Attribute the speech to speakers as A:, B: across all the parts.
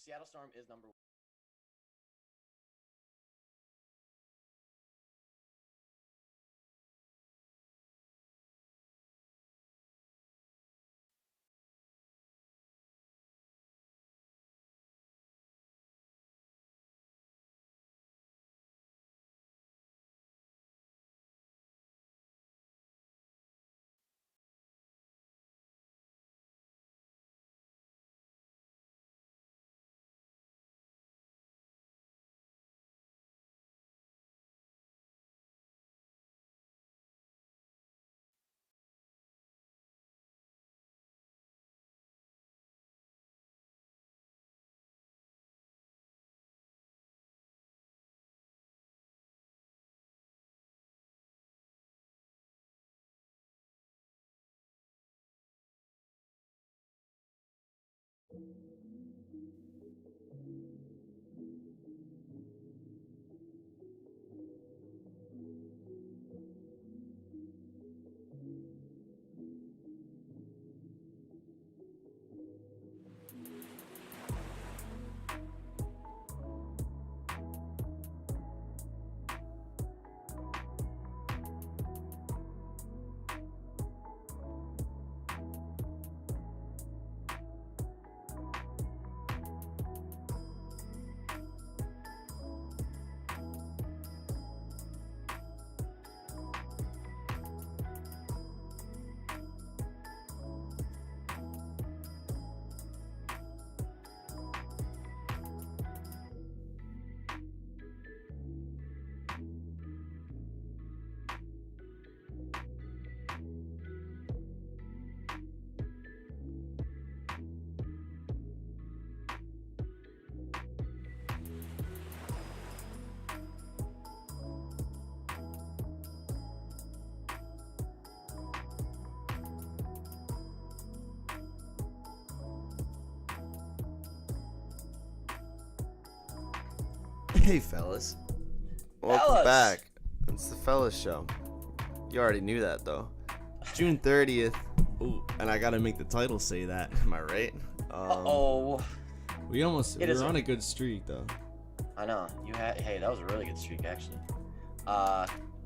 A: Seattle Storm is number one.
B: Hey, fellas. Welcome
A: Fellas.
B: back. It's the Fellas Show. You already knew that, though. June 30th. Ooh, and I gotta make the title say that. Am I right?
A: Oh,
C: We were
A: is
C: on a good streak though.
A: I know. Hey, that was a really good streak, actually.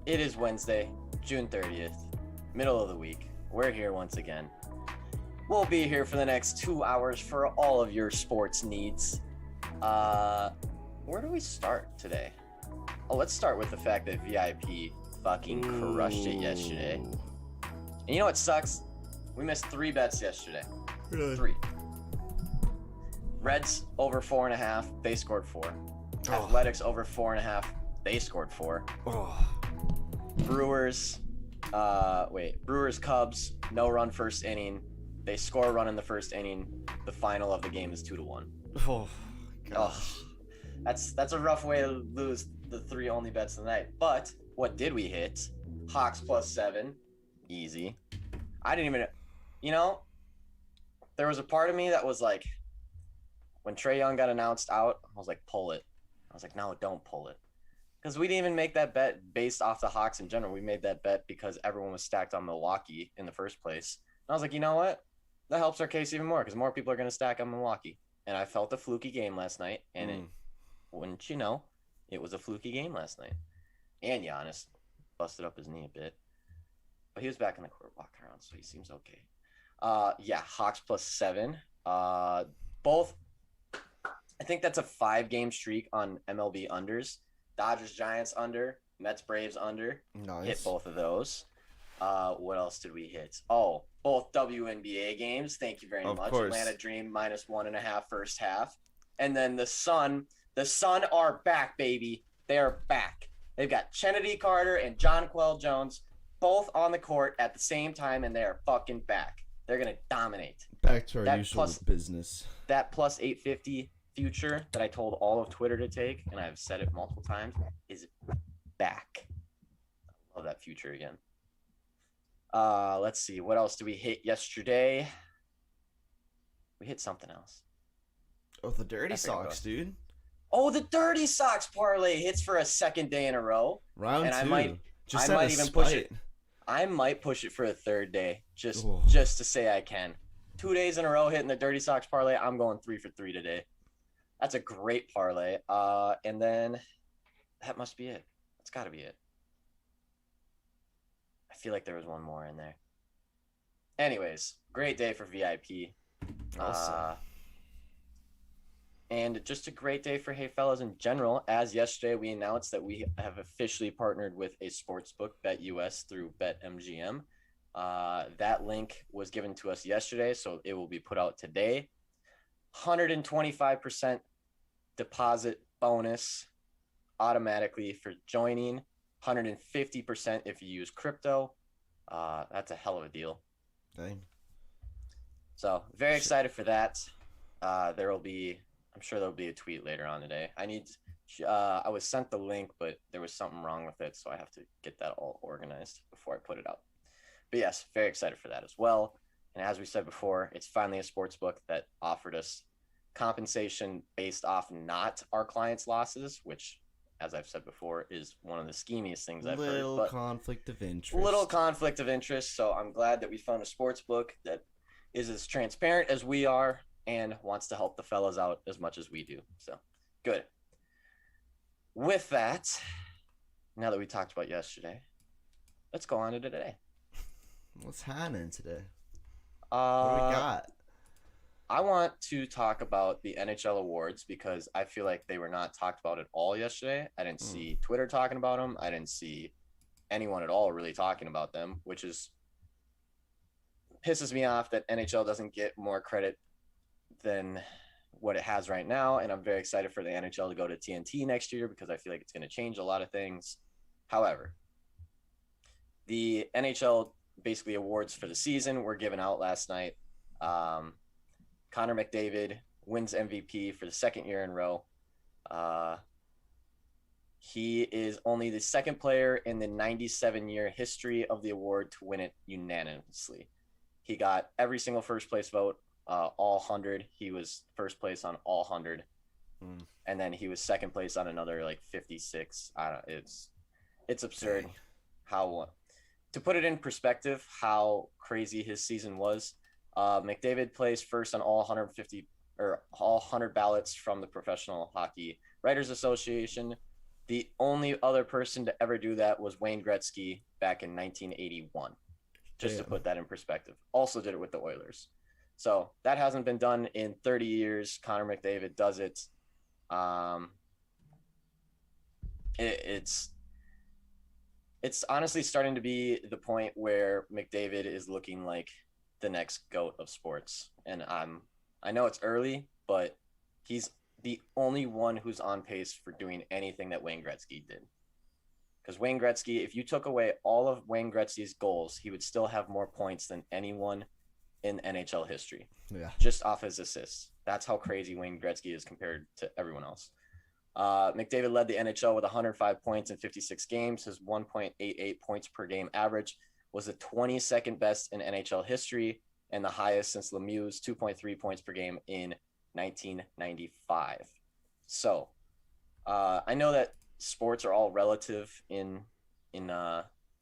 A: It is Wednesday, June 30th, middle of the week. We're here once again. We'll be here for the next 2 hours for all of your sports needs. Where do we start today? Oh, let's start with the fact that VIP fucking crushed it yesterday. And you know what sucks? We missed 3 bets yesterday.
B: Really?
A: 3. Reds over 4.5. They scored 4. Athletics over 4.5. They scored 4. Brewers. Brewers Cubs. No run first inning. They score a run in the first inning. The final of the game is 2-1.
B: Oh, gosh.
A: That's a rough way to lose the 3 only bets of the night. But what did we hit? Hawks +7. Easy. I didn't even, there was a part of me that was like, when Trae Young got announced out, I was like, pull it. I was like, no, don't pull it. Because we didn't even make that bet based off the Hawks in general. We made that bet because everyone was stacked on Milwaukee in the first place. And I was like, you know what? That helps our case even more because more people are going to stack on Milwaukee. And I felt a fluky game last night. And wouldn't you know, it was a fluky game last night. And Giannis busted up his knee a bit. But he was back in the court walking around, so he seems okay. Hawks +7. Both, I think that's a 5-game streak on MLB unders. Dodgers Giants under, Mets Braves under.
B: Nice.
A: Hit both of those. What else did we hit? Oh, both WNBA games. Thank you very
B: Of
A: much.
B: course.
A: Atlanta Dream -1.5 first half. And then the Sun are back, baby. They're back. They've got Kennedy Carter and Jonquel Jones both on the court at the same time, and they're fucking back. They're going to dominate.
C: Back to our
A: That
C: usual
A: plus-
C: business.
A: That +850 future that I told all of Twitter to take, and I've said it multiple times, is back. I love that future again. Let's see. What else did we hit yesterday? We hit something else.
B: Oh, the Dirty
A: I forgot
B: Sox, dude.
A: Oh, the Dirty Sox parlay hits for a second day in a row.
C: Round
A: And
C: 2.
A: I might
C: Just out of
A: even push
C: spite.
A: it. I might push it for a third day, just
C: Oh.
A: to say I can. 2 days in a row hitting the Dirty Sox parlay. I'm going 3 for 3 today. That's a great parlay. And then that must be it. That's got to be it. I feel like there was one more in there. Anyways, great day for VIP.
B: Also,
A: And just a great day for Hey Fellas in general. As yesterday, we announced that we have officially partnered with a sports book, BetUS, through BetMGM. That link was given to us yesterday, so it will be put out today. 125% deposit bonus automatically for joining. 150% if you use crypto. That's a hell of a deal.
B: dang.
A: So very excited for that. I'm sure there'll be a tweet later on today. I was sent the link, but there was something wrong with it, so I have to get that all organized before I put it out. But yes, very excited for that as well. And as we said before, it's finally a sports book that offered us compensation based off not our clients' losses, which, as I've said before, is one of the schemiest things I've heard.
B: Little
A: But
B: conflict of interest.
A: little conflict of interest. So I'm glad that we found a sports book that is as transparent as we are and wants to help the fellas out as much as we do. So good. With that, now that we talked about yesterday, let's go on to today.
B: What's happening today? What do we got?
A: I want to talk about the NHL awards because I feel like they were not talked about at all yesterday. I didn't see Twitter talking about them. I didn't see anyone at all really talking about them, which pisses me off that NHL doesn't get more credit than what it has right now. And I'm very excited for the NHL to go to TNT next year because I feel like it's going to change a lot of things. However, the NHL basically awards for the season were given out last night. Connor McDavid wins MVP for the second year in a row. He is only the second player in the 97-year history of the award to win it unanimously. He got every single first place vote, all 100. He was first place on all 100. And then he was second place on another like 56. It's absurd.
B: Dang.
A: How, to put it in perspective, how crazy his season was. McDavid placed first on all 150 or all 100 ballots from the Professional Hockey Writers Association. The only other person to ever do that was Wayne Gretzky back in 1981. Just to put that in perspective. Also did it with the Oilers. So that hasn't been done in 30 years. Connor McDavid does it. It's honestly starting to be the point where McDavid is looking like the next GOAT of sports. And I know it's early, but he's the only one who's on pace for doing anything that Wayne Gretzky did. Because Wayne Gretzky, if you took away all of Wayne Gretzky's goals, he would still have more points than anyone in NHL history.
B: Yeah.
A: Just off his assists. That's how crazy Wayne Gretzky is compared to everyone else. McDavid led the NHL with 105 points in 56 games. His 1.88 points per game average was the 22nd best in NHL history and the highest since Lemieux's 2.3 points per game in 1995. So I know that sports are all relative in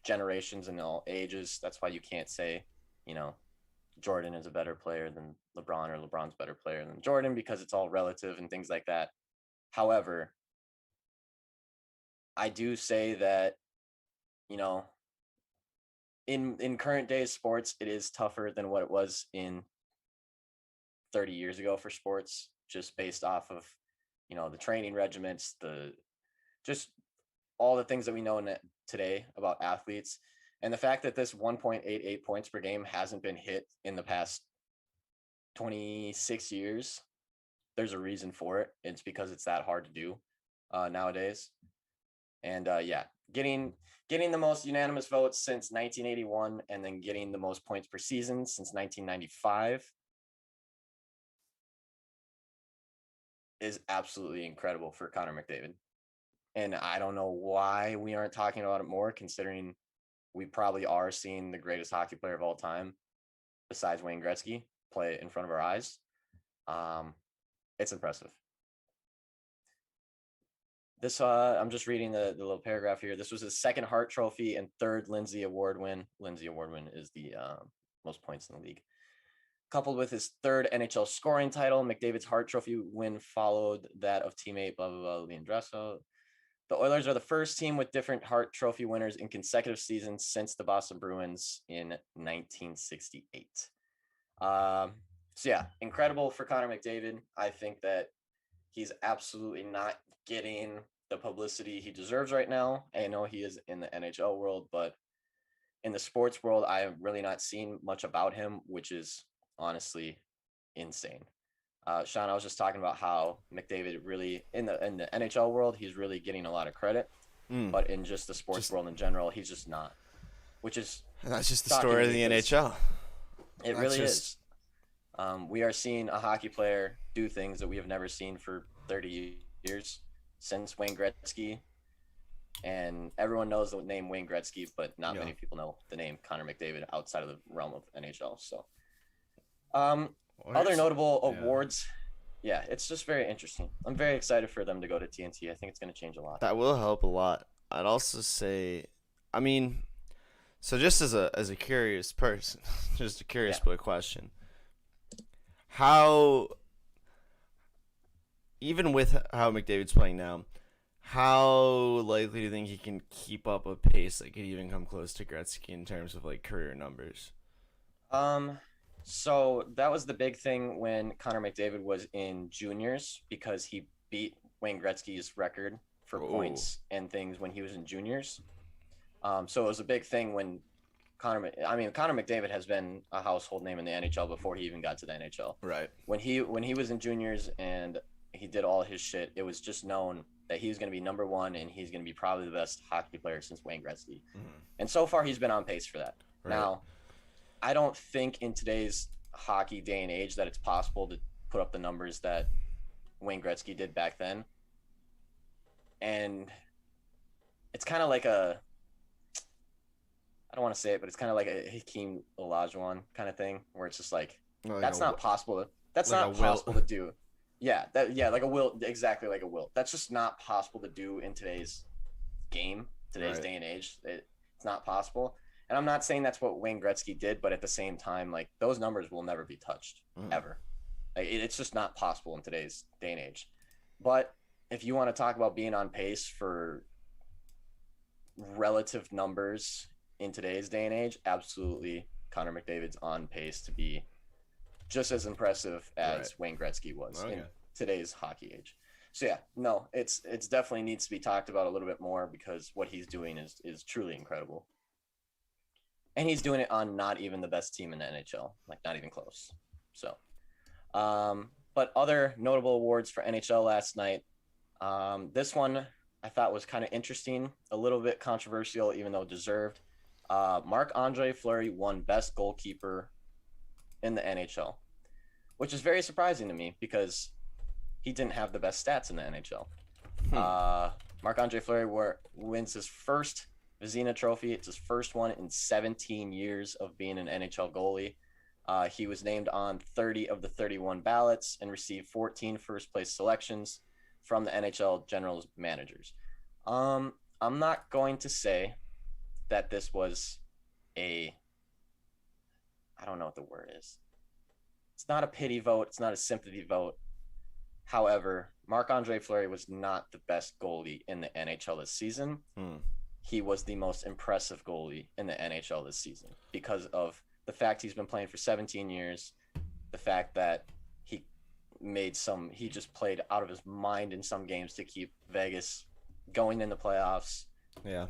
A: generations and all ages. That's why you can't say, Jordan is a better player than LeBron or LeBron's better player than Jordan because it's all relative and things like that. However, I do say that, in current day sports, it is tougher than what it was in 30 years ago for sports, just based off of, the training regiments, just all the things that we know today about athletes. And the fact that this 1.88 points per game hasn't been hit in the past 26 years, there's a reason for it. It's because it's that hard to do nowadays. And getting the most unanimous votes since 1981 and then getting the most points per season since 1995 is absolutely incredible for Connor McDavid. And I don't know why we aren't talking about it more, considering we probably are seeing the greatest hockey player of all time, besides Wayne Gretzky, play in front of our eyes. It's impressive. This I'm just reading the little paragraph here. This was his second Hart Trophy and third Lindsay Award win. Lindsay Award win is the most points in the league. Coupled with his third NHL scoring title, McDavid's Hart Trophy win followed that of teammate blah blah blah Leon Draisaitl. The Oilers are the first team with different Hart Trophy winners in consecutive seasons since the Boston Bruins in 1968. So yeah, incredible for Connor McDavid. I think that he's absolutely not getting the publicity he deserves right now. I know he is in the NHL world, but in the sports world, I have really not seen much about him, which is honestly insane. Sean, I was just talking about how McDavid really in the NHL world, he's really getting a lot of credit, but in just the sports world in general, he's just not. Which is
B: That's just the story of the NHL.
A: It really is. We are seeing a hockey player do things that we have never seen for 30 years since Wayne Gretzky. And everyone knows the name Wayne Gretzky, but not many people know the name Connor McDavid outside of the realm of NHL. So, other notable awards. Yeah, it's just very interesting. I'm very excited for them to go to TNT. I think it's going to change a lot.
B: That will help a lot. I'd also say, I mean, so just as a curious person, just a curious boy question, how, even with how McDavid's playing now, how likely do you think he can keep up a pace that could even come close to Gretzky in terms of like career numbers?
A: So that was the big thing when Connor McDavid was in juniors because he beat Wayne Gretzky's record for points and things when he was in juniors. So it was a big thing when Connor McDavid has been a household name in the NHL before he even got to the NHL.
B: Right.
A: When he was in juniors and he did all his shit, it was just known that he was going to be number one and he's going to be probably the best hockey player since Wayne Gretzky. Mm-hmm. And so far, he's been on pace for that. Right. Now, I don't think in today's hockey day and age that it's possible to put up the numbers that Wayne Gretzky did back then. And it's kind of like I don't want to say it, but it's kind of like a Hakeem Olajuwon kind of thing where it's just like, that's not possible. That's not possible to do. Yeah, like a Wilt, exactly like a Wilt. That's just not possible to do in today's game, today's day and age. It's not possible. And I'm not saying that's what Wayne Gretzky did, but at the same time, like those numbers will never be touched ever. Like, it's just not possible in today's day and age. But if you want to talk about being on pace for relative numbers in today's day and age, absolutely, Connor McDavid's on pace to be just as impressive as Wayne Gretzky was in today's hockey age. So yeah, no, it's definitely needs to be talked about a little bit more because what he's doing is truly incredible. And he's doing it on not even the best team in the NHL, like not even close. So, but other notable awards for NHL last night. This one I thought was kind of interesting, a little bit controversial, even though deserved. Marc-Andre Fleury won Best Goalkeeper in the NHL, which is very surprising to me because he didn't have the best stats in the NHL. Marc-Andre Fleury wins his first Vezina Trophy. It's his first one in 17 years of being an NHL goalie. He was named on 30 of the 31 ballots and received 14 first-place selections from the NHL general managers. I'm not going to say that this was I don't know what the word is. It's not a pity vote. It's not a sympathy vote. However, Marc-Andre Fleury was not the best goalie in the NHL this season. He was the most impressive goalie in the NHL this season because of the fact he's been playing for 17 years, the fact that he just played out of his mind in some games to keep Vegas going in the playoffs.
B: Yeah.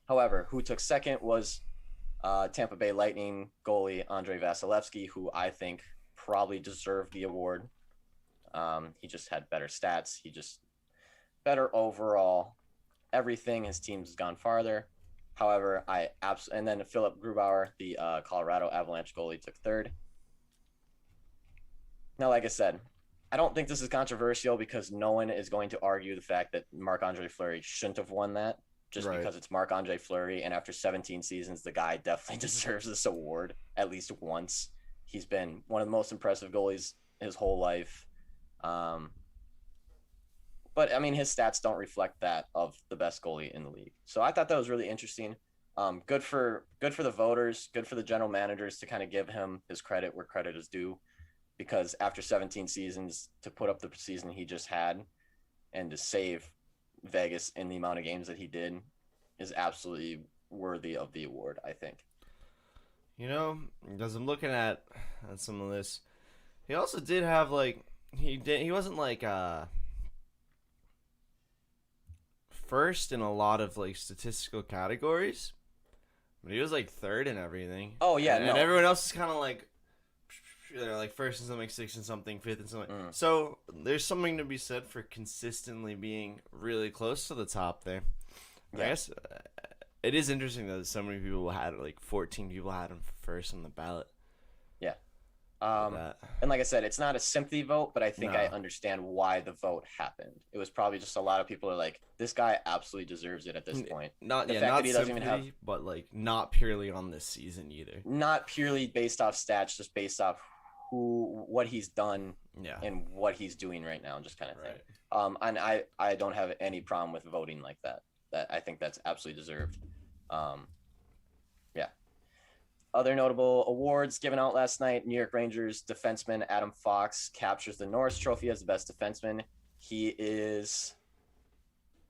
A: However, who took second was Tampa Bay Lightning goalie Andrei Vasilevsky, who I think probably deserved the award. He just had better stats. He just better overall everything. His team's gone farther. However, and then Philip Grubauer, the Colorado Avalanche goalie, took third. Now, like I said, I don't think this is controversial because no one is going to argue the fact that Marc-Andre Fleury shouldn't have won that just because it's Marc-Andre Fleury. And after 17 seasons, the guy definitely deserves this award at least once. He's been one of the most impressive goalies his whole life. But, I mean, his stats don't reflect that of the best goalie in the league. So I thought that was really interesting. Good for the voters, good for the general managers to kind of give him his credit where credit is due, because after 17 seasons to put up the season he just had and to save Vegas in the amount of games that he did is absolutely worthy of the award, I think.
B: You know, because I'm looking at some of this, he also did have like he wasn't like first in a lot of like statistical categories, but he was like third in everything.
A: Oh yeah,
B: and everyone else is kind of like they're like first in something, sixth in something, fifth in something. So there's something to be said for consistently being really close to the top there. Yeah. I guess it is interesting that so many people had 14 people had him first on the ballot.
A: Yeah. And like I said, it's not a sympathy vote, but I think I understand why the vote happened. It was probably just a lot of people are like, this guy absolutely deserves it at this point.
B: Not
A: the
B: yeah,
A: fact
B: not
A: that he doesn't
B: sympathy,
A: even have,
B: but like not purely on this season either.
A: not purely based off stats, just based off what he's done and what he's doing right now, just kind of thing. And I don't have any problem with voting like that. That I think that's absolutely deserved. Yeah. Other notable awards given out last night: New York Rangers defenseman Adam Fox captures the Norris Trophy as the best defenseman. He is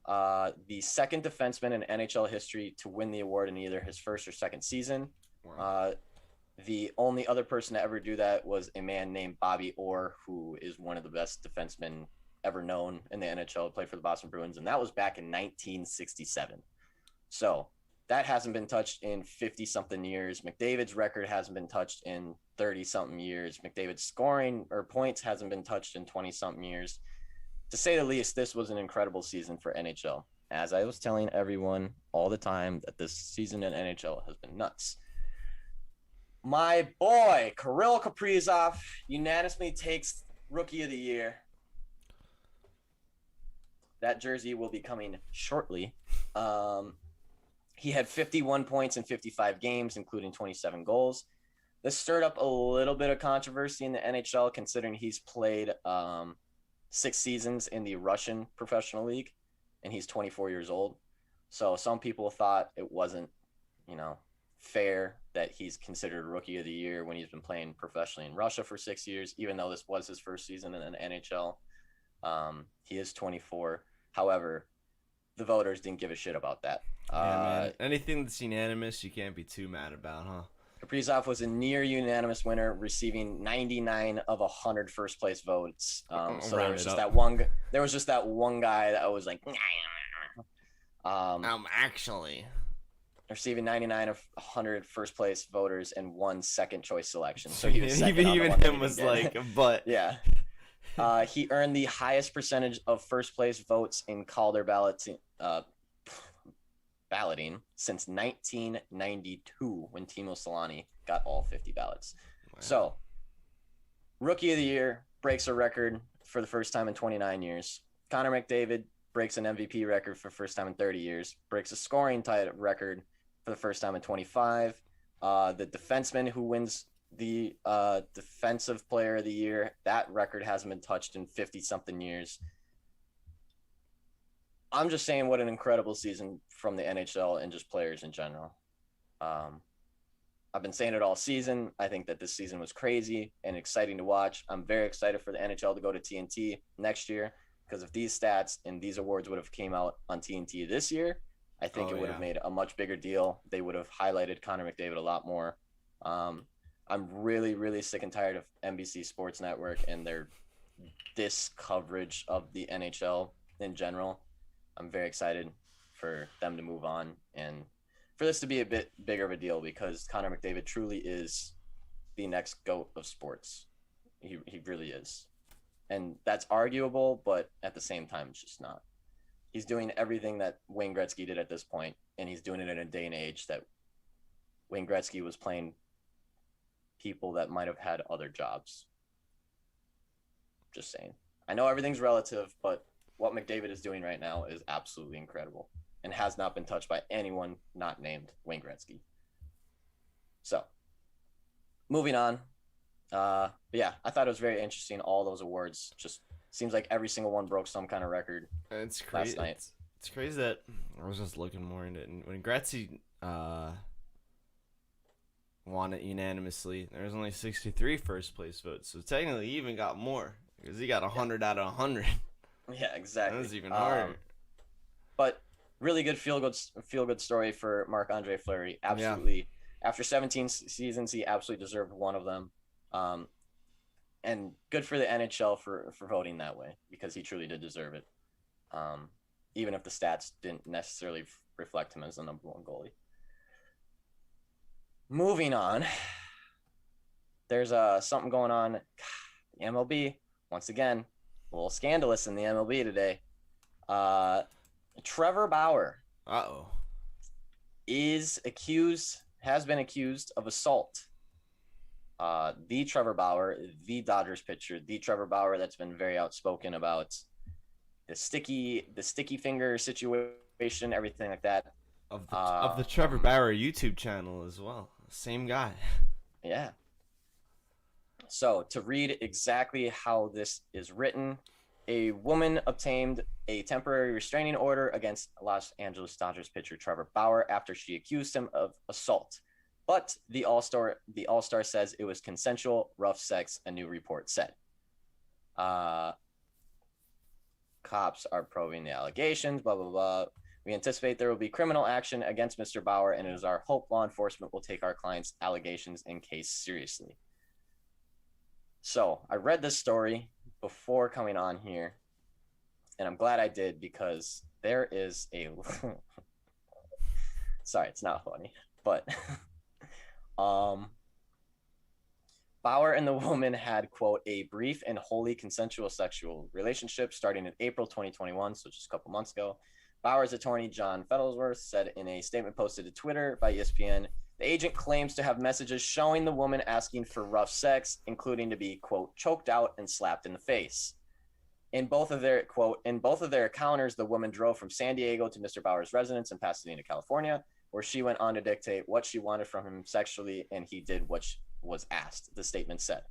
A: the second defenseman in NHL history to win the award in either his first or second season. Wow. The only other person to ever do that was a man named Bobby Orr, who is one of the best defensemen ever known in the NHL, played for the Boston Bruins, and that was back in 1967. So that hasn't been touched in 50-something years. McDavid's record hasn't been touched in 30-something years. McDavid's scoring or points hasn't been touched in 20-something years. To say the least, this was an incredible season for NHL. As I was telling everyone all the time, that this season in NHL has been nuts. My boy, Kirill Kaprizov, unanimously takes Rookie of the Year. That jersey will be coming shortly. He had 51 points in 55 games, including 27 goals. This stirred up a little bit of controversy in the NHL, considering he's played 6 seasons in the Russian professional league, and he's 24 years old. So some people thought it wasn't, fair that he's considered Rookie of the Year when he's been playing professionally in Russia for 6 years, even though this was his first season in the NHL. He is 24. However, the voters didn't give a shit about that.
B: Man. Anything that's unanimous, you can't be too mad about, huh?
A: Kaprizov was a near unanimous winner, receiving 99 of 100 first place votes. So there was just that one. There was just that one guy that was like,
B: actually
A: receiving 99 of 100 first place voters and 1 second choice selection. So he was
B: even him was like, but
A: yeah. He earned the highest percentage of first place votes in Calder balloting since 1992, when Timo Solani got all 50 ballots. Wow. So, Rookie of the Year breaks a record for the first time in 29 years. Connor McDavid breaks an MVP record for the first time in 30 years. Breaks a scoring record for the first time in 25. The defenseman who wins the defensive player of the year, that record hasn't been touched in 50-something years. I'm just saying what an incredible season from the NHL and just players in general. I've been saying it all season. I think that this season was crazy and exciting to watch. I'm very excited for the NHL to go to TNT next year, because if these stats and these awards would have came out on TNT this year, I think it would have made a much bigger deal. They would have highlighted Connor McDavid a lot more. I'm really, really sick and tired of NBC Sports Network and their coverage of the NHL in general. I'm very excited for them to move on and for this to be a bit bigger of a deal, because Connor McDavid truly is the next GOAT of sports. He really is. And that's arguable, but at the same time, it's just not. He's doing everything that Wayne Gretzky did at this point, and he's doing it in a day and age that Wayne Gretzky was playing people that might have had other jobs. Just saying. I know everything's relative, but what McDavid is doing right now is absolutely incredible and has not been touched by anyone not named Wayne Gretzky. So, moving on. But yeah, I thought it was very interesting. All those awards, just seems like every single one broke some kind of record.
B: It's crazy.
A: Last night.
B: It's crazy that I was just looking more into it. And when Gretzky won it unanimously. There was only 63 first place votes, so technically he even got more because he got 100 out of 100.
A: Yeah, exactly.
B: That was even harder.
A: But really good feel good story for Marc-Andre Fleury. Absolutely. Yeah. After 17 seasons, he absolutely deserved one of them. And good for the NHL for voting that way, because he truly did deserve it. Even if the stats didn't necessarily reflect him as the number one goalie. Moving on, there's something going on. The MLB, once again, a little scandalous in the MLB today. Trevor Bauer has been accused of assault. The Trevor Bauer, the Dodgers pitcher, the Trevor Bauer that's been very outspoken about the sticky finger situation, everything like that.
B: Of the Trevor Bauer YouTube channel as well. Same guy.
A: Yeah. So to read exactly how this is written, a woman obtained a temporary restraining order against Los Angeles Dodgers pitcher Trevor Bauer after she accused him of assault. But the All-Star says it was consensual, rough sex, a new report said. Cops are probing the allegations, blah, blah, blah. We anticipate there will be criminal action against Mr. Bauer, and it is our hope law enforcement will take our client's allegations and case seriously. So I read this story before coming on here, and I'm glad I did, because there is a sorry, it's not funny, but Bauer and the woman had, quote, a brief and wholly consensual sexual relationship starting in April 2021, so just a couple months ago. Bauer's attorney, John Fettlesworth, said in a statement posted to Twitter by ESPN, the agent claims to have messages showing the woman asking for rough sex, including to be, quote, choked out and slapped in the face. In both of their encounters, the woman drove from San Diego to Mr. Bauer's residence in Pasadena, California, where she went on to dictate what she wanted from him sexually, and he did what was asked, the statement said.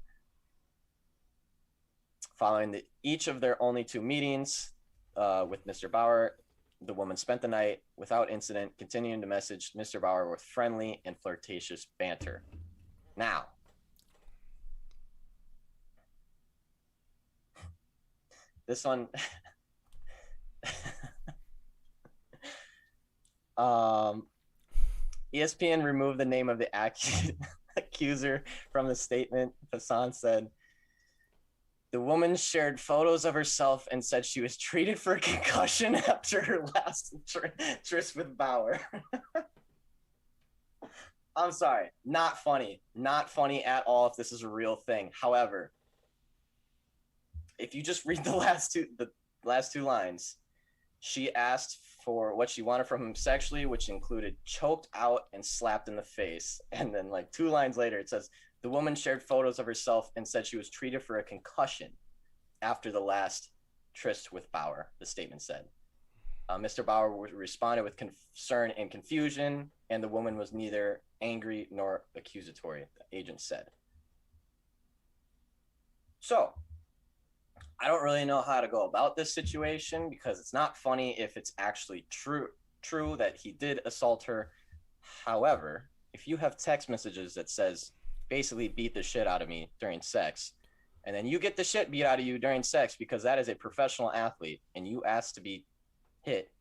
A: Following each of their only 2 meetings with Mr. Bauer, the woman spent the night without incident, continuing to message Mr. Bauer with friendly and flirtatious banter. Now, this one, ESPN removed the name of the accuser from the statement. Hassan said, the woman shared photos of herself and said she was treated for a concussion after her last tryst with Bauer. I'm sorry, not funny. Not funny at all if this is a real thing. However, if you just read the last two lines, she asked for what she wanted from him sexually, which included choked out and slapped in the face. And then like 2 lines later, it says, the woman shared photos of herself and said she was treated for a concussion after the last tryst with Bauer, the statement said. Mr. Bauer responded with concern and confusion, and the woman was neither angry nor accusatory, the agent said. So, I don't really know how to go about this situation, because it's not funny if it's actually true that he did assault her. However, if you have text messages that says, basically beat the shit out of me during sex, and then you get the shit beat out of you during sex because that is a professional athlete and you ask to be hit,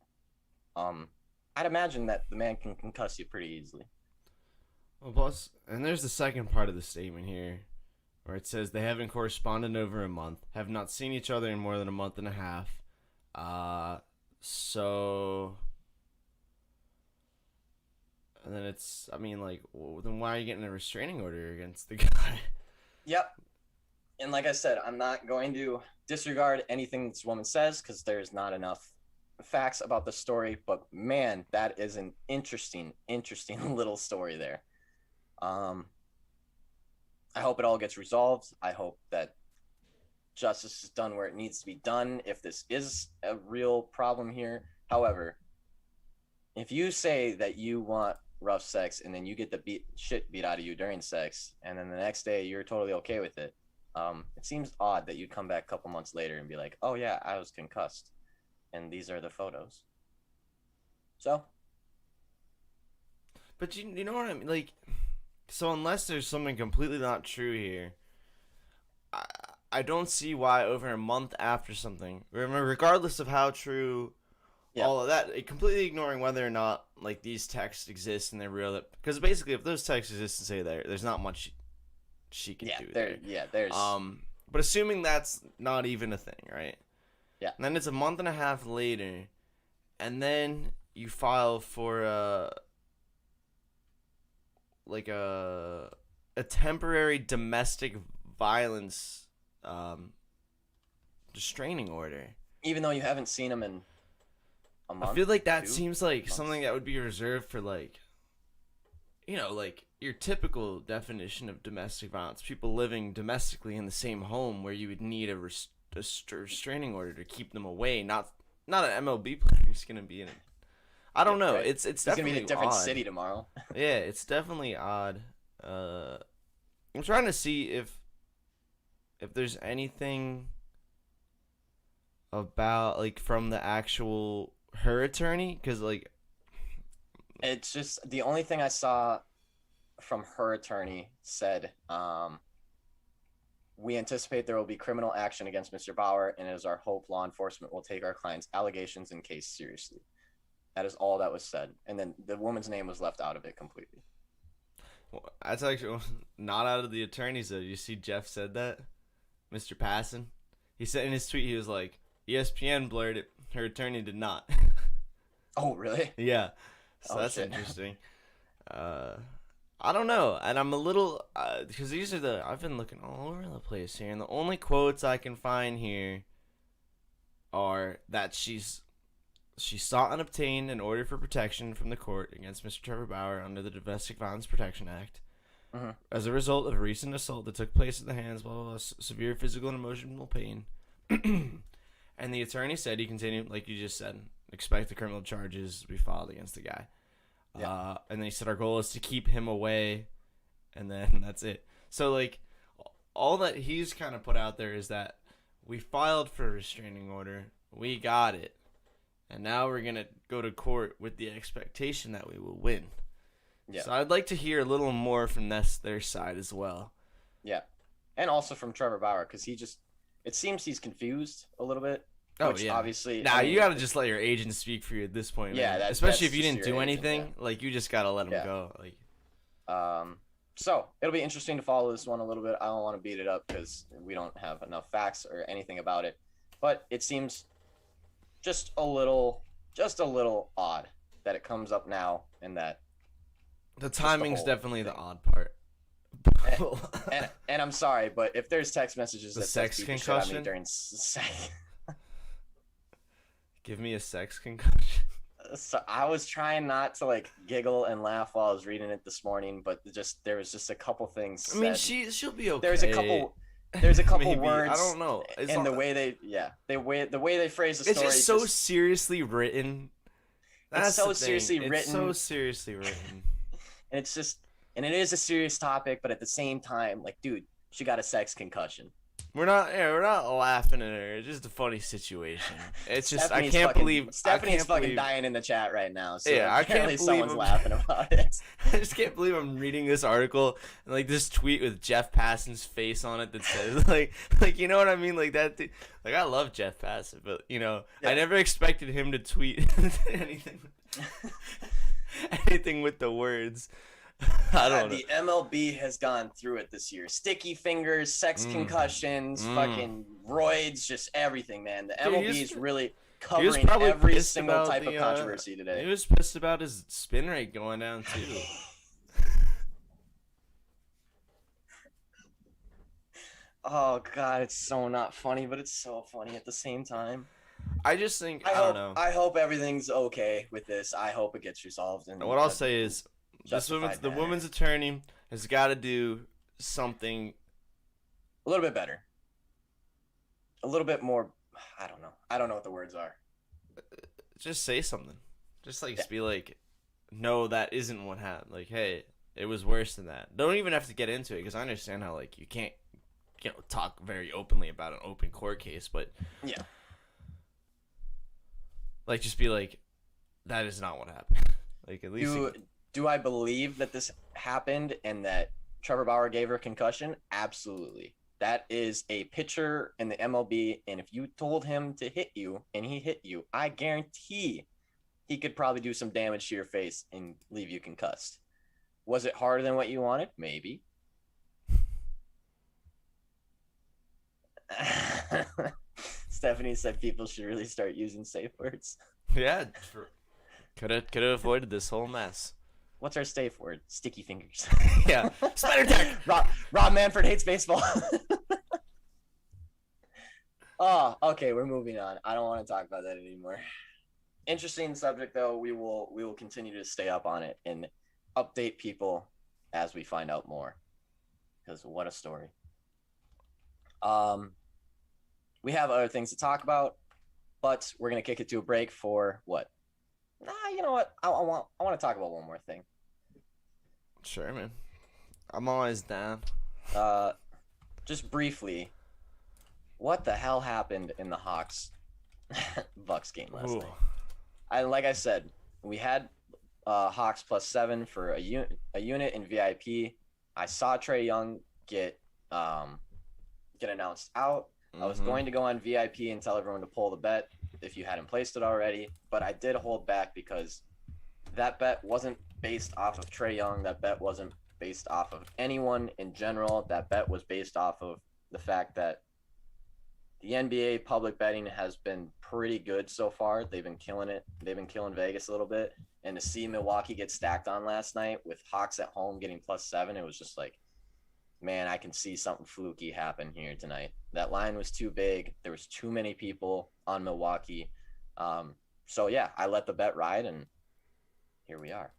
A: I'd imagine that the man can concuss you pretty easily.
B: Well, plus, and there's the second part of the statement here where it says they haven't corresponded in over a month, have not seen each other in more than a month and a half. So, and then it's, I mean, like, well, then why are you getting a restraining order against the guy?
A: Yep. And like I said, I'm not going to disregard anything this woman says because there's not enough facts about the story. But man, that is an interesting little story there. I hope it all gets resolved. I hope that justice is done where it needs to be done if this is a real problem here. However, if you say that you want rough sex and then you get the shit beat out of you during sex and then the next day you're totally okay with it, it seems odd that you'd come back a couple months later and be like, oh yeah, I was concussed and these are the photos. So
B: But you know what I mean? Like, so unless there's something completely not true here, I don't see why over a month after something, regardless of how true all of that, completely ignoring whether or not like these texts exist and they're real. Because basically, if those texts exist and say there's not much she can do there.
A: Yeah, there's.
B: But assuming that's not even a thing, right?
A: Yeah.
B: And then it's a month and a half later, and then you file for a temporary domestic violence restraining order.
A: Even though you haven't seen him in a month.
B: I feel like that seems like something that would be reserved for like, you know, like your typical definition of domestic violence. People living domestically in the same home where you would need a restraining order to keep them away. Not an MLB player who's gonna be in it. I don't know.
A: Right.
B: It's
A: He's
B: definitely
A: gonna be in a different
B: odd.
A: city tomorrow.
B: Yeah, it's definitely odd. I'm trying to see if there's anything about like from the actual her attorney, because like
A: It's just the only thing I saw from her attorney said, we anticipate there will be criminal action against Mr. Bauer, and it is our hope law enforcement will take our client's allegations and case seriously. That is all that was said. And then the woman's name was left out of it completely.
B: well, that's actually not out of the attorneys though. You see Jeff said that? Mr. Passon? He said in his tweet, he was like, ESPN blurred it. Her attorney did not.
A: Oh, really?
B: Yeah. So that's
A: shit.
B: interesting. I don't know. And I'm a little, because these are I've been looking all over the place here. And the only quotes I can find here are that she sought and obtained an order for protection from the court against Mr. Trevor Bauer under the Domestic Violence Protection Act.
A: Mm-hmm.
B: As a result of a recent assault that took place at the hands, blah, blah, blah, severe physical and emotional pain. And the attorney said, he continued, like you just said, expect the criminal charges to be filed against the guy.
A: Yeah.
B: And then he said, our goal is to keep him away, and then that's it. So, like, all that he's kind of put out there is that we filed for a restraining order, we got it, and now we're going to go to court with the expectation that we will win.
A: Yeah.
B: So I'd like to hear a little more from their side as well.
A: Yeah. And also from Trevor Bauer, because it seems he's confused a little bit.
B: Oh,
A: which
B: yeah.
A: obviously.
B: Nah, you got to just let your agent speak for you at this point,
A: Yeah,
B: man. Especially
A: that's
B: if you didn't
A: just your
B: do
A: agent,
B: anything, like, you just got to let him
A: Yeah.
B: go. Like,
A: So it'll be interesting to follow this one a little bit. I don't want to beat it up because we don't have enough facts or anything about it, but it seems just a little odd that it comes up now and that.
B: the timing's
A: whole
B: definitely the
A: thing.
B: odd part.
A: And I'm sorry, but if there's text messages
B: The
A: that
B: sex
A: beat the shit out of me
B: concussion?
A: during sex,
B: Give me a sex concussion.
A: so I was trying not to like giggle and laugh while I was reading it this morning, but there was just a couple things.
B: I mean,
A: said.
B: she'll be okay.
A: There's a couple
B: Maybe.
A: words.
B: I don't know. It's
A: And
B: not-
A: the way they phrase the
B: it's
A: story.
B: just so seriously written. That's
A: so
B: the thing.
A: seriously
B: It's
A: written.
B: so seriously written.
A: and it's just, and it is a serious topic, but at the same time, like, dude, she got a sex concussion.
B: We're not laughing at her. It's just a funny situation. It's just
A: Stephanie's
B: I can't believe
A: Stephanie's fucking dying in the chat right now. So
B: Yeah, I can't
A: apparently
B: believe
A: someone's
B: I'm-
A: laughing about it.
B: I just can't believe I'm reading this article and like this tweet with Jeff Passon's face on it that says like you know what I mean, like that. Like I love Jeff Passon, but you know I never expected him to tweet anything with the words. I don't know.
A: The MLB has gone through it this year. Sticky fingers, sex concussions, fucking roids, just everything, man. The MLB is really covering
B: probably
A: every
B: pissed
A: single
B: about
A: type of
B: the,
A: controversy
B: He
A: today.
B: was pissed about his spin rate going down too.
A: Oh god, it's so not funny, but it's so funny at the same time.
B: I just think I don't know.
A: I hope everything's okay with this. I hope it gets resolved. And
B: What I'll say is
A: justified
B: the
A: manner.
B: woman's attorney has got to do something.
A: a little bit better, a little bit more. I don't know what the words are.
B: Just say something. Just like be like, no, that isn't what happened. Like, hey, it was worse than that. Don't even have to get into it because I understand how like you can't, talk very openly about an open court case, but
A: Yeah.
B: like just be like, that is not what happened. Like at least
A: Do I believe that this happened and that Trevor Bauer gave her a concussion? Absolutely. That is a pitcher in the MLB, and if you told him to hit you and he hit you, I guarantee he could probably do some damage to your face and leave you concussed. Was it harder than what you wanted? Maybe. Stephanie said people should really start using safe words.
B: Yeah, could have avoided this whole mess.
A: What's our safe word? Sticky fingers.
B: Yeah, spider tech.
A: Rob Manfred hates baseball. Oh, okay, we're moving on. I don't want to talk about that anymore. Interesting subject, though. We will continue to stay up on it and update people as we find out more. Because what a story. We have other things to talk about, but we're gonna kick it to a break for what? You know what? I want to talk about one more thing.
B: Sure, man. I'm always down.
A: Just briefly, what the hell happened in the Hawks Bucks game last night? Like I said, we had Hawks +7 for a unit in VIP. I saw Trae Young get announced out. I was going to go on VIP and tell everyone to pull the bet if you hadn't placed it already, but I did hold back because that bet wasn't based off of Trae Young. That bet wasn't based off of anyone in general. That bet was based off of the fact that the NBA public betting has been pretty good so far. They've been killing it. They've been killing Vegas a little bit. And to see Milwaukee get stacked on last night with Hawks at home getting +7, it was just like, man, I can see something fluky happen here tonight. That line was too big. There was too many people on Milwaukee. So, yeah, I let the bet ride, and here we are.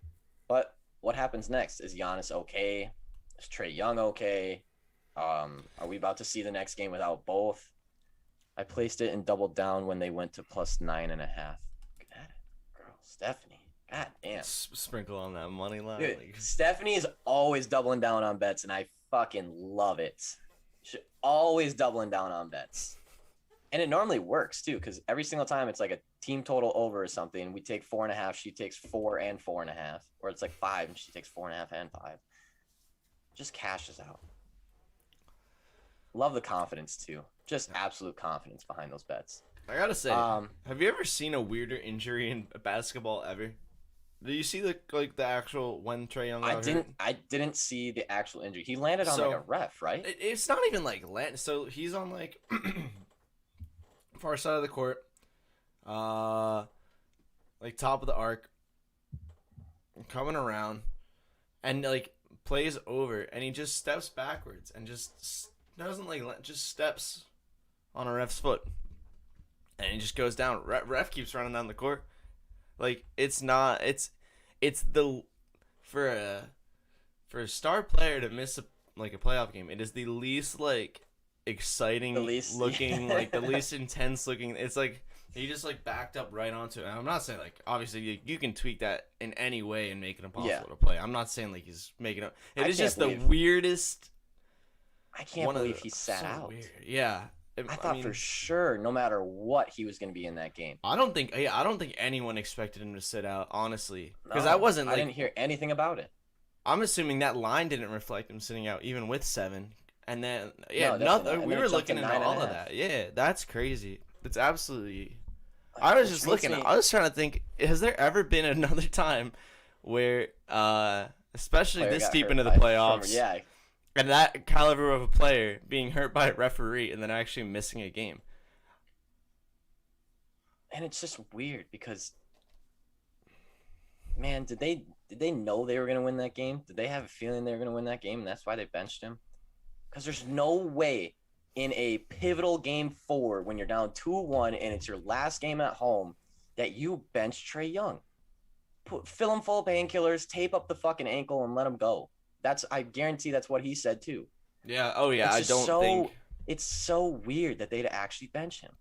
A: But what happens next? Is Giannis okay? Is Trae Young okay? Are we about to see the next game without both? I placed it and doubled down when they went to +9.5. God, girl, Stephanie. God damn.
B: Sprinkle on that money line.
A: Dude, Stephanie is always doubling down on bets, and I fucking love it. She's always doubling down on bets. And it normally works, too, because every single time it's like a team total over or something. We take 4.5. She takes 4 and 4.5. Or it's like 5, and she takes 4.5 and 5. Just cashes out. Love the confidence, too. Just absolute confidence behind those bets.
B: I gotta say, have you ever seen a weirder injury in basketball ever? Did you see the actual when Trae Young got hurt?
A: I didn't see the actual injury. He landed on like a ref, right?
B: It's not even like land. So he's on like far side of the court, like top of the arc, coming around, and like plays over, and he just steps backwards and just doesn't just steps on a ref's foot, and he just goes down. Ref keeps running down the court. Like it's the for a star player to miss a playoff game. It is the least exciting looking, like the least intense looking. It's like he just backed up right onto it. And I'm not saying obviously you can tweak that in any way and make it impossible to play. I'm not saying he's making it. It is just the weirdest.
A: I can't believe he sat out.
B: Weird. Yeah.
A: I thought for sure, no matter what, he was going to be in that game.
B: I don't think anyone expected him to sit out, honestly, because
A: I
B: didn't
A: hear anything about it.
B: I'm assuming that line didn't reflect him sitting out, even with 7. And then
A: nothing.
B: We were looking into all of that. Yeah, that's crazy. That's absolutely. I was just looking. I was trying to think. Has there ever been another time where, especially this deep into the playoffs, and that caliber of a player being hurt by a referee and then actually missing a game?
A: And it's just weird because, man, did they know they were going to win that game? Did they have a feeling they were going to win that game, and that's why they benched him? Because there's no way in a pivotal game 4 when you're down 2-1 and it's your last game at home that you bench Trae Young. Fill him full of painkillers, tape up the fucking ankle, and let him go. I guarantee that's what he said too.
B: Yeah. Oh yeah. I don't think
A: it's so weird that they'd actually bench him.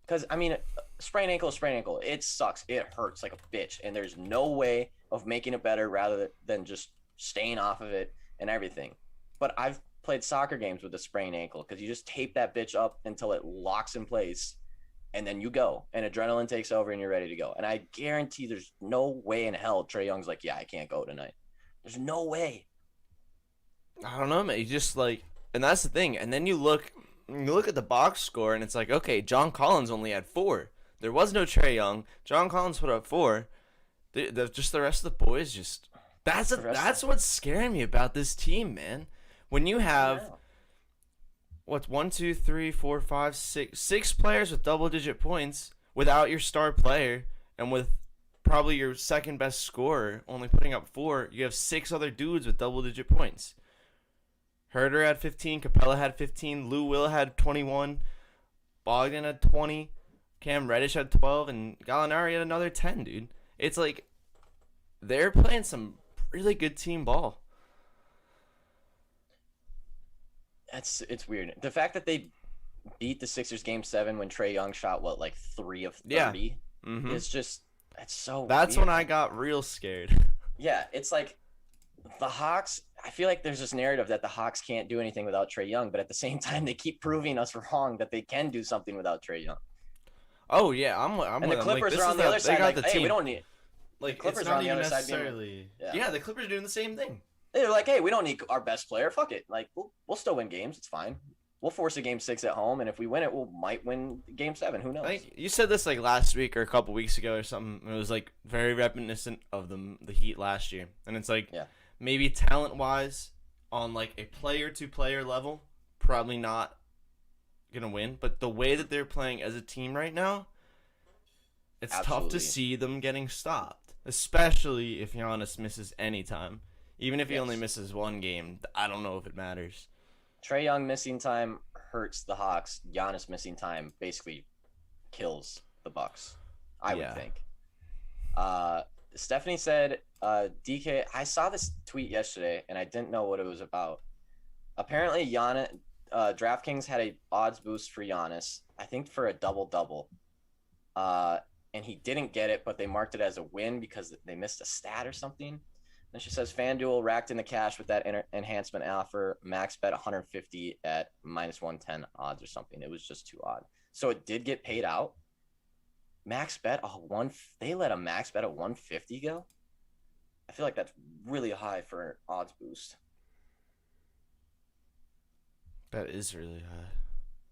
A: Because I mean, sprained ankle is sprained ankle. It sucks. It hurts like a bitch, and there's no way of making it better rather than just staying off of it and everything. But I've played soccer games with a sprained ankle because you just tape that bitch up until it locks in place, and then you go, and adrenaline takes over, and you're ready to go. And I guarantee there's no way in hell Trae Young's like, yeah, I can't go tonight. There's no way.
B: I don't know, man. You just like, and that's the thing. And then you look at the box score, and it's like, okay, John Collins only had 4. There was no Trae Young. John Collins put up 4. Just the rest of the boys just. That's what's scaring me about this team, man. When you have what's 1, 2, 3, 4, 5, 6 players with double-digit points without your star player, and with probably your second best scorer only putting up 4, you have 6 other dudes with double-digit points. Herder had 15, Capella had 15, Lou Will had 21, Bogdan had 20, Cam Reddish had 12, and Gallinari had another 10, dude. It's like they're playing some really good team ball.
A: It's weird. The fact that they beat the Sixers game 7 when Trae Young shot like 3 of 30 is just it's so
B: That's
A: weird.
B: when I got real scared.
A: Yeah, it's like the Hawks. I feel like there's this narrative that the Hawks can't do anything without Trae Young, but at the same time they keep proving us wrong that they can do something without Trae Young.
B: Oh yeah, I'm
A: and the Clippers are on the other side. Like, hey, we don't need.
B: Like
A: Clippers
B: it's
A: are
B: not
A: on the
B: even
A: other side.
B: necessarily. Yeah, the Clippers are doing the same thing.
A: They're like, hey, we don't need our best player. Fuck it. Like, we'll still win games. It's fine. We'll force a game 6 at home, and if we win it, we might win game 7. Who knows?
B: I think you said this like last week or a couple weeks ago or something. It was like very reminiscent of the Heat last year, and it's like maybe talent wise on like a player to player level, probably not gonna win. But the way that they're playing as a team right now, it's tough to see them getting stopped, especially if Giannis misses any time. Even if he only misses 1 game, I don't know if it matters.
A: Trae Young missing time hurts the Hawks. Giannis missing time basically kills the Bucks, I would think. Stephanie said, DK, I saw this tweet yesterday, and I didn't know what it was about. Apparently, DraftKings had a odds boost for Giannis, I think for a double-double. And he didn't get it, but they marked it as a win because they missed a stat or something. And she says FanDuel racked in the cash with that enhancement offer. Max bet 150 at minus 110 odds or something. It was just too odd. So it did get paid out. Max bet they let a max bet at 150 go. I feel like that's really high for an odds boost.
B: That is really high.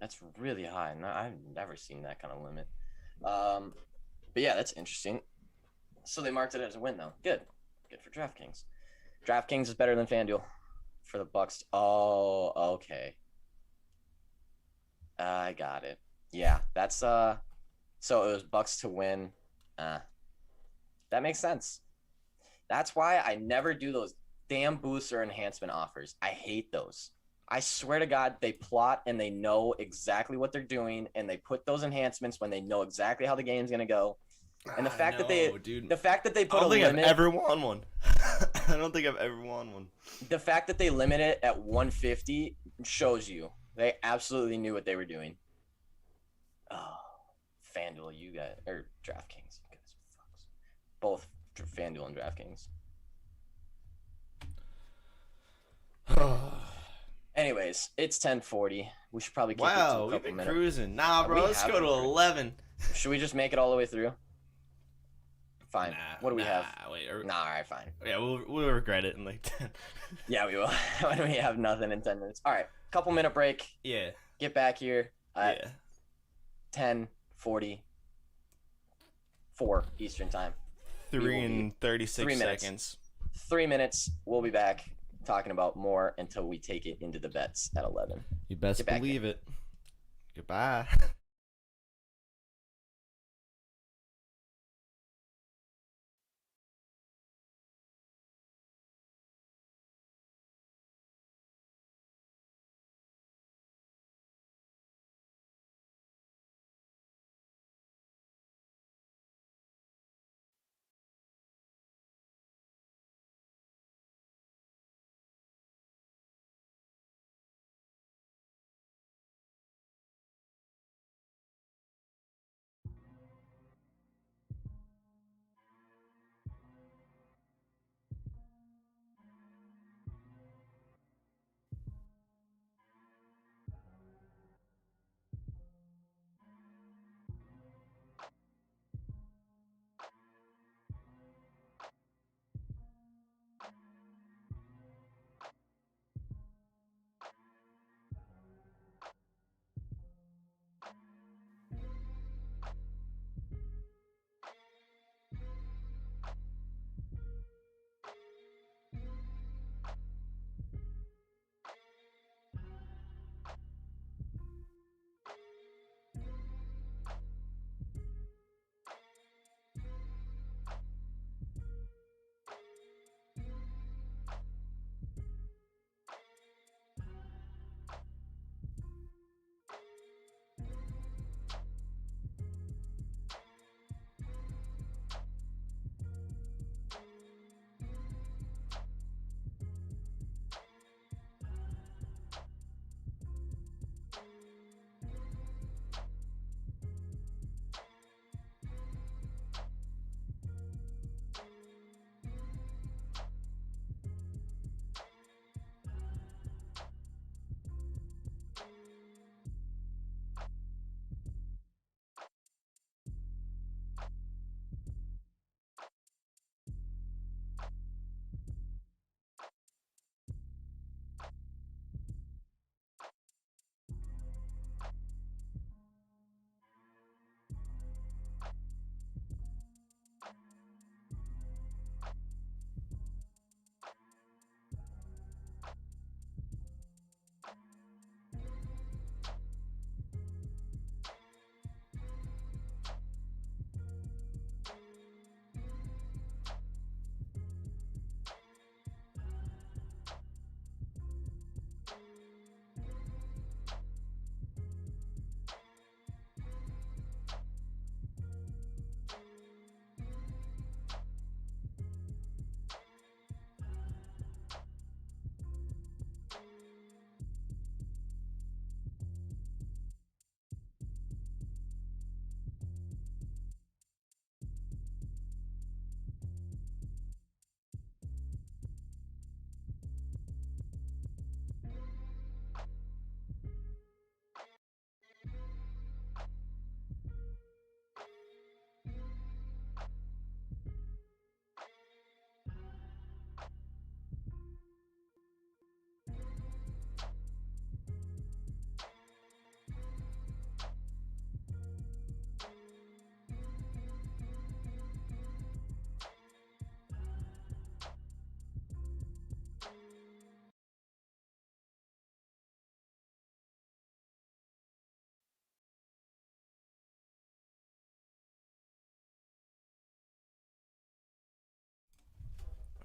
A: That's really high. No, I've never seen that kind of limit. But yeah, that's interesting. So they marked it as a win though. Good for DraftKings. DraftKings is better than FanDuel for the Bucks. Oh, okay. I got it. Yeah, that's so it was Bucks to win. That makes sense. That's why I never do those damn boosts or enhancement offers. I hate those. I swear to God, they plot and they know exactly what they're doing, and they put those enhancements when they know exactly how the game's gonna go. And the fact that they put a limit.
B: I don't think I've ever won one. I don't think I've ever won one.
A: The fact that they limit it at 150 shows you they absolutely knew what they were doing. Oh, FanDuel, you guys, or DraftKings, you guys fucks. Both FanDuel and DraftKings. Anyways, it's 10:40. We should probably keep it to a couple
B: we've been
A: minutes.
B: Cruising. Nah, bro, let's go to 11.
A: Should we just make it all the way through? Fine. What do we have?
B: Wait.
A: All right, fine.
B: Yeah, we'll regret it in like 10.
A: Yeah, we will. When we have nothing in 10 minutes. All right, couple minute break.
B: Yeah.
A: Get back here at 10:44 Eastern time.
B: 3 and 36 seconds.
A: 3 minutes. We'll be back talking about more until we take it into the bets at 11.
B: You best believe it. Goodbye.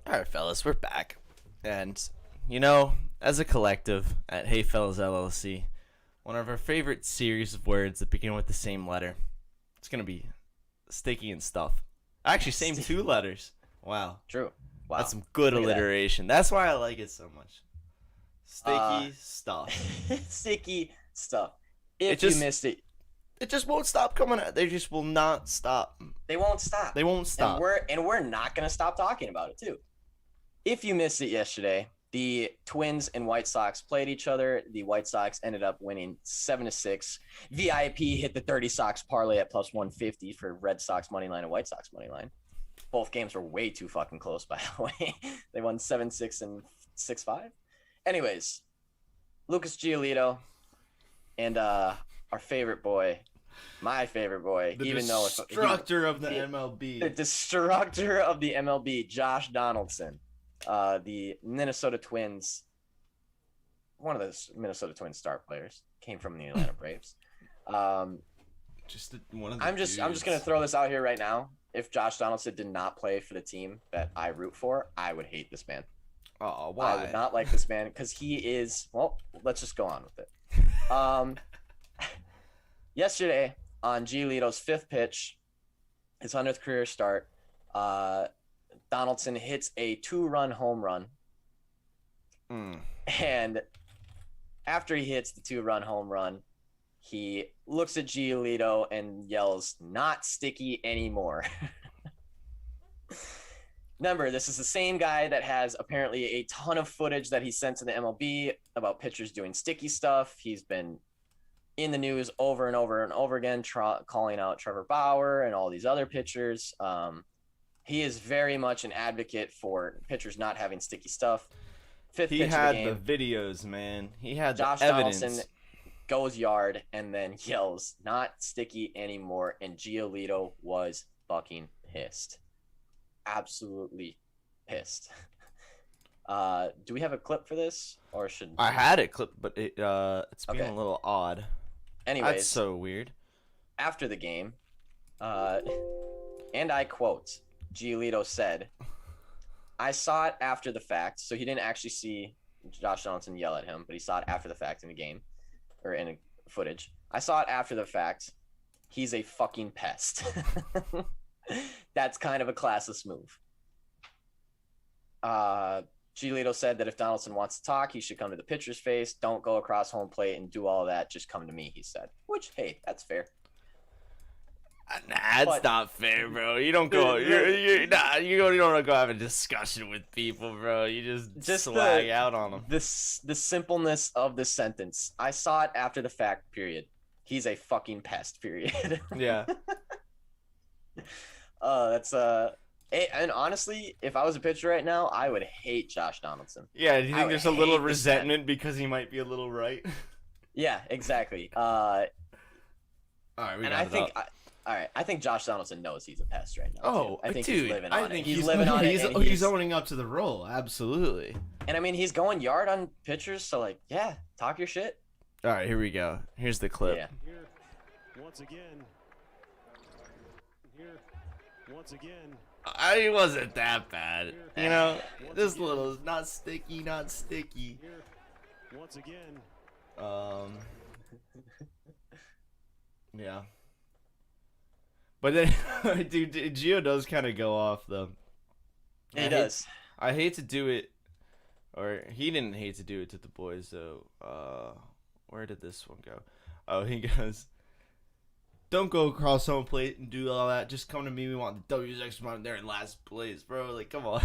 B: All right, fellas, we're back. And, as a collective at Hey Fellas LLC, one of our favorite series of words that begin with the same letter, it's going to be sticky and stuff. Actually, same two letters. Wow.
A: True. Wow.
B: That's some good alliteration. That's why I like it so much. Sticky stuff.
A: Sticky stuff. If
B: you
A: missed it.
B: It just won't stop coming out. They just will not stop.
A: They won't stop.
B: They won't stop.
A: And we're not going to stop talking about it, too. If you missed it yesterday, the Twins and White Sox played each other. The White Sox ended up winning 7-6. VIP hit the 30 Sox parlay at plus 150 for Red Sox money line and White Sox money line. Both games were way too fucking close, by the way. They won 7-6 and 6-5. Anyways, Lucas Giolito and our favorite boy, my favorite boy,
B: the
A: even though
B: destructor of the MLB,
A: the destructor of the MLB, Josh Donaldson. The Minnesota Twins, one of the Minnesota Twins star players, came from the Atlanta Braves. I'm just gonna throw this out here right now. If Josh Donaldson did not play for the team that I root for, I would hate this man.
B: Oh, why?
A: I would not like this man because he is. Well, let's just go on with it. Yesterday on Giolito's fifth pitch, his 100th career start, Donaldson hits a 2-run home run. And after he hits the 2-run home run, he looks at Giolito and yells, "Not sticky anymore." Remember, this is the same guy that has apparently a ton of footage that he sent to the MLB about pitchers doing sticky stuff. He's been in the news over and over and over again, calling out Trevor Bauer and all these other pitchers. He is very much an advocate for pitchers not having sticky stuff. Fifth pitch
B: had
A: of the game,
B: the videos, man. He had
A: Josh
B: the evidence.
A: Donaldson goes yard and then yells, "Not sticky anymore," and Giolito was fucking pissed. Absolutely pissed. Do we have a clip for this, or should
B: I had it clipped, but it's being a little odd.
A: Anyways,
B: that's so weird.
A: After the game, and I quote, Giolito said, "I saw it after the fact," so he didn't actually see Josh Donaldson yell at him, but he saw it after the fact in the game, or in a footage. "I saw it after the fact. He's a fucking pest." That's kind of a classless move. Giolito said that if Donaldson wants to talk, he should come to the pitcher's face. Don't go across home plate and do all of that. Just come to me, he said. Which, hey, that's fair.
B: That's not fair, bro. You don't go. You don't go have a discussion with people, bro. You just swag out on them.
A: The simpleness of the sentence. "I saw it after the fact. Period. He's a fucking pest. Period."
B: Yeah.
A: And honestly, if I was a pitcher right now, I would hate Josh Donaldson.
B: Yeah. Do you think there's a little resentment because he might be a little right?
A: Yeah, exactly.
B: All right, we got it up.
A: All right, I think Josh Donaldson knows he's a pest right now.
B: Oh,
A: I think
B: dude,
A: he's living on it.
B: He's
A: living on it.
B: He's owning up to the role, absolutely.
A: And I mean, he's going yard on pitchers, so like, yeah, talk your shit.
B: All right, here we go. Here's the clip.
A: Yeah.
D: Here, once again.
B: He wasn't that bad. You know, this little not sticky.
D: Here, once again.
B: Yeah. But then, dude, Gio does kind of go off, though.
A: He does.
B: I hate to do it, or he didn't hate to do it to the boys, though. Where did this one go? Oh, he goes, "Don't go across home plate and do all that. Just come to me. We want the WX one there in last place, bro. Like, come on."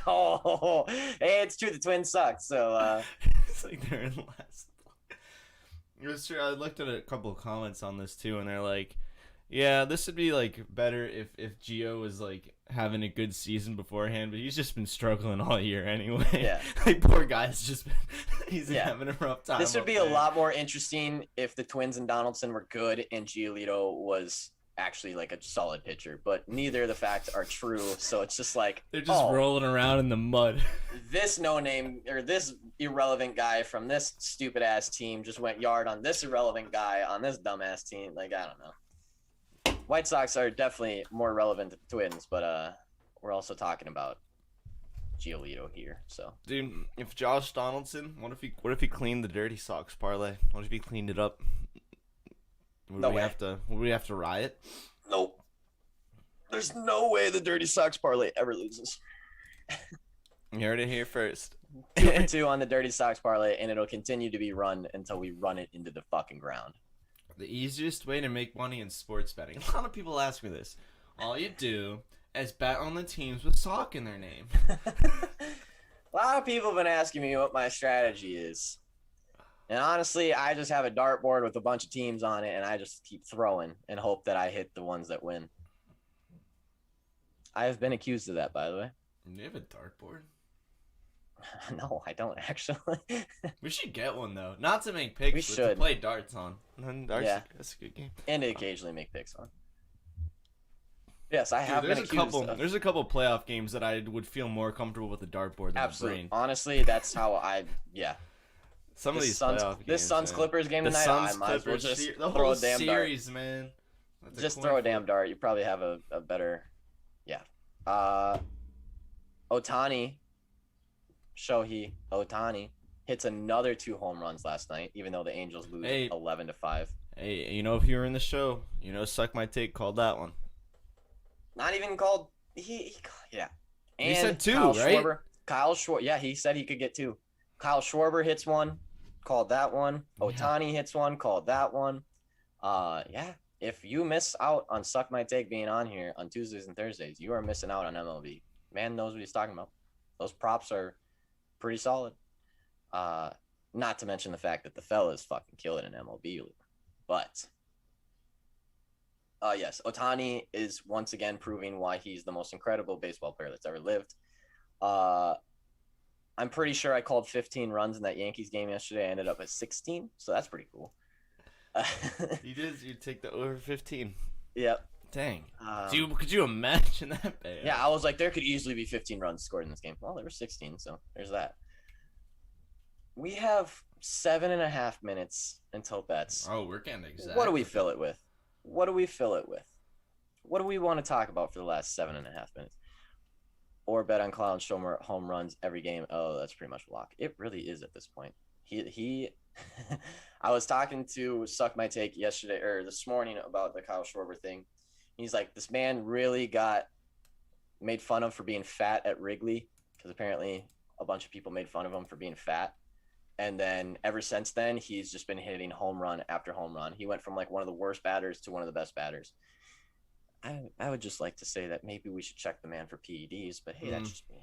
A: Oh, hey, it's true. The Twins suck, so.
B: It's like they're in last place. It was true. I looked at a couple of comments on this, too, and they're like, "Yeah, this would be like better if Gio was like having a good season beforehand, but he's just been struggling all year anyway."
A: Yeah.
B: Like, poor guy's just been having a rough time.
A: This would be a lot more interesting if the Twins and Donaldson were good and Giolito was actually like a solid pitcher, but neither of the facts are true, so it's just like
B: they're just rolling around in the mud.
A: This no-name or this irrelevant guy from this stupid ass team just went yard on this irrelevant guy on this dumbass team. Like, I don't know. White Sox are definitely more relevant to the Twins, but we're also talking about Giolito here. So,
B: Dude, if Josh Donaldson, what if he cleaned the Dirty Socks parlay? What if he cleaned it up? Would
A: No
B: we
A: way.
B: have to riot?
A: nope. There's no way the Dirty Sox parlay ever loses.
B: You heard it here first.
A: 2 for 2 on the Dirty Sox parlay, and it'll continue to be run until we run it into the fucking ground.
B: The easiest way to make money in sports betting. A lot of people ask me this. All you do is bet on the teams with sock in their name.
A: A lot of people have been asking me what my strategy is. And honestly, I just have a dartboard with a bunch of teams on it, and I just keep throwing and hope that I hit the ones that win. I have been accused of that, by the way.
B: You have a dartboard?
A: No, I don't actually.
B: We should get one though. Not to make picks,
A: We
B: but to
A: should.
B: play darts on. And darts,
A: Yeah.
B: That's a good game.
A: And to occasionally make picks on. Yes, I
B: Dude,
A: have been
B: there's
A: accused of.
B: There's a couple playoff games that I would feel more comfortable with a dartboard than a
A: Absolutely.
B: brain.
A: Honestly, that's how I. Yeah.
B: Some of
A: This
B: these
A: Suns,
B: playoff
A: this
B: games,
A: Suns
B: man.
A: Clippers game
B: The
A: tonight.
B: Suns
A: I might as well
B: Clippers
A: just
B: the
A: throw
B: whole
A: a damn
B: series, man. That's
A: dart.
B: a
A: Just
B: coin
A: throw a
B: flip.
A: damn dart. You probably have a better. Yeah. Otani. Shohei Otani hits another 2 home runs last night, even though the Angels lose
B: Hey.
A: 11-5.
B: Hey, you know, if you were in the show, you know, Suck My Take called that one.
A: Not even called. Yeah.
B: He said 2,
A: Kyle
B: right?
A: Schwarber, Kyle Schwarber. Yeah, he said he could get 2. Kyle Schwarber hits one, called that one. Otani hits one, called that one. Yeah. If you miss out on Suck My Take being on here on Tuesdays and Thursdays, you are missing out on MLB. Man knows what he's talking about. Those props are pretty solid. Not to mention the fact that the fellas fucking kill it in MLB. But yes, Otani is once again proving why he's the most incredible baseball player that's ever lived. I'm pretty sure I called 15 runs in that Yankees game yesterday. I ended up at 16, so that's pretty cool.
B: You did. You take the over 15.
A: Yep.
B: Dang. Could you imagine that? Payout?
A: Yeah, I was like, there could easily be 15 runs scored in this game. Well, there were 16, so there's that. We have 7.5 minutes until bets.
B: Oh, we're getting exact.
A: What do we fill it with? What do we fill it with? What do we want to talk about for the last 7.5 minutes? Or bet on Clown Shomer home runs every game. Oh, that's pretty much a lock. It really is at this point. He I was talking to Suck My Take yesterday or this morning about the Kyle Schwarber thing. He's like, this man really got made fun of for being fat at Wrigley because apparently a bunch of people made fun of him for being fat. And then ever since then, he's just been hitting home run after home run. He went from like one of the worst batters to one of the best batters. I would just like to say that maybe we should check the man for PEDs, but hey, that's just me.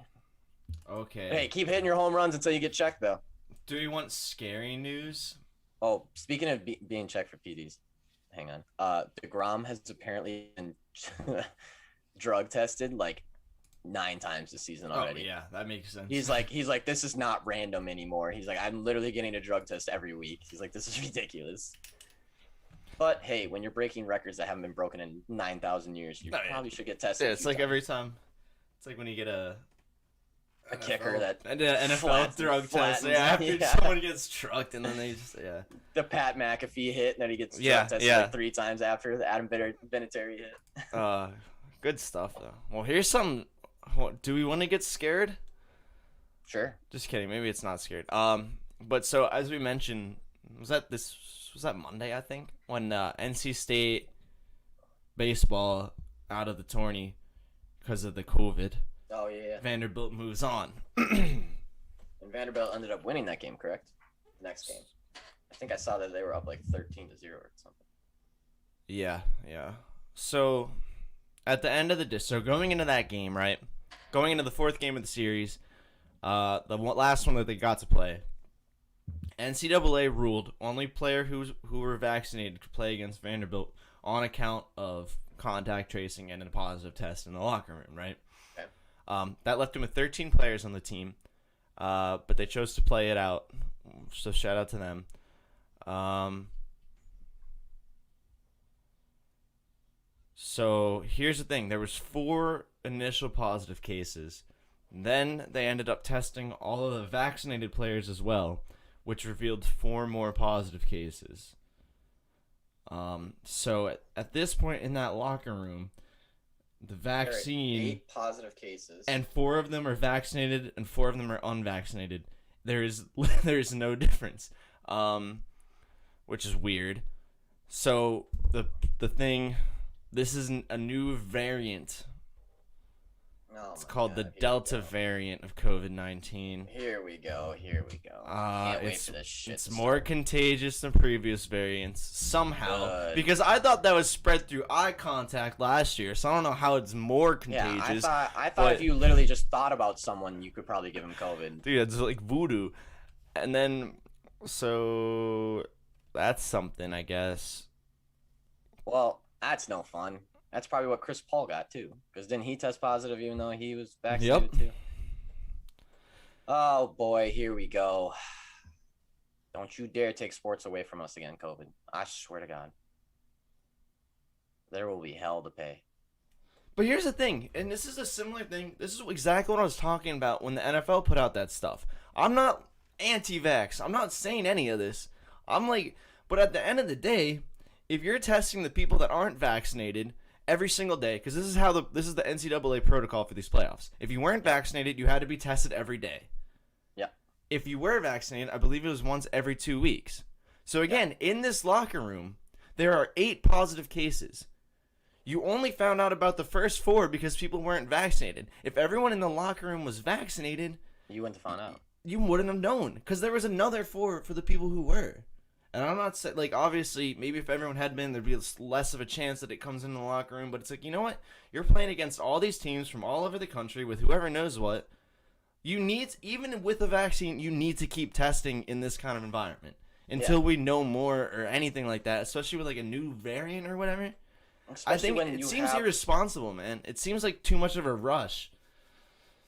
B: Okay.
A: Hey, keep hitting your home runs until you get checked, though.
B: Do we want scary news?
A: Oh, speaking of being checked for PEDs, hang on. DeGrom has apparently been drug tested like 9 times this season already.
B: Oh, yeah, that makes sense.
A: He's like, this is not random anymore. He's like, I'm literally getting a drug test every week. He's like, this is ridiculous. But hey, when you're breaking records that haven't been broken in 9,000 years, you probably should get tested.
B: Yeah, it's like every time. It's like when you get a
A: kicker that
B: and an NFL drug test. Yeah, after someone gets trucked and then they just
A: the Pat McAfee hit, and then he gets drug tested like 3 times after the Adam Vinatieri hit.
B: Good stuff though. Well, here's some. Do we want to get scared?
A: Sure.
B: Just kidding. Maybe it's not scared. But so as we mentioned, was that Monday? I think when NC State baseball out of the tourney because of the COVID.
A: Oh yeah.
B: Vanderbilt moves on.
A: And Vanderbilt ended up winning that game, correct? Next game. I think I saw that they were up like 13-0 or something.
B: Yeah. So at the end of the going into that game, right? Going into the 4th game of the series, the last one that they got to play, NCAA ruled only player who were vaccinated could play against Vanderbilt on account of contact tracing and a positive test in the locker room, right?
A: Okay.
B: That left him with 13 players on the team, but they chose to play it out. So shout out to them. So here's the thing. There was 4 initial positive cases. Then they ended up testing all of the vaccinated players as well, which revealed 4 more positive cases. So at this point in that locker room, the
A: There are
B: vaccine,
A: 8 positive cases.
B: and 4 of them are vaccinated and 4 of them are unvaccinated. There is no difference, which is weird. So the thing, this is a new variant. It's called the Delta variant of COVID-19.
A: Here we go. Can't wait for this shit.
B: It's more contagious than previous variants somehow. Good. Because I thought that was spread through eye contact last year, so I don't know how it's more contagious.
A: Yeah, I thought if you literally just thought about someone, you could probably give him COVID.
B: Dude, it's like voodoo. And then, so that's something, I guess.
A: Well, that's no fun. That's probably what Chris Paul got, too. Because didn't he test positive even though he was vaccinated, too? Oh, boy, here we go. Don't you dare take sports away from us again, COVID. I swear to God. There will be hell to pay.
B: But here's the thing, and this is a similar thing. This is exactly what I was talking about when the NFL put out that stuff. I'm not anti-vax. I'm not saying any of this. I'm like, but at the end of the day, if you're testing the people that aren't vaccinated every single day, because this is the NCAA protocol for these playoffs. If you weren't vaccinated, you had to be tested every day.
A: Yeah.
B: If you were vaccinated, I believe it was once every 2 weeks. So again, in this locker room, there are 8 positive cases. You only found out about the first 4 because people weren't vaccinated. If everyone in the locker room was vaccinated,
A: you wouldn't have found out.
B: You wouldn't have known, because there was another 4 for the people who were. And I'm not saying, like, obviously, maybe if everyone had been, there'd be less of a chance that it comes in the locker room. But it's like, you know what? You're playing against all these teams from all over the country with whoever knows what. You need, even with a vaccine, you need to keep testing in this kind of environment until we know more or anything like that, especially with, like, a new variant or whatever. Especially I think it seems irresponsible, man. It seems like too much of a rush.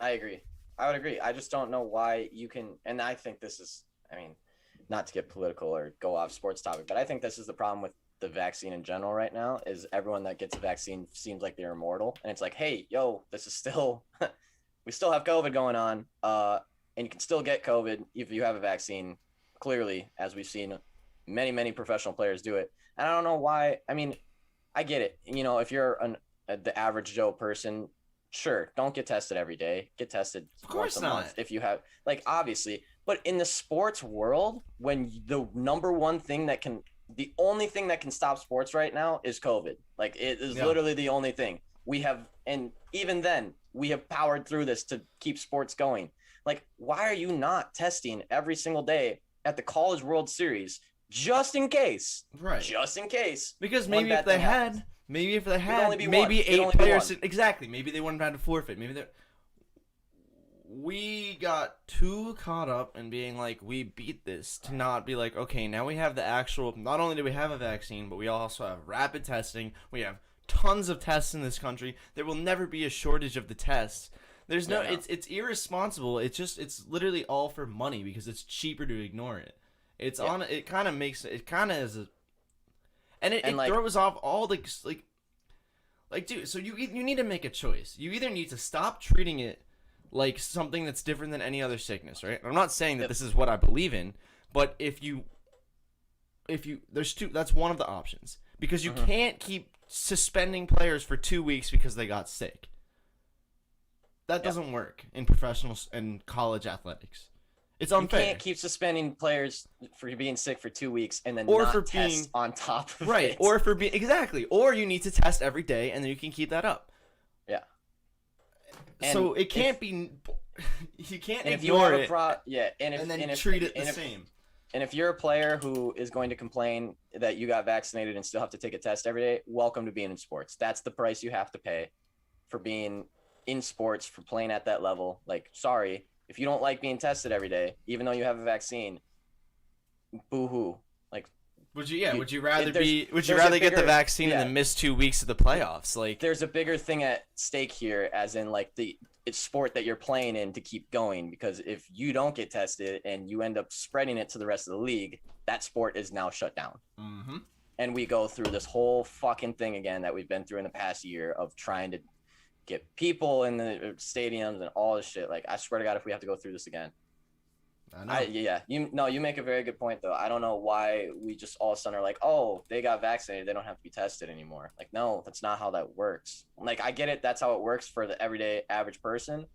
A: I agree. I would agree. I just don't know why you can, and I think this is, I mean, not to get political or go off sports topic, but I think this is the problem with the vaccine in general right now is everyone that gets a vaccine seems like they're immortal. And it's like, hey, yo, this is still, we still have COVID going on. And you can still get COVID if you have a vaccine, clearly, as we've seen many, many professional players do it. And I don't know why. I mean, I get it. You know, if you're the average Joe person, sure, don't get tested every day. Get tested once a month if you have, like, obviously. But in the sports world, when the only thing that can stop sports right now is COVID. Like, it is literally the only thing we have. And even then, we have powered through this to keep sports going. Like, why are you not testing every single day at the College World Series just in case?
B: Right.
A: Just in case.
B: Because maybe if they had, maybe 8 players. Exactly. Maybe they wouldn't have had to forfeit. Maybe they're. We got too caught up in being like, we beat this, to not be like, okay, now we have the actual, not only do we have a vaccine, but we also have rapid testing. We have tons of tests in this country. There will never be a shortage of the tests. There's no, it's irresponsible. It's literally all for money because it's cheaper to ignore it. It kind of is a, and it like, throws off all the, like, dude, so you need to make a choice. You either need to stop treating it like something that's different than any other sickness, right? I'm not saying that this is what I believe in, but if you there's two, that's one of the options, because you can't keep suspending players for 2 weeks because they got sick. That doesn't work in professional and college athletics. It's unfair.
A: You can't keep suspending players for being sick for 2 weeks and then not test on top of it.
B: Or for being or you need to test every day and then you can keep that up.
A: Yeah.
B: So it can't be. You can't ignore it.
A: And then
B: treat it the same.
A: And if you're a player who is going to complain that you got vaccinated and still have to take a test every day, welcome to being in sports. That's the price you have to pay for being in sports, for playing at that level. Like, sorry, if you don't like being tested every day, even though you have a vaccine, boo-hoo. Like,
B: would you rather get the vaccine and then miss 2 weeks of the playoffs? Like,
A: there's a bigger thing at stake here, as in like it's sport that you're playing in to keep going, because if you don't get tested and you end up spreading it to the rest of the league, that sport is now shut down.
B: Mm-hmm.
A: And we go through this whole fucking thing again that we've been through in the past year of trying to get people in the stadiums and all this shit. Like, I swear to God, if we have to go through this again,
B: I know.
A: You make a very good point though. I don't know why we just all of a sudden are like, oh, they got vaccinated, they don't have to be tested anymore. Like, no, that's not how that works. Like, I get it, that's how it works for the everyday average person,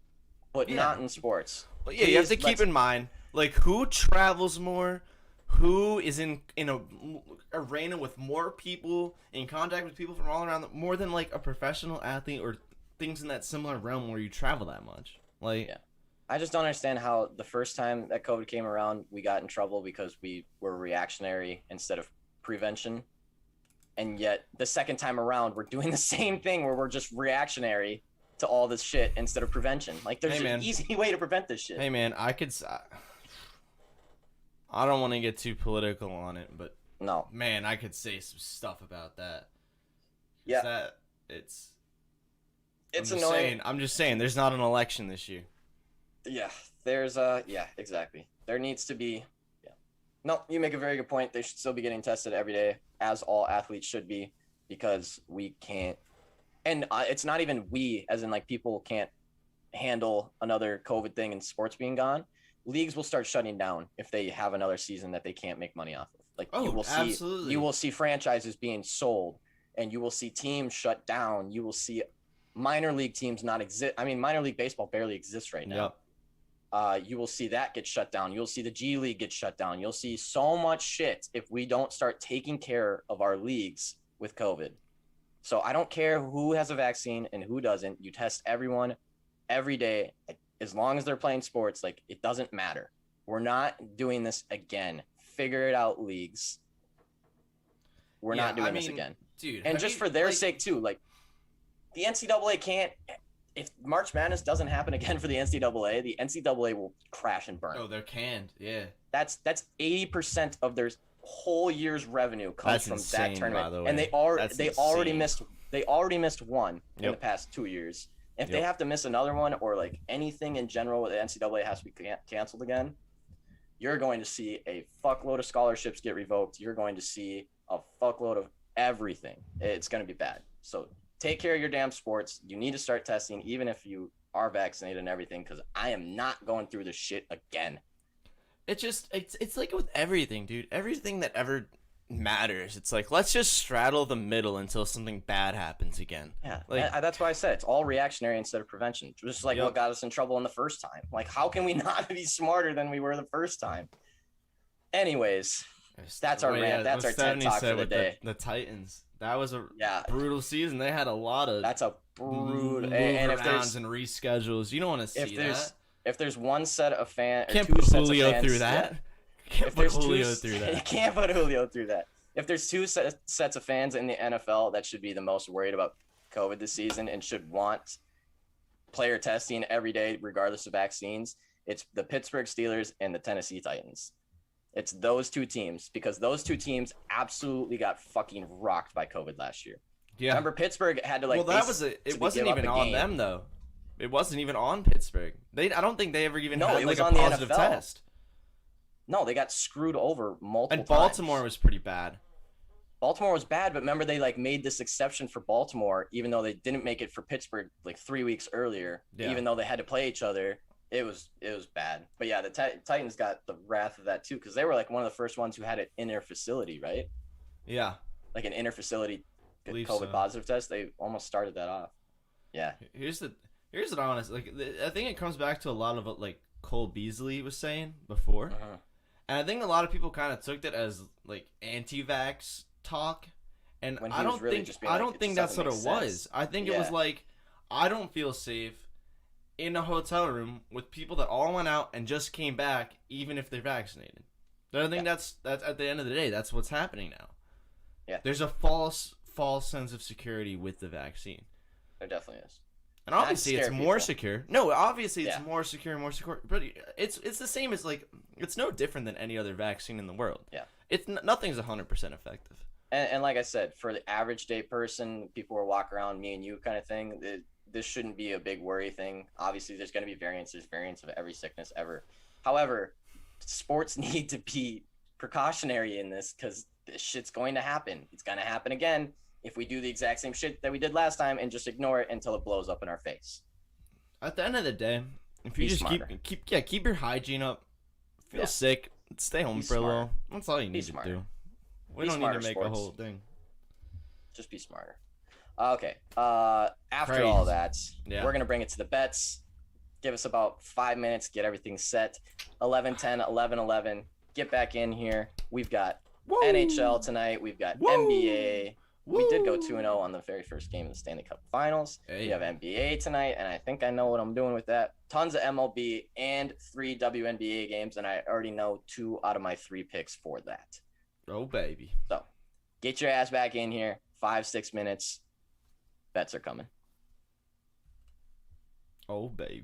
A: but not in sports.
B: But yeah, you have to keep in mind, like, who travels more, who is in a arena with more people, in contact with people from all around, more than like a professional athlete or things in that similar realm where you travel that much. Like,
A: yeah. I just don't understand how the first time that COVID came around, we got in trouble because we were reactionary instead of prevention. And yet the second time around, we're doing the same thing where we're just reactionary to all this shit instead of prevention. Like, there's an easy way to prevent this shit.
B: Hey, man, I don't want to get too political on it, but
A: no,
B: man, I could say some stuff about that.
A: Yeah.
B: It's
A: annoying.
B: I'm just saying, there's not an election this year.
A: Yeah, exactly. There needs to be, No, you make a very good point. They should still be getting tested every day, as all athletes should be, because we can't, and it's not even we, as in like people can't handle another COVID thing and sports being gone. Leagues will start shutting down if they have another season that they can't make money off of. Like,
B: absolutely.
A: You will see franchises being sold, and you will see teams shut down. You will see minor league teams not exist. I mean, minor league baseball barely exists right now.
B: Yep.
A: You will see that get shut down. You'll see the G League get shut down. You'll see so much shit if we don't start taking care of our leagues with COVID. So I don't care who has a vaccine and who doesn't. You test everyone every day, as long as they're playing sports. Like, it doesn't matter. We're not doing this again. Figure it out, leagues. We're not doing this again.
B: Dude.
A: And just for their sake too, like, the NCAA can't. If March Madness doesn't happen again for the NCAA will crash and burn.
B: Oh, they're canned. Yeah.
A: That's 80% of their whole year's revenue comes from
B: insane,
A: that tournament.
B: by the way.
A: And they already missed one in the past 2 years. If they have to miss another one, or like anything in general, the NCAA has to be canceled again, you're going to see a fuckload of scholarships get revoked. You're going to see a fuckload of everything. It's going to be bad. So take care of your damn sports. You need to start testing, even if you are vaccinated and everything, because I am not going through this shit again.
B: It's like with everything, dude. Everything that ever matters. It's like, let's just straddle the middle until something bad happens again.
A: Yeah,
B: like,
A: that's why I said it's all reactionary instead of prevention. Just like what got us in trouble in the first time. Like, how can we not be smarter than we were the first time? Anyways, that's our rant. That's our TED Talk for the day.
B: The Titans. That was a brutal season. They had a lot of
A: brutal
B: and if there's and reschedules, you don't want to see that.
A: If there's one set of fans,
B: can't put Julio through that. Can't put Julio through that.
A: You can't put Julio through that. If there's two sets of fans in the NFL that should be the most worried about COVID this season and should want player testing every day, regardless of vaccines, it's the Pittsburgh Steelers and the Tennessee Titans. It's those two teams, because those two teams absolutely got fucking rocked by COVID last year. Yeah. Remember, Pittsburgh had to
B: it wasn't even on them though. It wasn't even on Pittsburgh. I don't think they ever even had like a positive test.
A: No, they got screwed over multiple times.
B: And Baltimore was pretty bad.
A: Baltimore was bad, but remember they like made this exception for Baltimore, even though they didn't make it for Pittsburgh like 3 weeks earlier. Yeah. Even though they had to play each other, it was bad. But yeah, the Titans got the wrath of that too, because they were like one of the first ones who had it in their facility, right?
B: Yeah,
A: like an interfacility COVID positive test. They almost started that off. Yeah.
B: Here's what I want to like. I think it comes back to a lot of what like Cole Beasley was saying before. Uh-huh. And I think a lot of people kind of took it as like anti-vax talk, and I don't think that's what it was. I think it was like, I don't feel safe in a hotel room with people that all went out and just came back, even if they're vaccinated. I think that's at the end of the day, that's what's happening now.
A: Yeah,
B: there's a false sense of security with the vaccine.
A: There definitely is.
B: And obviously it's more secure. No, obviously it's more secure. But it's the same as like, it's no different than any other vaccine in the world.
A: Yeah.
B: Nothing's 100% effective.
A: And like I said, for the average day person, people who walk around, me and you kind of thing, this shouldn't be a big worry thing. Obviously there's going to be variants. There's variants of every sickness ever. However, sports need to be precautionary in this, because this shit's going to happen. It's going to happen again if we do the exact same shit that we did last time and just ignore it until it blows up in our face.
B: At the end of the day, if you just keep your hygiene up, Feel sick. Stay home
A: Be
B: for a
A: smart.
B: little. That's all you need to
A: smarter.
B: do. We
A: Be
B: don't need
A: smarter,
B: to make
A: sports.
B: a whole thing.
A: Just be smarter. Okay. After
B: Crazy.
A: all that,
B: Yeah.
A: we're gonna bring it to the bets. Give us about 5 minutes, get everything set. 11-10, 11-11. Get back in here. We've got NHL tonight. We've got NBA. We did go 2-0 on the very first game of the Stanley Cup Finals.
B: Hey.
A: We have NBA tonight, and I think I know what I'm doing with that. Tons of MLB and 3 WNBA games, and I already know 2 out of my 3 picks for that.
B: Oh, baby.
A: So get your ass back in here. 5-6 minutes. Bets are coming.
B: Oh, baby.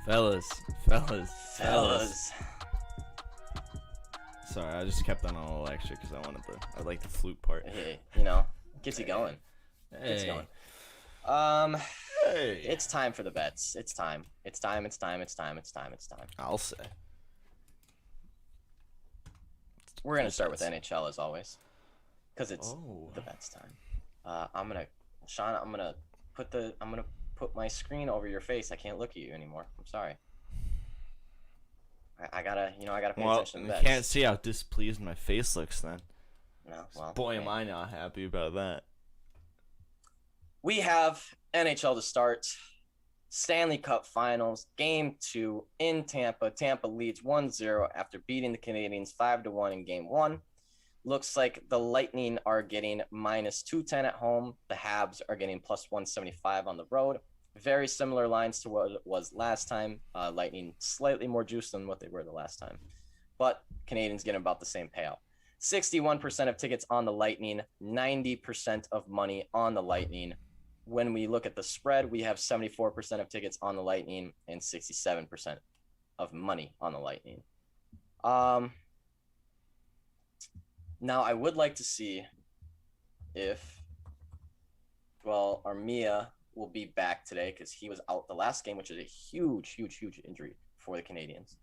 A: Fellas.
B: Sorry, I just kept on a little extra because I like the flute part.
A: Hey, gets you going. Gets you
B: Hey.
A: going.
B: Hey.
A: It's time for the bets. It's time.
B: I'll say.
A: We're gonna start with NHL as always, because it's
B: Oh.
A: the bets time. Sean, I'm gonna put my screen over your face. I can't look at you anymore. I'm sorry. I gotta pay
B: Well,
A: attention to
B: you
A: bets.
B: can't see how displeased my face looks then.
A: No, well,
B: Boy,
A: okay.
B: am I not happy about that.
A: We have NHL to start. Stanley Cup Finals, Game 2 in Tampa. Tampa leads 1-0 after beating the Canadiens 5-1 in Game 1. Looks like the Lightning are getting -210 at home. The Habs are getting +175 on the road. Very similar lines to what it was last time. Lightning slightly more juice than what they were the last time. But Canadians getting about the same payout. 61% of tickets on the Lightning, 90% of money on the Lightning. When we look at the spread, we have 74% of tickets on the Lightning and 67% of money on the Lightning. Now, I would like to see if, Armia will be back today because he was out the last game, which is a huge injury for the Canadians.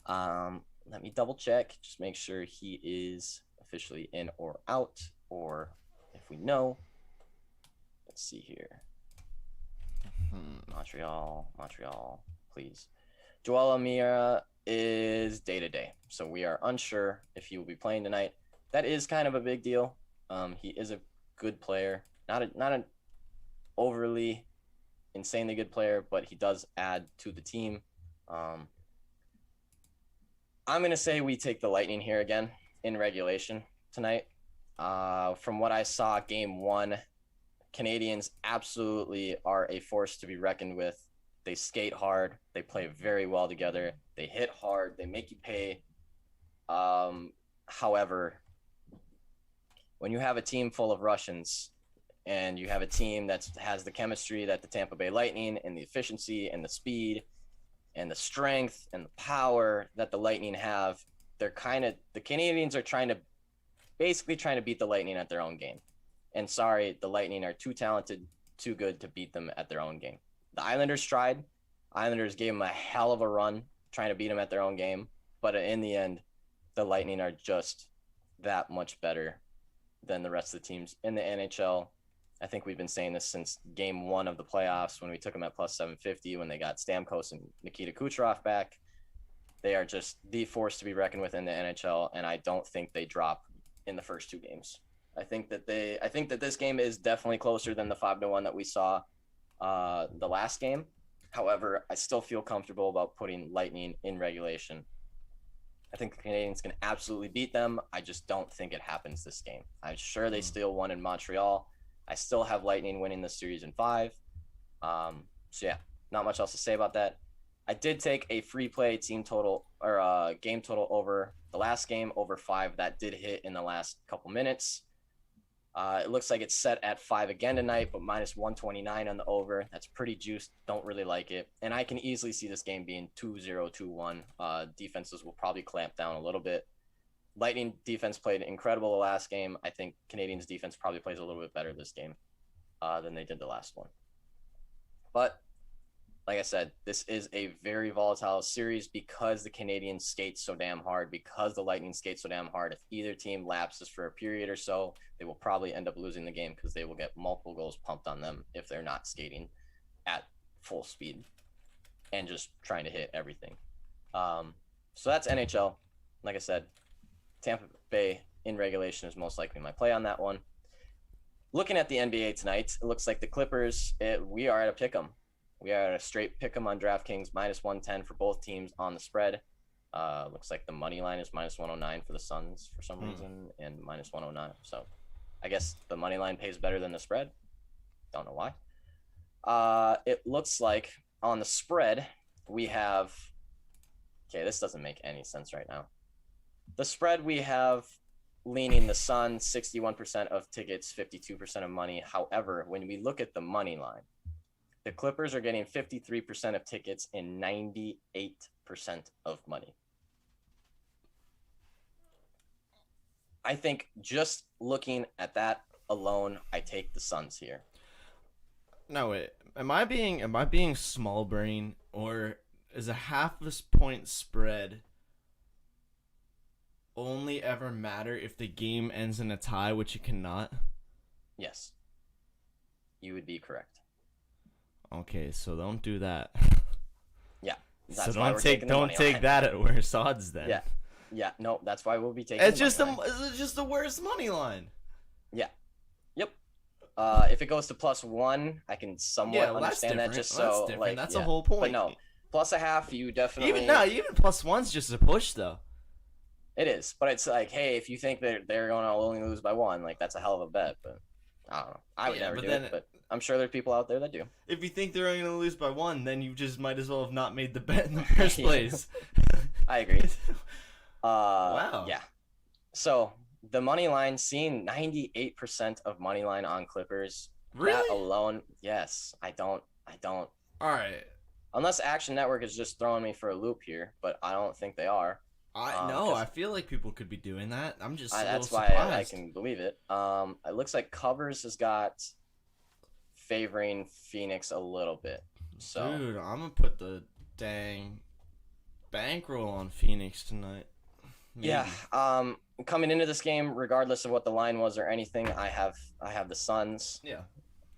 A: Let me double check, just make sure he is officially in or out, or if we know. Let's see here. Montreal, please. Joel Amira is day-to-day, so we are unsure if he will be playing tonight. That is kind of a big deal. He is a good player, not an overly insanely good player, but he does add to the team. I'm going to say we take the Lightning here again in regulation tonight. From what I saw, Game 1, Canadians absolutely are a force to be reckoned with. They skate hard. They play very well together. They hit hard. They make you pay. However, when you have a team full of Russians and you have a team that has the chemistry that the Tampa Bay Lightning and the efficiency and the speed and the strength and the power that the Lightning have, the Canadians are basically trying to beat the Lightning at their own game. And sorry, the Lightning are too talented, too good to beat them at their own game. The Islanders tried. Islanders gave them a hell of a run trying to beat them at their own game. But in the end, the Lightning are just that much better than the rest of the teams in the NHL. I think we've been saying this since Game 1 of the playoffs when we took them at +750 when they got Stamkos and Nikita Kucherov back. They are just the force to be reckoned with in the NHL, and I don't think they drop in the first 2 games. I think that this game is definitely closer than the 5-1 that we saw the last game. However, I still feel comfortable about putting Lightning in regulation. I think the Canadians can absolutely beat them. I just don't think it happens this game. I'm sure they still won in Montreal. I still have Lightning winning the series in 5. So yeah, not much else to say about that. I did take a free play team total or game total over the last game over 5. That did hit in the last couple minutes. It looks like it's set at 5 again tonight, but -129 on the over. That's pretty juiced. Don't really like it. And I can easily see this game being 2-0, 2-1. Defenses will probably clamp down a little bit. Lightning defense played incredible the last game. I think Canadians defense probably plays a little bit better this game than they did the last one. But like I said, this is a very volatile series because the Canadians skate so damn hard, because the Lightning skate so damn hard. If either team lapses for a period or so, they will probably end up losing the game because they will get multiple goals pumped on them if they're not skating at full speed and just trying to hit everything. So that's NHL. Like I said, Tampa Bay in regulation is most likely my play on that one. Looking at the NBA tonight, it looks like the Clippers, we are at a pick 'em. We are at a straight pick 'em on DraftKings, -110 for both teams on the spread. Looks like the money line is -109 for the Suns for some reason and -109. So I guess the money line pays better than the spread. Don't know why. It looks like on the spread, we have, okay, this doesn't make any sense right now. The spread we have leaning the Suns, 61% of tickets, 52% of money. However, when we look at the money line, The Clippers are getting 53% of tickets and 98% of money. I think just looking at that alone, I take the Suns here.
B: No, wait. Am I being small brain, or is a half a point spread only ever matter if the game ends in a tie, which it cannot?
A: Yes. You would be correct.
B: Okay, so don't do that.
A: Yeah.
B: So don't take that at worse odds then.
A: Yeah. Yeah, no, that's why we'll be taking
B: It's
A: the
B: just
A: money line.
B: it's just the worst money line.
A: Yeah. Yep. If it goes to +1, I can somewhat understand that. Just so like
B: that's
A: yeah.
B: a whole point.
A: But no, +0.5, you definitely
B: even +1's just a push though.
A: It is, but it's like, hey, if you think they're going to only lose by 1, like that's a hell of a bet. But I don't know. I would never do it, but I'm sure there are people out there that do.
B: If you think they're only going to lose by 1, then you just might as well have not made the bet in the first place.
A: I agree.
B: Wow.
A: Yeah. So the money line, seeing 98% of money line on Clippers.
B: Really?
A: That alone, yes. I don't.
B: All right.
A: Unless Action Network is just throwing me for a loop here, but I don't think they are.
B: I feel like people could be doing that. I'm just
A: that's
B: why
A: why I can believe it. It looks like Covers has got favoring Phoenix a little bit. So
B: dude, I'm gonna put the dang bankroll on Phoenix tonight. Maybe.
A: Yeah. Coming into this game, regardless of what the line was or anything, I have the Suns.
B: Yeah.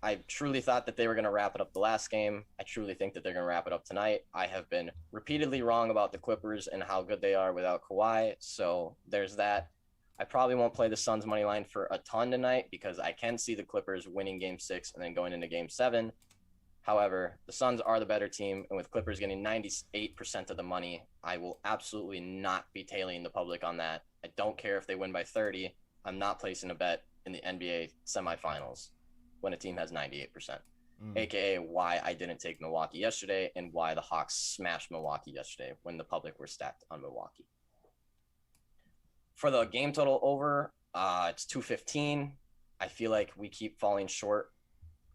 A: I truly thought that they were going to wrap it up the last game. I truly think that they're going to wrap it up tonight. I have been repeatedly wrong about the Clippers and how good they are without Kawhi. So there's that. I probably won't play the Suns money line for a ton tonight because I can see the Clippers winning game 6 and then going into game 7. However, the Suns are the better team, and with Clippers getting 98% of the money, I will absolutely not be tailing the public on that. I don't care if they win by 30. I'm not placing a bet in the NBA semifinals when a team has 98%, aka why I didn't take Milwaukee yesterday and why the Hawks smashed Milwaukee yesterday when the public were stacked on Milwaukee. For the game total over, it's 215. I feel like we keep falling short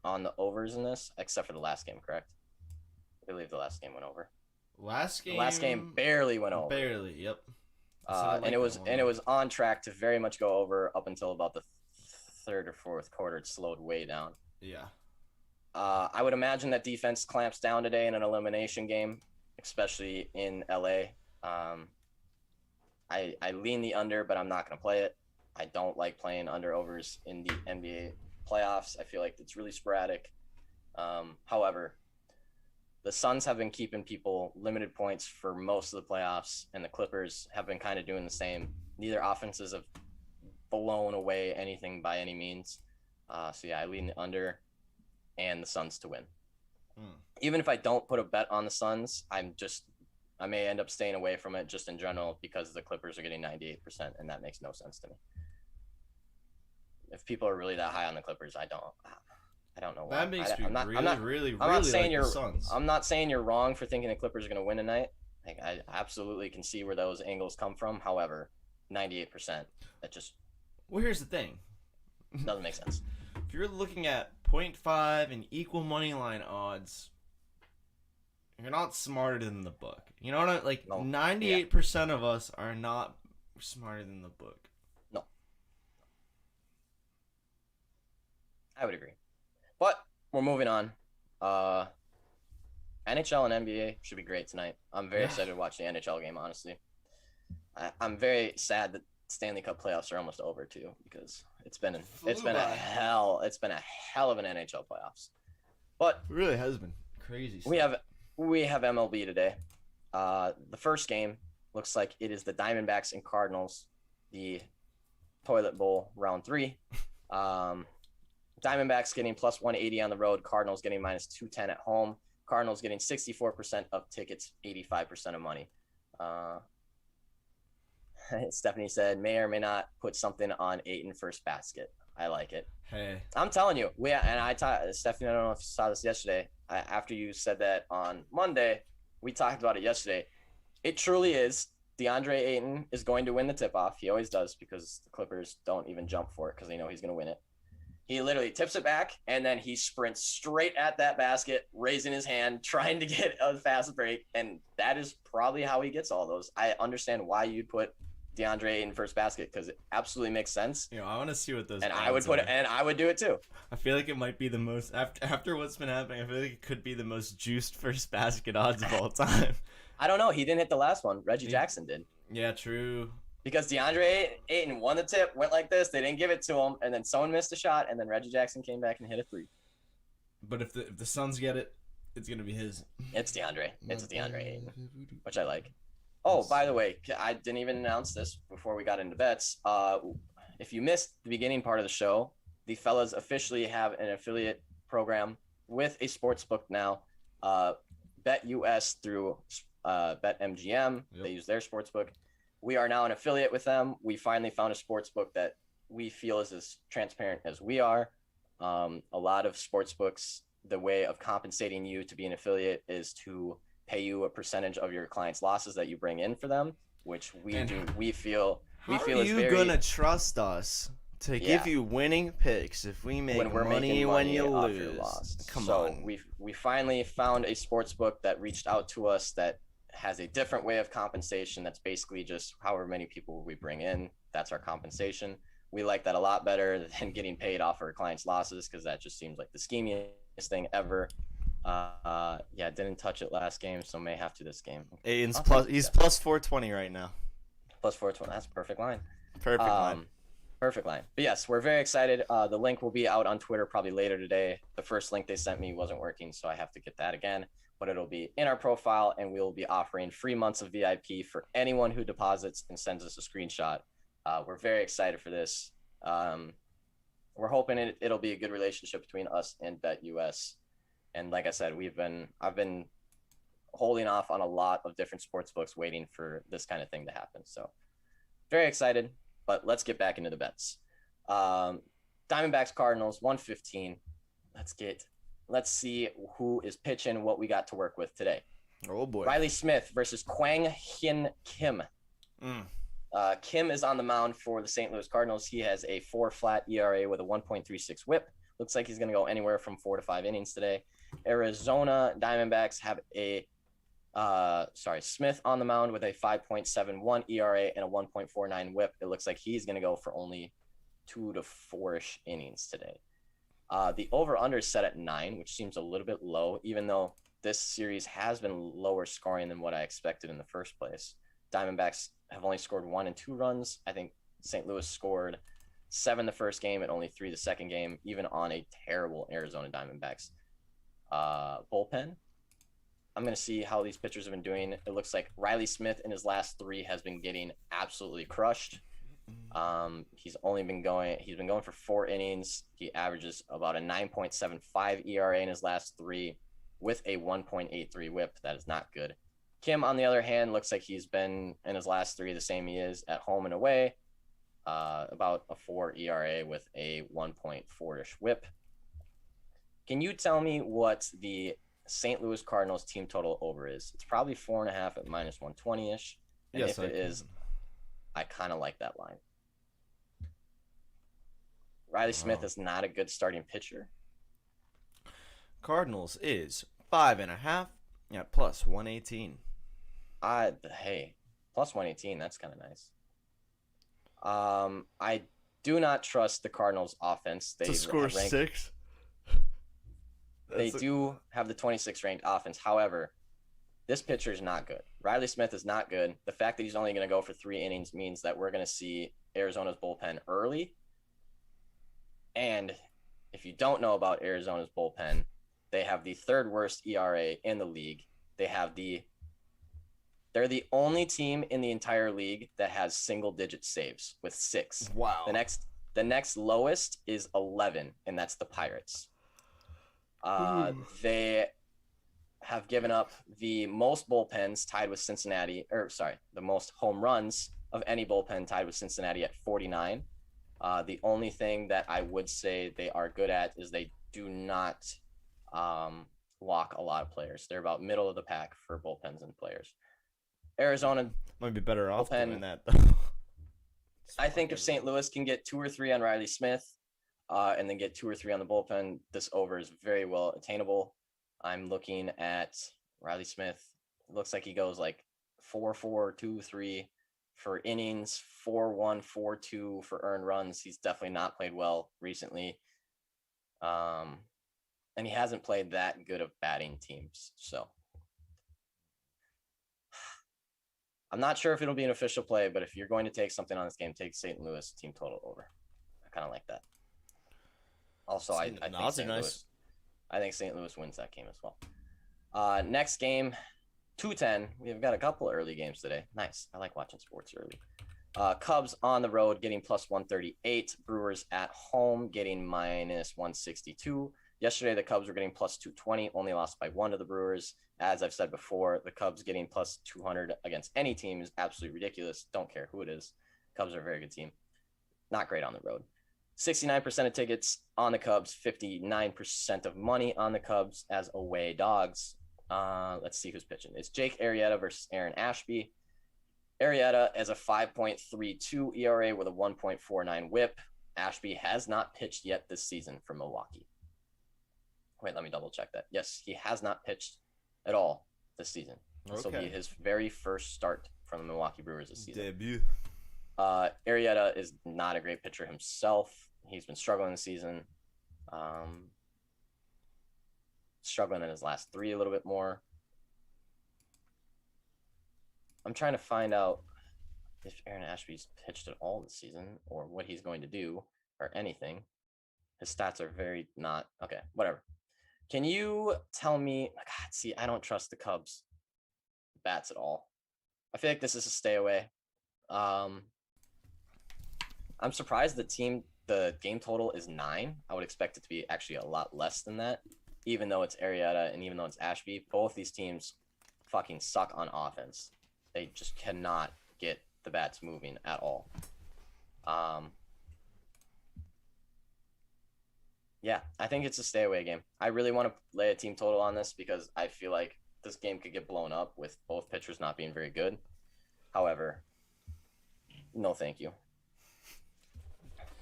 A: on the overs in this, except for the last game, correct? I believe the last game went over.
B: The
A: last game barely went over.
B: Barely, yep.
A: And it was on track to very much go over up until about the third or fourth quarter. It slowed way down.
B: Yeah.
A: I would imagine that defense clamps down today in an elimination game, especially in LA. I lean the under, but I'm not going to play it. I don't like playing under overs in the NBA playoffs. I feel like it's really sporadic. However, the Suns have been keeping people limited points for most of the playoffs, and the Clippers have been kind of doing the same. Neither offenses have blown away anything by any means. So yeah, I lean the under and the Suns to win. Even if I don't put a bet on the Suns, I may end up staying away from it just in general because the Clippers are getting 98%, and that makes no sense to me. If people are really that high on the Clippers, I don't know why.
B: That makes me really
A: I'm not saying
B: like
A: you're,
B: the Suns.
A: I'm not saying you're wrong for thinking the Clippers are going to win tonight. Like, I absolutely can see where those angles come from. However, 98%, that just
B: Well, here's the thing.
A: doesn't make sense.
B: If you're looking at 0.5 and equal money line odds, you're not smarter than the book. You know what I like?
A: No.
B: 98% of us are not smarter than the book.
A: No. I would agree. But we're moving on. NHL and NBA should be great tonight. I'm very excited to watch the NHL game, honestly. I'm very sad that Stanley Cup playoffs are almost over too, because it's been a hell of an NHL playoffs. But
B: It really has been crazy stuff.
A: we have MLB today. The first game looks like it is the Diamondbacks and Cardinals, the Toilet Bowl round 3. Diamondbacks getting plus 180 on the road, Cardinals getting minus 210 at home. Cardinals getting 64% of tickets, 85% of money. Stephanie said, may or may not put something on Ayton first basket. I like it.
B: Hey.
A: I'm telling you, Stephanie, I don't know if you saw this yesterday. After you said that on Monday, we talked about it yesterday. It truly is. DeAndre Ayton is going to win the tip-off. He always does because the Clippers don't even jump for it because they know he's going to win it. He literally tips it back, and then he sprints straight at that basket, raising his hand, trying to get a fast break, and that is probably how he gets all those. I understand why you'd put DeAndre in first basket because it absolutely makes sense.
B: I want to see what those.
A: And I would put it, and I would do it too.
B: I feel like it might be the most after what's been happening. I feel like it could be the most juiced first basket odds of all time.
A: I don't know. He didn't hit the last one. Reggie Jackson did.
B: Yeah, true.
A: Because DeAndre Ayton won the tip, went like this. They didn't give it to him, and then someone missed a shot, and then Reggie Jackson came back and hit a three.
B: But if the Suns get it, it's gonna be his.
A: It's DeAndre. It's DeAndre Ayton, which I like. Oh, by the way, I didn't even announce this before we got into bets. If you missed the beginning part of the show, the fellas officially have an affiliate program with a sportsbook now. BetUS through BetMGM. Yep. They use their sportsbook. We are now an affiliate with them. We finally found a sportsbook that we feel is as transparent as we are. A lot of sportsbooks, the way of compensating you to be an affiliate is to pay you a percentage of your client's losses that you bring in for them, which we do. We feel
B: is very. How are you gonna trust us to give you winning picks if we make money when you lose? Come on.
A: We finally found a sportsbook that reached out to us that has a different way of compensation. That's basically just however many people we bring in, that's our compensation. We like that a lot better than getting paid off our clients' losses, because that just seems like the schemiest thing ever. Didn't touch it last game, so may have to this game.
B: Aiden's plus 420 right now.
A: Plus 420. That's a perfect line.
B: Perfect line.
A: But yes, we're very excited. The link will be out on Twitter probably later today. The first link they sent me wasn't working, so I have to get that again. But it'll be in our profile, and we'll be offering free months of VIP for anyone who deposits and sends us a screenshot. We're very excited for this. We're hoping it'll be a good relationship between us and BetUS. And like I said, I've been holding off on a lot of different sports books waiting for this kind of thing to happen. So very excited, but let's get back into the bets. Diamondbacks Cardinals 115. Let's see who is pitching, what we got to work with today.
B: Oh, boy.
A: Riley Smith versus Kwang Hyun Kim. Kim is on the mound for the St. Louis Cardinals. He has a 4 flat ERA with a 1.36 whip. Looks like he's going to go anywhere from 4 to 5 innings today. Arizona Diamondbacks have Smith on the mound with a 5.71 ERA and a 1.49 whip. It looks like he's going to go for only 2 to 4-ish innings today. The over-under is set at 9, which seems a little bit low, even though this series has been lower scoring than what I expected in the first place. Diamondbacks have only scored 1 and 2 runs. I think St. Louis scored 7 the first game and only 3 the second game, even on a terrible Arizona Diamondbacks bullpen. I'm going to see how these pitchers have been doing. It looks like Riley Smith in his last 3 has been getting absolutely crushed. He's been going for 4 innings. He averages about a 9.75 ERA in his last 3 with a 1.83 whip. That is not good. Kim, on the other hand, looks like he's been in his last 3 the same he is at home and away. About a 4 ERA with a 1.4-ish whip. Can you tell me what the St. Louis Cardinals team total over is? It's probably 4.5 at minus 120-ish. And yes, if it is, I kind of like that line. Riley Smith is not a good starting pitcher.
B: Cardinals is 5.5 at plus 118.
A: Hey, plus 118, that's kind of nice. I do not trust the Cardinals offense.
B: They score 6.
A: They do have the 26th ranked offense. However, this pitcher is not good. Riley Smith is not good. The fact that he's only going to go for 3 innings means that we're going to see Arizona's bullpen early. And if you don't know about Arizona's bullpen, they have the 3rd worst ERA in the league. They're the only team in the entire league that has single-digit saves with 6.
B: Wow.
A: The next lowest is 11, and that's the Pirates. They have given up the most bullpens tied with Cincinnati, the most home runs of any bullpen tied with Cincinnati at 49. The only thing that I would say they are good at is they do not walk a lot of players. They're about middle of the pack for bullpens and players. Arizona
B: might be better off doing that,
A: I think if St. Louis can get 2 or 3 on Riley Smith, and then get 2 or 3 on the bullpen, this over is very well attainable. I'm looking at Riley Smith. It looks like he goes like 4-4, 2-3 for innings, 4-1, 4-2 for earned runs. He's definitely not played well recently. And he hasn't played that good of batting teams. So I'm not sure if it'll be an official play, but if you're going to take something on this game, take St. Louis team total over. I kind of like that. Also, I think St. Louis. I think St. Louis wins that game as well. Next game, 2:10. We've got a couple of early games today. Nice. I like watching sports early. Cubs on the road getting plus 138. Brewers at home getting minus 162. Yesterday, the Cubs were getting plus 220, only lost by 1 to the Brewers. As I've said before, the Cubs getting plus 200 against any team is absolutely ridiculous. Don't care who it is. Cubs are a very good team. Not great on the road. 69% of tickets on the Cubs, 59% of money on the Cubs as away dogs. Let's see who's pitching. It's Jake Arrieta versus Aaron Ashby. Arrieta has a 5.32 ERA with a 1.49 whip. Ashby has not pitched yet this season for Milwaukee. Wait, let me double check that. Yes, he has not pitched at all this season. This will be his very first start from the Milwaukee Brewers this season.
B: Debut.
A: Arrieta is not a great pitcher himself. He's been struggling this season. Struggling in his last 3 a little bit more. I'm trying to find out if Aaron Ashby's pitched at all this season or what he's going to do or anything. His stats are very not okay. Whatever. Can you tell me? God, see, I don't trust the Cubs bats at all. I feel like this is a stay away. I'm surprised the game total is 9. I would expect it to be actually a lot less than that, even though it's Arrieta and even though it's Ashby. Both these teams fucking suck on offense. They just cannot get the bats moving at all. Yeah, I think it's a stay away game. I really want to lay a team total on this because I feel like this game could get blown up with both pitchers not being very good. However, no thank you.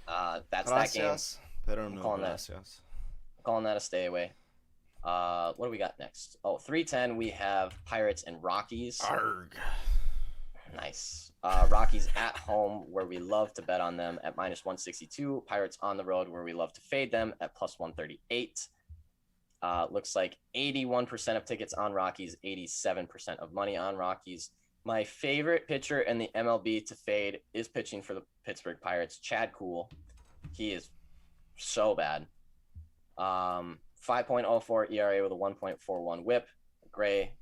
A: That's
B: Gracias,
A: that game. I'm calling that a stay away. What do we got next? Oh, 3:10, we have Pirates and Rockies.
B: Arg.
A: Nice. Rockies at home, where we love to bet on them at minus 162. Pirates on the road, where we love to fade them at plus 138. Looks like 81% of tickets on Rockies, 87% of money on Rockies. My favorite pitcher in the MLB to fade is pitching for the Pittsburgh Pirates, Chad Kuhl. He is so bad. 5.04 ERA with a 1.41 whip. Gray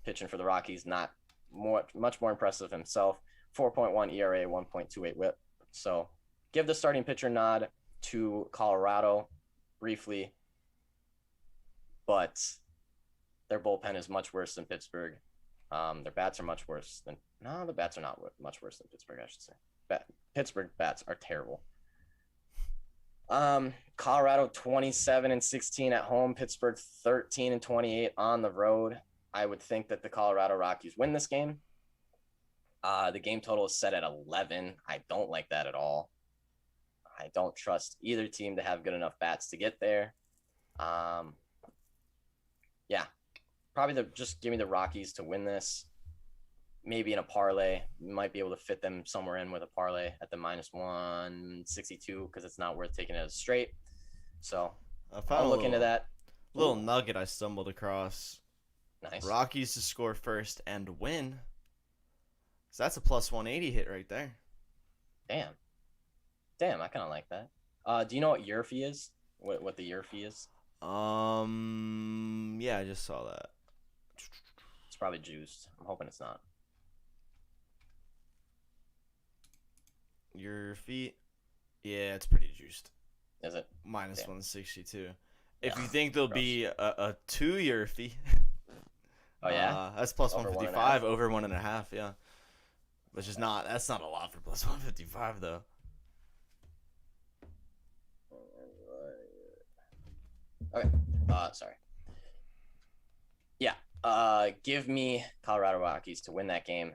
A: pitching for the Rockies, much more impressive himself. 4.1 ERA, 1.28 whip. So give the starting pitcher nod to Colorado briefly, but their bullpen is much worse than Pittsburgh. Their bats are much worse than the bats are not much worse than Pittsburgh, I should say. Pittsburgh bats are terrible. Colorado 27-16 at home, Pittsburgh 13-28 on the road. I would think that the Colorado Rockies win this game. The game total is set at 11. I don't like that at all. I don't trust either team to have good enough bats to get there. Yeah, probably just give me the Rockies to win this. Maybe in a parlay, you might be able to fit them somewhere in with a parlay at the minus 162 because it's not worth taking it as straight. So I'll look into that.
B: Little nugget I stumbled across.
A: Nice.
B: Rockies to score first and win. So that's a plus 180 hit right there.
A: Damn, I kind of like that. Do you know what your fee is? What the year fee is?
B: Yeah, I just saw that.
A: It's probably juiced. I'm hoping it's not.
B: Your fee? Yeah, it's pretty juiced.
A: Is it?
B: Minus
A: Damn.
B: 162. If you think there'll be a 2-year fee.
A: Oh, yeah?
B: That's plus
A: Over
B: 155, over 1.5, yeah. Which is not, that's not a lot for plus 155, though.
A: Okay. Sorry. Yeah. Give me Colorado Rockies to win that game.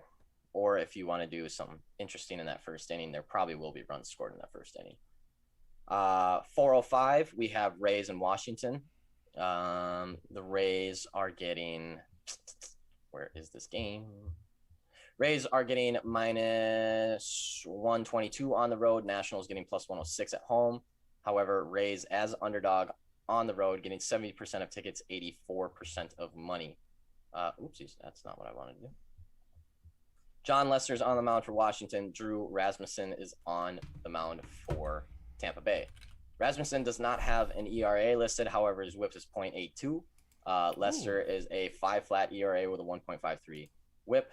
A: Or if you want to do something interesting in that first inning, there probably will be runs scored in that first inning. 405, we have Rays and Washington. The Rays are getting, where is this game? Rays are getting minus 122 on the road. Nationals getting plus 106 at home. However, Rays as underdog on the road getting 70% of tickets, 84% of money. Oopsies, that's not what I wanted to do. John Lester's on the mound for Washington. Drew Rasmussen is on the mound for Tampa Bay. Rasmussen does not have an ERA listed. However, his whip is .82. Lester is a 5-flat ERA with a 1.53 whip.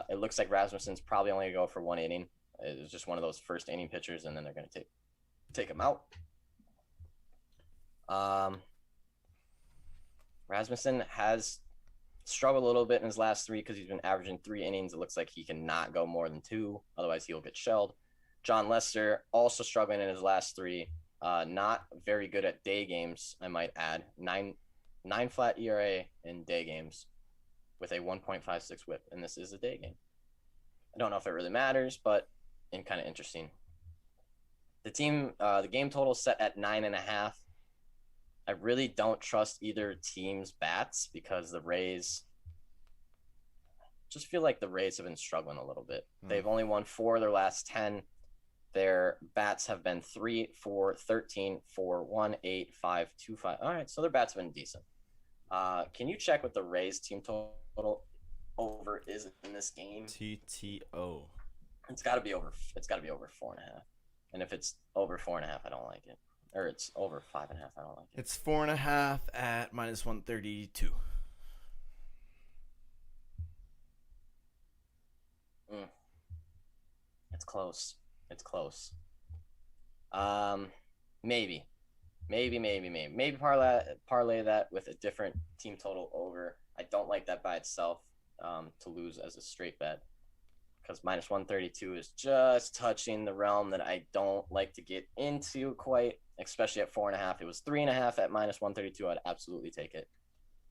A: It looks like Rasmussen's probably only going to go for 1 inning. It was just one of those first inning pitchers, and then they're going to take him out. Rasmussen has struggled a little bit in his last 3 because he's been averaging 3 innings. It looks like he cannot go more than 2. Otherwise, he'll get shelled. John Lester also struggling in his last 3. Not very good at day games, I might add. 9 flat ERA in day games with a 1.56 whip, and this is a day game. I don't know if it really matters, but kind of interesting. The game total set at 9.5. I really don't trust either team's bats because the Rays just feel like the Rays have been struggling a little bit. They've only won 4 of their last 10. Their bats have been 3, 4, 13, 4, 1, 8, 5, 2, 5. All right, so their bats have been decent. Can you check what the Rays team total over is in this game?
B: TTO.
A: It's got to be over. It's got to be over 4.5. And if it's over 4.5, I don't like it. Or it's over 5.5, I don't like it.
B: It's 4.5 at minus 132.
A: It's close. It's close. Maybe parlay that with a different team total over. I don't like that by itself to lose as a straight bet because minus 132 is just touching the realm that I don't like to get into quite, especially at 4.5. It was 3.5 at minus 132. I'd absolutely take it,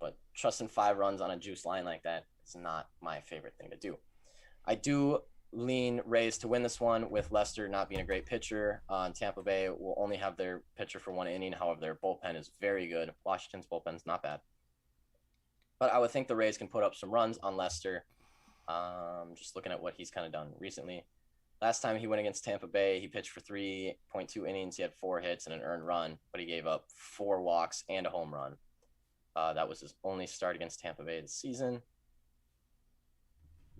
A: but trusting 5 runs on a juice line like that is not my favorite thing to do. I do lean Rays to win this one with Lester not being a great pitcher. Tampa Bay will only have their pitcher for 1 inning. However, their bullpen is very good. Washington's bullpen is not bad. But I would think the Rays can put up some runs on Lester. Just looking at what he's kind of done recently. Last time he went against Tampa Bay, he pitched for 3.2 innings. He had 4 hits and an earned run, but he gave up 4 walks and a home run. That was his only start against Tampa Bay this season.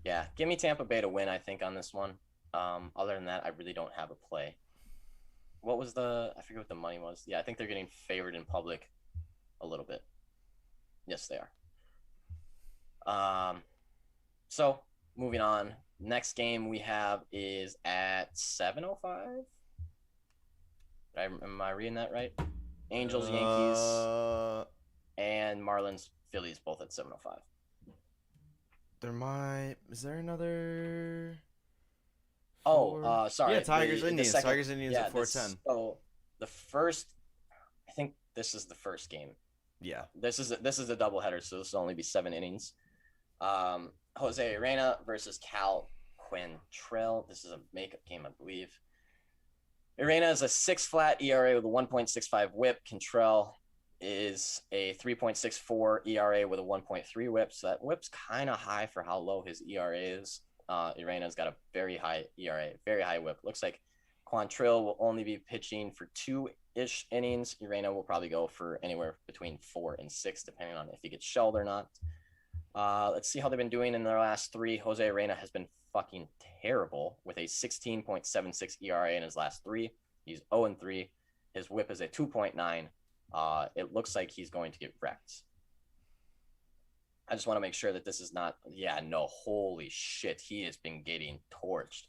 A: Yeah, give me Tampa Bay to win, I think, on this one. Other than that, I really don't have a play. What was I forget what the money was. Yeah, I think they're getting favored in public a little bit. Yes, they are. So, moving on. Next game we have is at 7:05. Am I reading that right? Angels, Yankees, and Marlins, Phillies, both at 7:05.
B: Is there another?
A: Sorry.
B: Yeah, Tigers, Indians. Tigers, Indians
A: yeah,
B: at 4:10.
A: So the first, I think this is the first game.
B: Yeah.
A: This is a doubleheader, so this will only be 7 innings. Jose Arena versus Cal Quantrill. This is a makeup game, I believe. Arena is a 6-flat ERA with a 1.65 whip. Quantrill is a 3.64 ERA with a 1.3 whip. So that whip's kind of high for how low his ERA is. Arena's got a very high ERA, very high whip. Looks like Quantrill will only be pitching for 2-ish innings. Arena will probably go for anywhere between 4 and 6, depending on if he gets shelled or not. Let's see how they've been doing in their last 3. Jose Arena has been fucking terrible with a 16.76 ERA in his last 3. He's 0-3. His whip is a 2.9. It looks like he's going to get wrecked. I just want to make sure that this is not, holy shit. He has been getting torched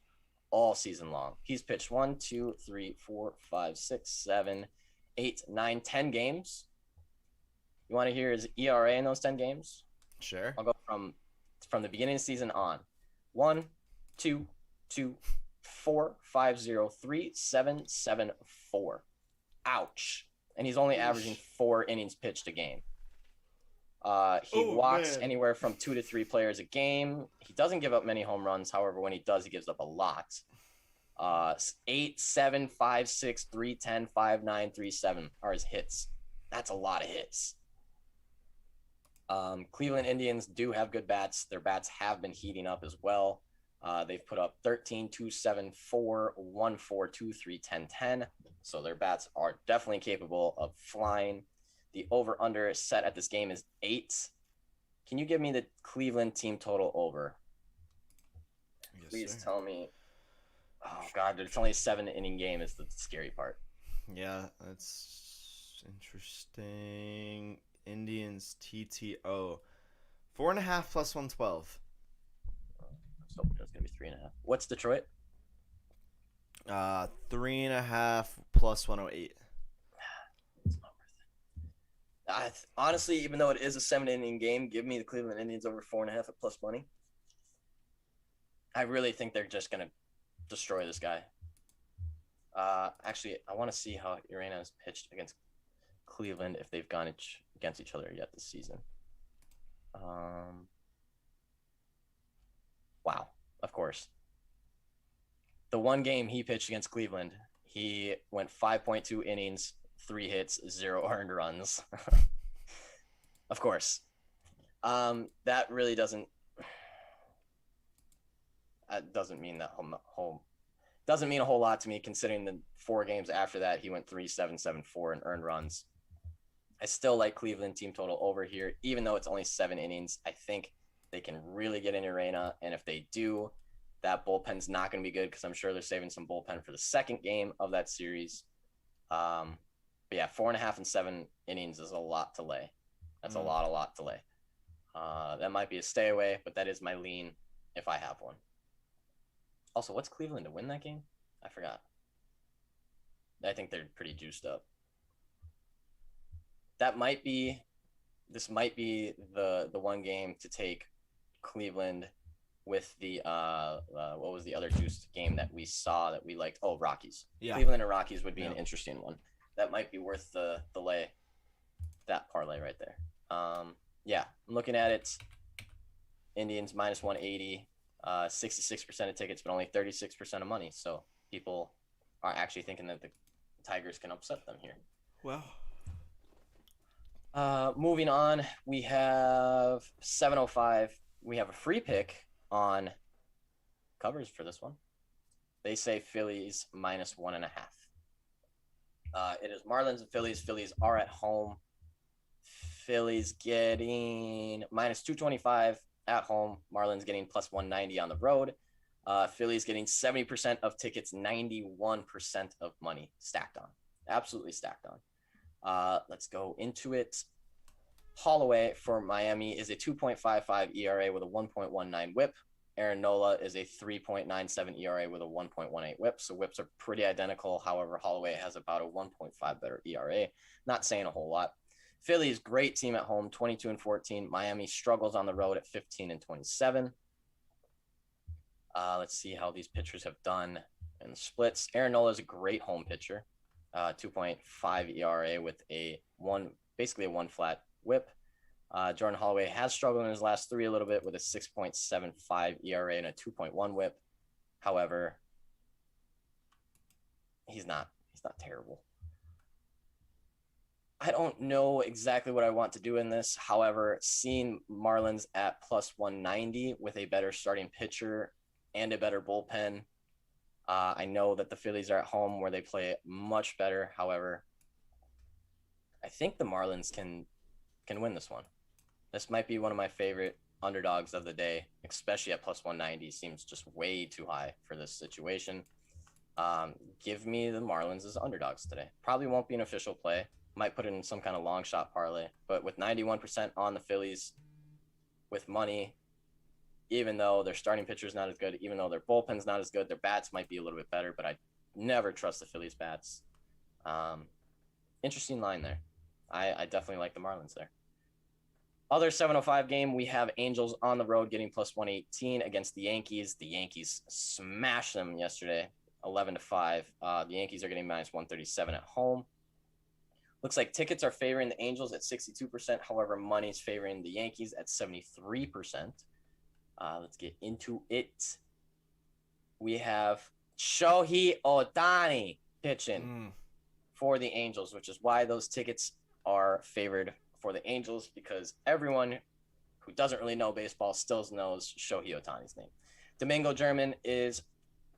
A: all season long. He's pitched 1, 2, 3, 4, 5, 6, 7, 8, 9, 10 games. You want to hear his ERA in those 10 games?
B: Sure.
A: I'll go from the beginning of the season on. 1, 2, 2, 4, 5, 0, 3, 7, 7, 4. Ouch. And he's only averaging 4 innings pitched a game. He walks anywhere from 2 to 3 players a game. He doesn't give up many home runs. However, when he does, he gives up a lot. 8, 7, 5, 6, 3, 10, 5, 9, 3, 7 are his hits. That's a lot of hits. Cleveland Indians do have good bats. Their bats have been heating up as well. They've put up 13, 2, 7, 4, 1, 4, 2, 3, 10, 10. So their bats are definitely capable of flying. The over-under set at this game is 8. Can you give me the Cleveland team total over?
B: Yes,
A: Please
B: sir.
A: tell me. Oh, God, it's only a 7-inning game is the scary part.
B: Yeah, that's interesting. Indians TTO 4.5 plus 112.
A: So it's going to be 3.5. What's Detroit?
B: 3.5 plus 108.
A: It's not worth it. Honestly, even though it is a 7-inning game, give me the Cleveland Indians over 4.5 at plus money. I really think they're just going to destroy this guy. Actually, I want to see how Urena has pitched against Cleveland if they've gone against each other yet this season. Wow, of course. The one game he pitched against Cleveland, he went 5.2 innings, 3 hits, 0 earned runs. Of course. That really doesn't mean that doesn't mean a whole lot to me, considering the 4 games after that he went 3, 7, 7, 4 in earned runs. I still like Cleveland team total over here, even though it's only 7 innings. I think they can really get in Urena, and if they do, that bullpen's not going to be good because I'm sure they're saving some bullpen for the second game of that series. But yeah, 4.5 and 7 innings is a lot to lay. That's a lot to lay. That might be a stay away, but that is my lean if I have one. Also, what's Cleveland to win that game? I forgot. I think they're pretty juiced up. This might be the one game to take Cleveland with the what was the other juiced game that we saw that we liked? Oh, Rockies. Yeah. Cleveland and Rockies would be an interesting one. That might be worth the lay. That parlay right there. Yeah, I'm looking at it. Indians minus 180, 66% of tickets, but only 36% of money. So people are actually thinking that the Tigers can upset them here.
B: Wow.
A: Moving on, we have 7:05. We have a free pick on covers for this one. They say Phillies minus 1.5. It is Marlins and Phillies. Phillies are at home. Phillies getting minus 225 at home. Marlins getting plus 190 on the road. Phillies getting 70% of tickets, 91% of money stacked on. Absolutely stacked on. Let's go into it. Holloway for Miami is a 2.55 ERA with a 1.19 whip. Aaron Nola is a 3.97 ERA with a 1.18 whip. So whips are pretty identical. However, Holloway has about a 1.5 better ERA. Not saying a whole lot. Phillies, great team at home, 22-14. Miami struggles on the road at 15-27. Let's see how these pitchers have done in the splits. Aaron Nola is a great home pitcher, 2.5 ERA with basically a 1 flat whip. Jordan Holloway has struggled in his last 3 a little bit with a 6.75 ERA and a 2.1 whip. However, he's not terrible. I don't know exactly what I want to do in this. However, seeing Marlins at plus 190 with a better starting pitcher and a better bullpen, I know that the Phillies are at home where they play much better. However, I think the Marlins can win this one. This might be one of my favorite underdogs of the day, especially at plus 190. Seems just way too high for this situation. Give me the Marlins as underdogs today. Probably won't be an official play. Might put it in some kind of long shot parlay. But with 91% on the Phillies with money, even though their starting pitcher is not as good, even though their bullpen's not as good, their bats might be a little bit better, but I never trust the Phillies bats. Interesting line there. I definitely like the Marlins there. Other 7:05 game, we have Angels on the road getting plus 118 against the Yankees. The Yankees smashed them yesterday, 11-5. The Yankees are getting minus 137 at home. Looks like tickets are favoring the Angels at 62%. However, money's favoring the Yankees at 73%. Let's get into it. We have Shohei Ohtani pitching for the Angels, which is why those tickets are favored for the Angels, because everyone who doesn't really know baseball still knows Shohei Ohtani's name. Domingo German is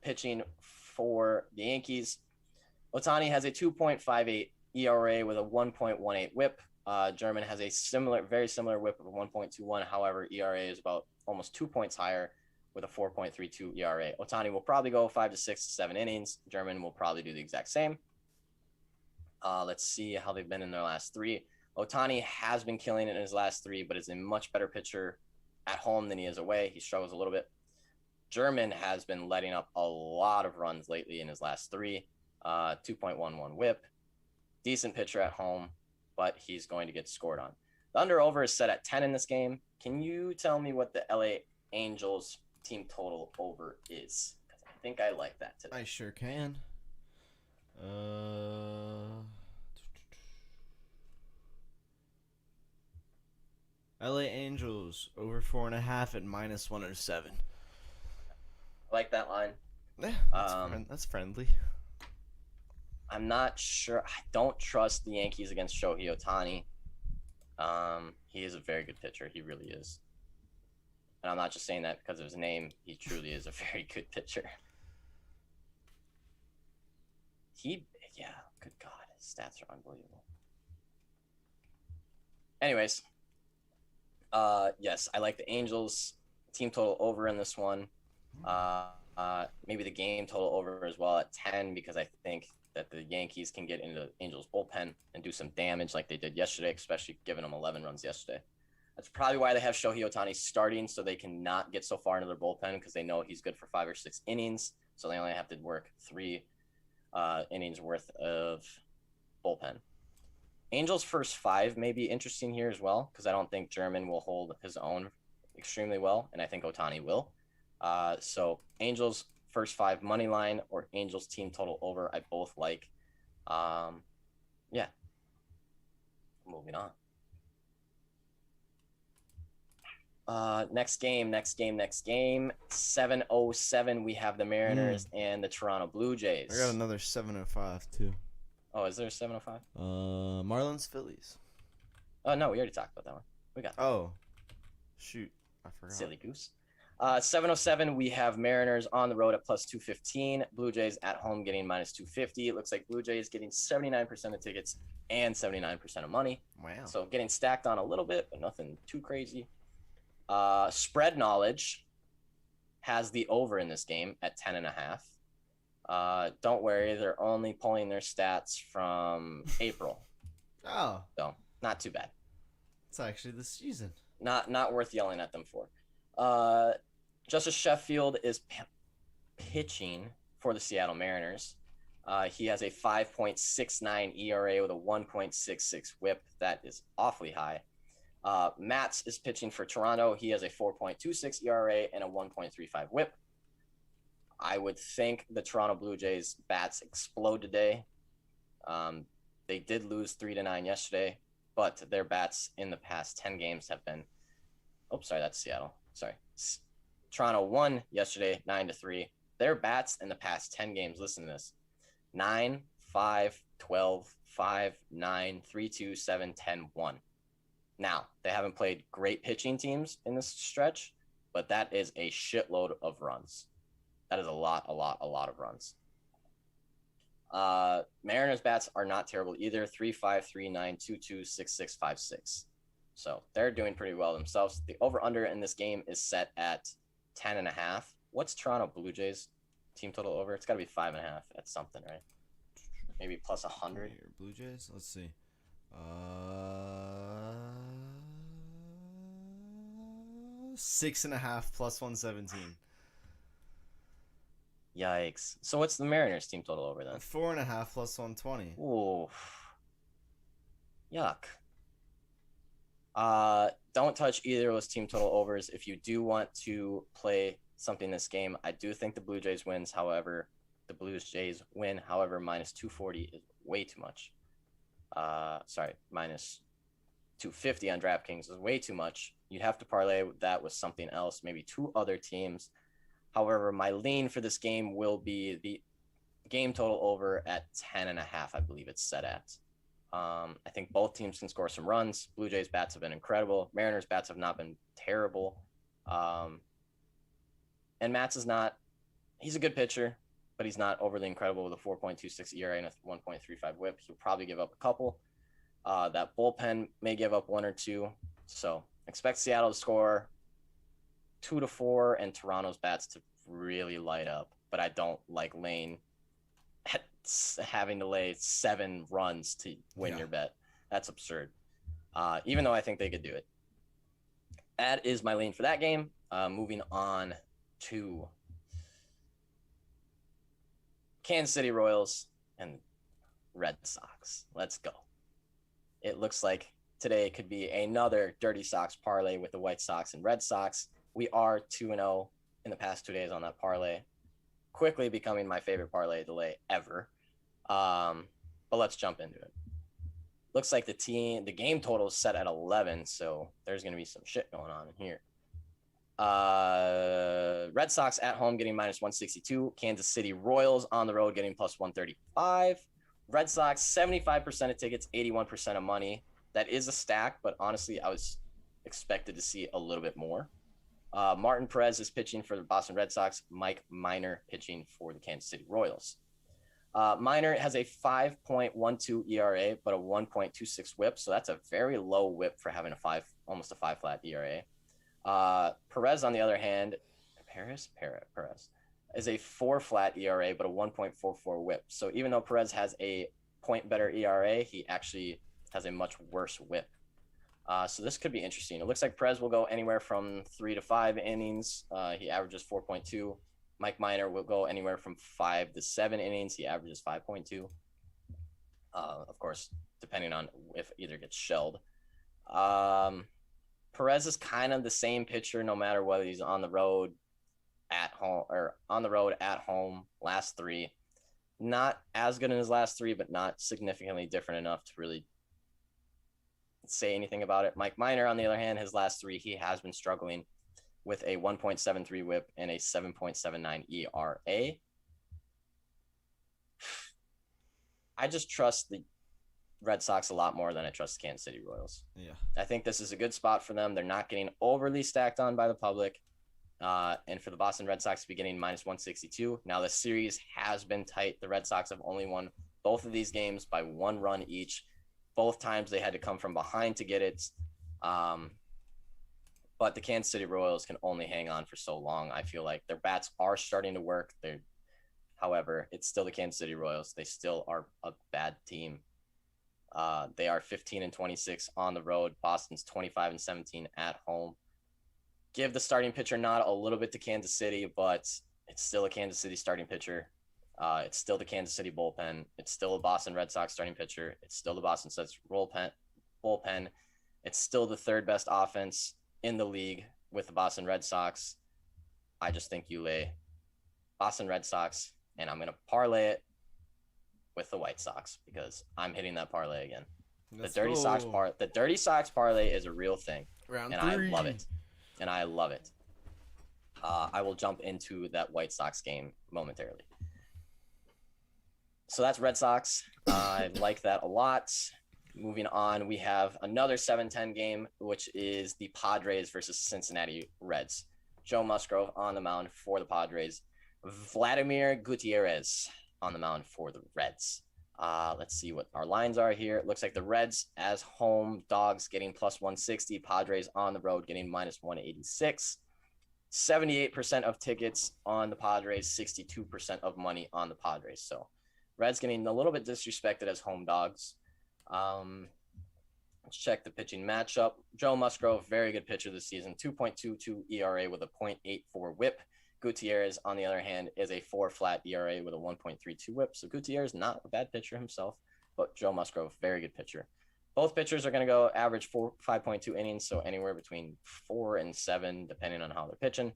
A: pitching for the Yankees. Ohtani has a 2.58 ERA with a 1.18 whip. German has a very similar whip of 1.21. However, ERA is about almost 2 points higher with a 4.32 ERA. Ohtani will probably go 5 to 6 to 7 innings. German will probably do the exact same. Let's see how they've been in their last three. Ohtani has been killing it in his last three, but is a much better pitcher at home than he is away. He struggles a little bit. German has been letting up a lot of runs lately in his last three. 2.11 whip. Decent pitcher at home, but he's going to get scored on. The under-over is set at 10 in this game. Can you tell me what the LA Angels team total over is? Because I think I like that today.
B: I sure can. LA Angels over 4.5 at -107.
A: I like that line.
B: Yeah, that's friendly.
A: I'm not sure. I don't trust the Yankees against Shohei Ohtani. He is a very good pitcher. He really is. And I'm not just saying that because of his name. He truly is a very good pitcher. Good God. His stats are unbelievable. Anyways. Yes, I like the Angels team total over in this one. Maybe the game total over as well at 10, because I think that the Yankees can get into the Angels bullpen and do some damage like they did yesterday, especially giving them 11 runs yesterday. That's probably why they have Shohei Ohtani starting, so they can not get so far into their bullpen, because they know he's good for 5 or 6 innings. So they only have to work 3 innings worth of bullpen. Angels first 5 may be interesting here as well, because I don't think German will hold his own extremely well, and I think Ohtani will. So Angels first 5 money line or Angels team total over, I both like. Yeah. Moving on. Next game. 7:07. We have the Mariners and the Toronto Blue Jays.
B: I got another 7:05 too.
A: Oh, is there a 7:05?
B: Marlins Phillies.
A: Oh no, we already talked about that one. We got that.
B: Oh, shoot, I forgot.
A: Silly goose. 7:07. We have Mariners on the road at +215. Blue Jays at home getting -250. It looks like Blue Jays getting 79% of tickets and 79% of money.
B: Wow.
A: So getting stacked on a little bit, but nothing too crazy. Spread knowledge has the over in this game at 10.5. Don't worry, they're only pulling their stats from April.
B: Oh,
A: So not too bad.
B: it's actually the season.
A: Not worth yelling at them for. Justice Sheffield is pitching for the Seattle Mariners. He has a 5.69 ERA with a 1.66 whip. That is awfully high. Matz is pitching for Toronto. He has a 4.26 ERA and a 1.35 whip. I would think the Toronto Blue Jays bats explode today. They did lose 3-9 yesterday, but their bats in the past 10 games have been. Oh, sorry, that's Seattle. Sorry. Toronto won yesterday 9-3. Their bats in the past 10 games, listen to this: 9, 5, 12, 5, 9, 3, 2, 7, 10, 1. Now, they haven't played great pitching teams in this stretch, but that is a shitload of runs. That is a lot of runs. Mariners bats are not terrible either. 3-5, 3-9, 2-2, 6-6, 5-6. So they're doing pretty well themselves. The over-under in this game is set at 10.5. What's Toronto Blue Jays team total over? It's got to be 5.5 at something, right? Maybe plus 100.
B: Blue Jays. Let's see. 6.5 plus 117.
A: Yikes. So what's the Mariners team total over then?
B: 4.5 plus 120.
A: Ooh. Yuck. Don't touch either of those team total overs. If you do want to play something this game, I do think the Blue Jays wins. However, minus 240 is way too much. Minus 250 on DraftKings is way too much. You'd have to parlay that with something else, maybe 2 other teams. However, my lean for this game will be the game total over at 10.5. I believe it's set at. I think both teams can score some runs. Blue Jays bats have been incredible. Mariners bats have not been terrible. And Matz is not, he's a good pitcher, but he's not overly incredible with a 4.26 ERA and a 1.35 whip. He'll probably give up a couple. That bullpen may give up 1 or 2. So expect Seattle to score 2 to 4 and Toronto's bats to really light up. But I don't like Lane having to lay 7 runs to win your bet. That's absurd. Even though I think they could do it. That is my lean for that game. Moving on to Kansas City Royals and Red Sox. Let's go. It looks like today could be another Dirty Sox parlay with the White Sox and Red Sox. We are 2-0 in the past 2 days on that parlay. Quickly becoming my favorite parlay delay ever. But let's jump into it. Looks like the game total is set at 11, so there's going to be some shit going on in here. Red Sox at home getting -162. Kansas City Royals on the road getting +135. Red Sox, 75% of tickets, 81% of money. That is a stack, but honestly, I was expected to see a little bit more. Martin Perez is pitching for the Boston Red Sox. Mike Minor pitching for the Kansas City Royals. Minor has a 5.12 ERA, but a 1.26 whip. So that's a very low whip for having almost a 5 flat ERA. Perez, on the other hand, Perez is a 4 flat ERA, but a 1.44 whip. So even though Perez has a point better ERA, he actually has a much worse whip. So this could be interesting. It looks like Perez will go anywhere from 3 to 5 innings. He averages 4.2. Mike Minor will go anywhere from 5 to 7 innings. He averages 5.2. Of course, depending on if either gets shelled. Perez is kind of the same pitcher no matter whether he's on the road, at home, last 3. Not as good in his last 3, but not significantly different enough to really say anything about it. Mike Minor, on the other hand, his last 3, he has been struggling with a 1.73 whip and a 7.79 ERA. I just trust the Red Sox a lot more than I trust the Kansas City Royals.
C: Yeah.
A: I think this is a good spot for them. They're not getting overly stacked on by the public. And for the Boston Red Sox to be getting -162. Now, the series has been tight. The Red Sox have only won both of these games by 1 run each. Both times they had to come from behind to get it. But the Kansas City Royals can only hang on for so long. I feel like their bats are starting to work. However, it's still the Kansas City Royals. They still are a bad team. They are 15-26 on the road. Boston's 25-17 at home. Give the starting pitcher nod a little bit to Kansas City, but it's still a Kansas City starting pitcher. It's still the Kansas City bullpen. It's still a Boston Red Sox starting pitcher. It's still the Boston Sox bullpen. It's still the 3rd best offense in the league with the Boston Red Sox. I just think you lay Boston Red Sox, and I'm going to parlay it with the White Sox because I'm hitting that parlay again. The Dirty Sox parlay is a real thing.
B: Round
A: and
B: 3.
A: I love it. I will jump into that White Sox game momentarily. So that's Red Sox. I like that a lot. Moving on, we have another 7-10 game, which is the Padres versus Cincinnati Reds. Joe Musgrove on the mound for the Padres. Vladimir Gutierrez on the mound for the Reds. Let's see what our lines are here. It looks like the Reds as home dogs getting +160. Padres on the road getting -186. 78% of tickets on the Padres, 62% of money on the Padres. So Reds getting a little bit disrespected as home dogs. Let's check the pitching matchup. Joe Musgrove, very good pitcher this season, 2.22 ERA with a 0.84 whip. Gutierrez, on the other hand, is a 4 flat ERA with a 1.32 whip. So Gutierrez, not a bad pitcher himself, but Joe Musgrove, very good pitcher. Both pitchers are going to go average 5.2 innings, so anywhere between 4 and 7, depending on how they're pitching.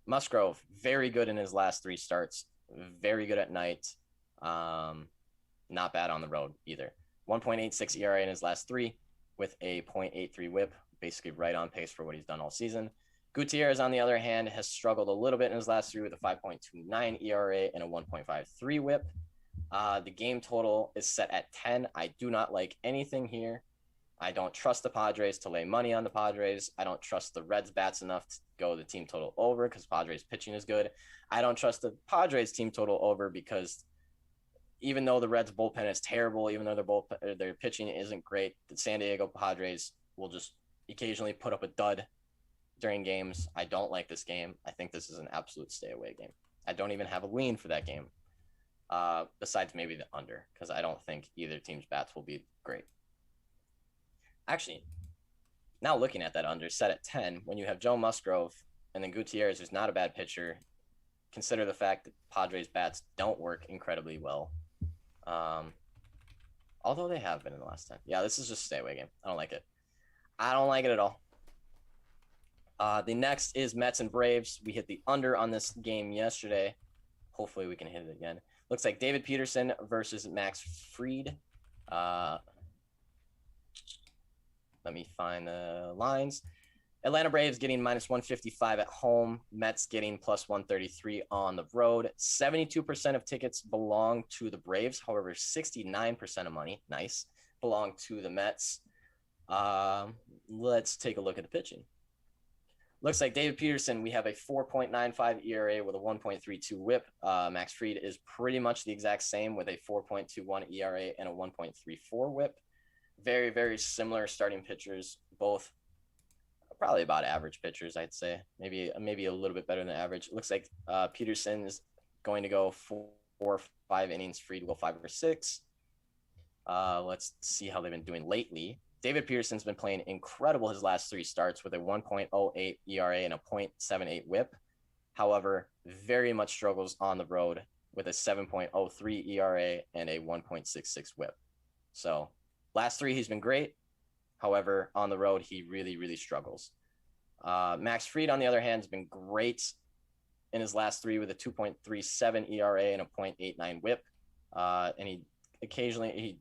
A: Musgrove, very good in his last 3 starts, very good at night. Not bad on the road either. 1.86 ERA in his last 3 with a 0.83 whip, basically right on pace for what he's done all season. Gutierrez, on the other hand, has struggled a little bit in his last 3 with a 5.29 ERA and a 1.53 whip. The game total is set at 10. I do not like anything here. I don't trust the Padres to lay money on the Padres. I don't trust the Reds bats enough to go the team total over because Padres pitching is good. I don't trust the Padres team total over because even though the Reds bullpen is terrible, even though their pitching isn't great, the San Diego Padres will just occasionally put up a dud during games. I don't like this game. I think this is an absolute stay away game. I don't even have a lean for that game. Besides maybe the under, because I don't think either team's bats will be great. Actually, now looking at that under set at 10, when you have Joe Musgrove and then Gutierrez, who's not a bad pitcher, consider the fact that Padres bats don't work incredibly well. Although they have been in the last 10. Yeah, this is just a stay away game. I don't like it. I don't like it at all. The next is Mets and Braves. We hit the under on this game yesterday. Hopefully we can hit it again. Looks like David Peterson versus Max Fried. Let me find the lines. Atlanta Braves getting -155 at home. Mets getting +133 on the road. 72% of tickets belong to the Braves. However, 69% of money, nice, belong to the Mets. Let's take a look at the pitching. Looks like David Peterson, we have a 4.95 ERA with a 1.32 whip. Max Fried is pretty much the exact same with a 4.21 ERA and a 1.34 whip. Very, very similar starting pitchers, both probably about average pitchers, I'd say. Maybe a little bit better than average. Looks like Peterson is going to go 4 or 5 innings. Fried will go 5 or 6. Let's see how they've been doing lately. David Peterson's been playing incredible his last 3 starts with a 1.08 ERA and a 0.78 whip. However, very much struggles on the road with a 7.03 ERA and a 1.66 whip. So last 3, he's been great. However, on the road, he really, really struggles. Max Fried, on the other hand, has been great in his last 3 with a 2.37 ERA and a 0.89 whip. And he occasionally,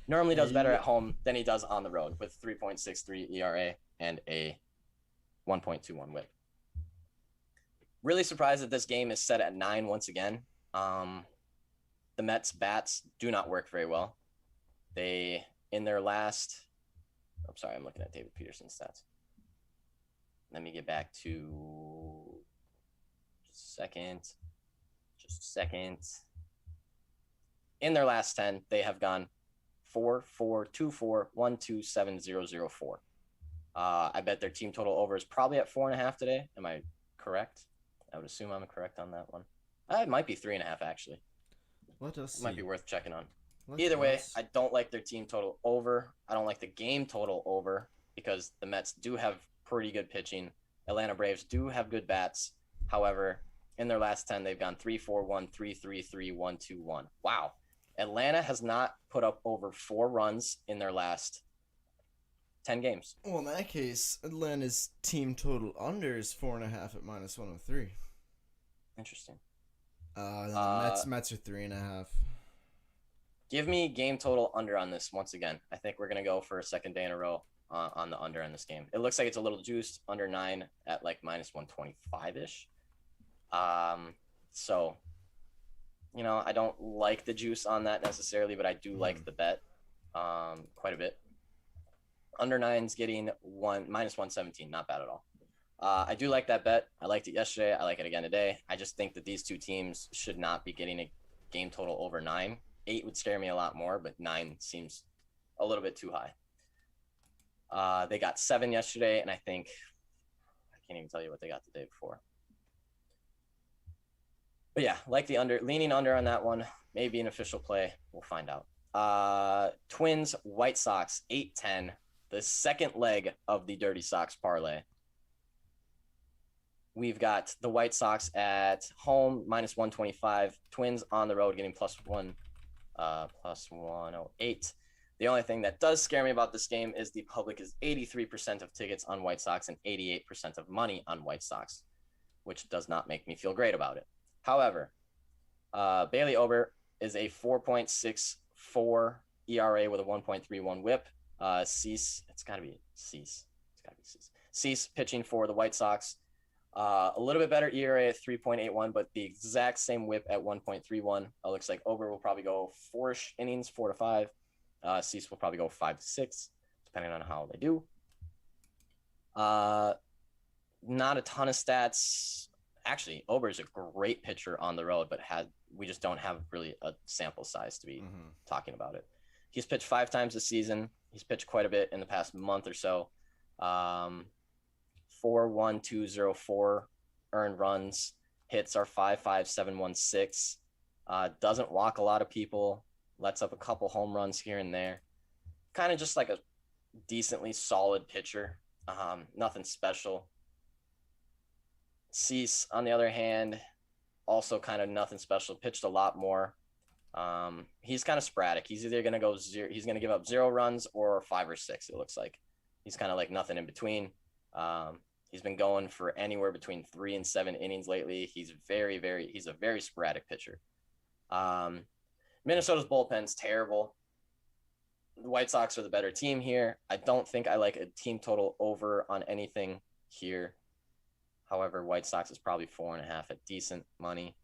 A: normally does better at home than he does on the road with 3.63 ERA and a 1.21 whip. Really surprised that this game is set at 9 once again. The Mets bats do not work very well. I'm looking at David Peterson's stats. Let me get back to just a second. In their last 10, they have gone 4-4-2-4-1-2-7-0-0-4. I bet their team total over is probably at 4.5 today. Am I correct? I would assume I'm correct on that one. It might be 3.5 actually.
C: Let us see.
A: Might be worth checking on. Either way, I don't like their team total over. I don't like the game total over because the Mets do have pretty good pitching. Atlanta Braves do have good bats. However, in their last 10, they've gone 3-4-1, 3-3-3, 1-2-1. Wow. Atlanta has not put up over 4 runs in their last 10 games.
B: Well, in that case, Atlanta's team total under is 4.5 at -103.
A: Interesting.
B: The Mets are 3.5.
A: Give me game total under on this once again. I think we're going to go for a second day in a row on the under in this game. It looks like it's a little juiced, under 9 at like -125-ish. So, I don't like the juice on that necessarily, but I do like the bet quite a bit. Under 9's getting -117, not bad at all. I do like that bet. I liked it yesterday. I like it again today. I just think that these two teams should not be getting a game total over 9. 8 would scare me a lot more, but 9 seems a little bit too high. They got 7 yesterday, and I can't even tell you what they got the day before. But yeah, like the under, leaning under on that one. Maybe an official play. We'll find out. Twins, White Sox, 8-10. The second leg of the Dirty Sox parlay. We've got the White Sox at home, -125. Twins on the road getting +108. The only thing that does scare me about this game is the public is 83% of tickets on White Sox and 88% of money on White Sox, which does not make me feel great about it. However, Bailey Ober is a 4.64 ERA with a 1.31 whip. Cease. It's got to be Cease. It's got to be Cease. Cease pitching for the White Sox. A little bit better ERA at 3.81, but the exact same whip at 1.31. Looks like Ober will probably go 4 innings, 4 to 5. Cease will probably go 5 to 6, depending on how they do. Not a ton of stats. Actually, Ober is a great pitcher on the road, but we just don't have really a sample size to be talking about it. He's pitched 5 times this season. He's pitched quite a bit in the past month or so. 4.1204 earned runs. Hits are 5.5716. Doesn't walk a lot of people. Lets up a couple home runs here and there. Kind of just like a decently solid pitcher. Nothing special. Cease, on the other hand, also kind of nothing special. Pitched a lot more. He's kind of sporadic. He's either going to go 0. He's going to give up 0 runs or 5 or 6. It looks like he's kind of like nothing in between. He's been going for anywhere between 3 and 7 innings lately. He's he's a very sporadic pitcher. Minnesota's bullpen's terrible. The White Sox are the better team here. I don't think I like a team total over on anything here. However, White Sox is probably 4.5 at decent money.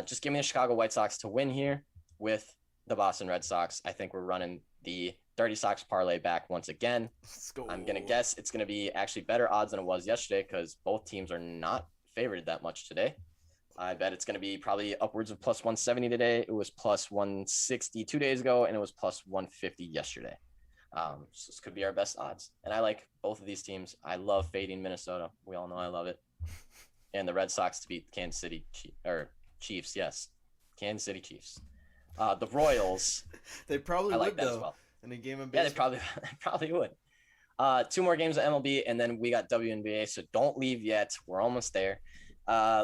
A: Just give me the Chicago White Sox to win here with the Boston Red Sox. I think we're running the Dirty Sox parlay back once again.
B: Let's go.
A: I'm going to guess it's going to be actually better odds than it was yesterday because both teams are not favored that much today. I bet it's going to be probably upwards of plus 170 today. It was plus 160 2 days ago, and it was plus 150 yesterday. So this could be our best odds. And I like both of these teams. I love fading Minnesota. We all know I love it. And the Red Sox to beat Kansas City Chiefs. Yes, Kansas City Chiefs. The Royals.
B: They probably
A: I like
B: would,
A: that
B: though,
A: as well.
B: in a game of baseball.
A: Yeah, they probably would. 2 more games of MLB, and then we got WNBA, so don't leave yet. We're almost there.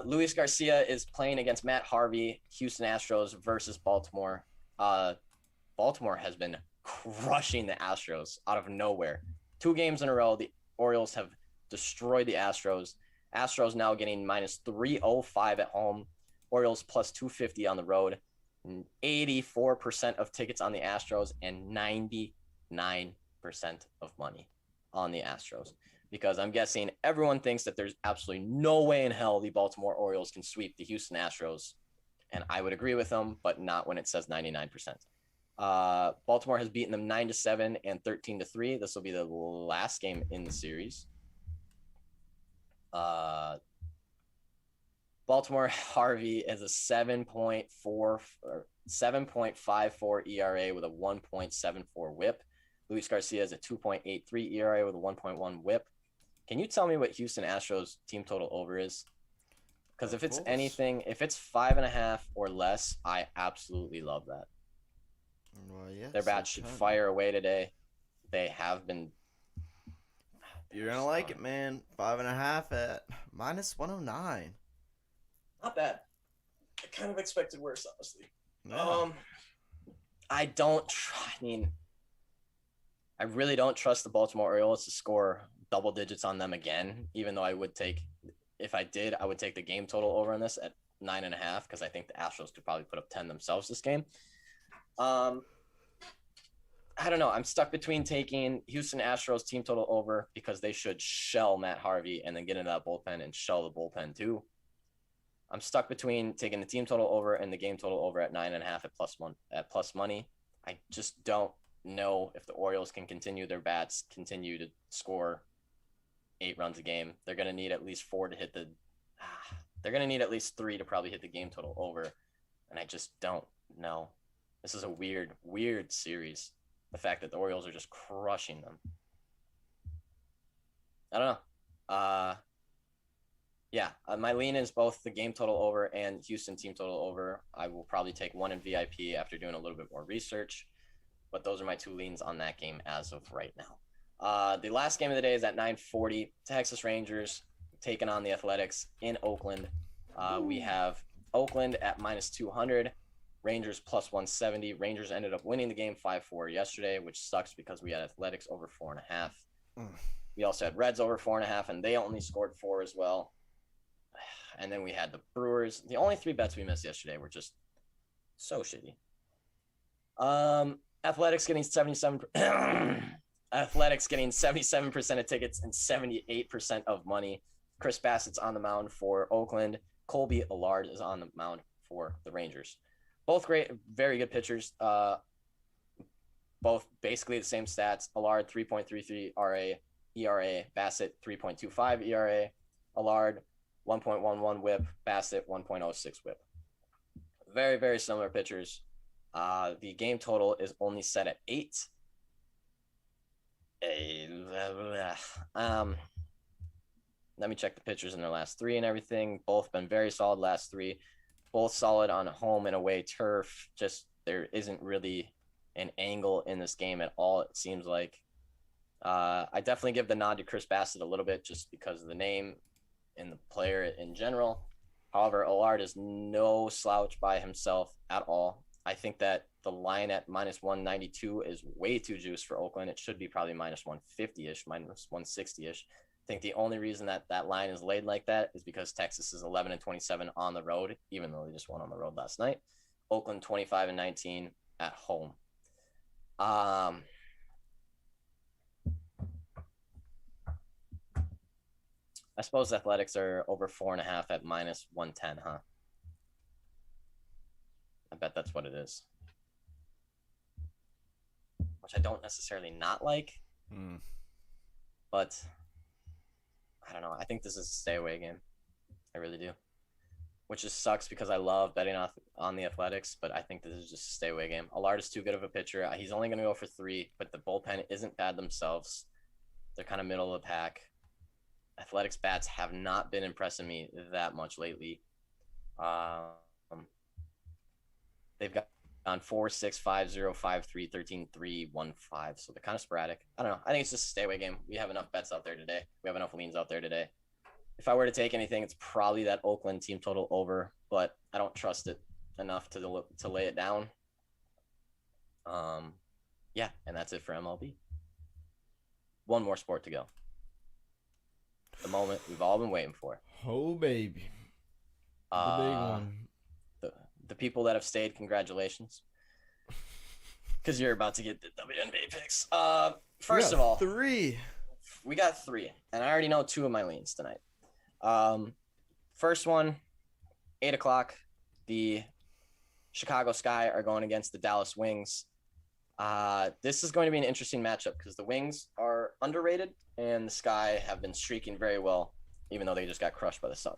A: Luis Garcia is playing against Matt Harvey, Houston Astros versus Baltimore. Baltimore has been crushing the Astros out of nowhere. 2 games in a row, the Orioles have destroyed the Astros. Astros now getting minus 305 at home. Orioles plus 250 on the road. 84% of tickets on the Astros and 99% of money on the Astros. Because I'm guessing everyone thinks that there's absolutely no way in hell the Baltimore Orioles can sweep the Houston Astros. And I would agree with them, but not when it says 99%. Baltimore has beaten them 9-7 and 13-3. This will be the last game in the series. Baltimore Harvey is a 7.54 ERA with a 1.74 WHIP. Luis Garcia is a 2.83 ERA with a 1.1 WHIP. Can you tell me what Houston Astros team total over is? Because if it's anything, if it's 5.5 or less, I absolutely love that.
B: Well, yes,
A: Their bats should fire away today. They have been.
B: You're gonna like it, man. 5.5 at minus 109.
A: Not bad. I kind of expected worse, honestly.
B: No.
A: I really don't trust the Baltimore Orioles to score double digits on them again, even though I would take the game total over on this at 9.5 because I think the Astros could probably put up 10 themselves this game. I don't know. I'm stuck between taking Houston Astros team total over because they should shell Matt Harvey and then get into that bullpen and shell the bullpen too. I'm stuck between taking the team total over and the game total over at 9.5 at plus money. I just don't know if the Orioles can continue to score 8 runs a game. They're going to need at least 4 to hit they're going to need at least 3 to probably hit the game total over. And I just don't know. This is a weird, weird series. The fact that the Orioles are just crushing them. I don't know. My lean is both the game total over and Houston team total over. I will probably take one in VIP after doing a little bit more research. But those are my 2 leans on that game as of right now. The last game of the day is at 9:40. Texas Rangers taking on the Athletics in Oakland. We have Oakland at minus 200. Rangers plus 170. Rangers ended up winning the game 5-4 yesterday, which sucks because we had Athletics over 4.5. We also had Reds over 4.5, and they only scored 4 as well. And then we had the Brewers. The only 3 bets we missed yesterday were just so shitty. Athletics getting 77. Athletics getting 77% of tickets and 78% of money. Chris Bassett's on the mound for Oakland. Colby Allard is on the mound for the Rangers. Both great, very good pitchers. Both basically the same stats. Allard 3.33 ERA, Bassett 3.25 ERA. Allard 1.11 WHIP, Bassett 1.06 WHIP. Very, very similar pitchers. The game total is only set at 8. Let me check the pitchers in their last 3 and everything. Both been very solid last 3. Both solid on home and away turf. Just there isn't really an angle in this game at all, it seems like. I definitely give the nod to Chris Bassett a little bit just because of the name and the player in general. However, Allard is no slouch by himself at all. I think that the line at minus 192 is way too juiced for Oakland. It should be probably minus 150-ish, minus 160-ish. I think the only reason that line is laid like that is because Texas is 11-27 on the road, even though they just won on the road last night. Oakland 25-19 at home. I suppose Athletics are over 4.5 at minus 110, huh? I bet that's what it is. Which I don't necessarily not like. But I don't know. I think this is a stay away game. I really do. Which just sucks because I love betting on the Athletics, but I think this is just a stay away game. Allard is too good of a pitcher. He's only going to go for 3, but the bullpen isn't bad themselves. They're kind of middle of the pack. Athletics bats have not been impressing me that much lately. They've got on 4, 6, 5, 0, 5, 3, 13, 3, 1, 5. So they're kind of sporadic. I don't know. I think it's just a stay away game. We have enough bets out there today. We have enough leans out there today. If I were to take anything, it's probably that Oakland team total over, but I don't trust it enough to lay it down. Yeah, and that's it for MLB. One more sport to go. The moment we've all been waiting for.
C: Oh, baby. The big one.
A: The people that have stayed, congratulations. Because you're about to get the WNBA picks. First of all,
C: 3.
A: We got 3, and I already know 2 of my leans tonight. First one, 8 o'clock. The Chicago Sky are going against the Dallas Wings. This is going to be an interesting matchup because the Wings are underrated and the Sky have been streaking very well, even though they just got crushed by the Sun.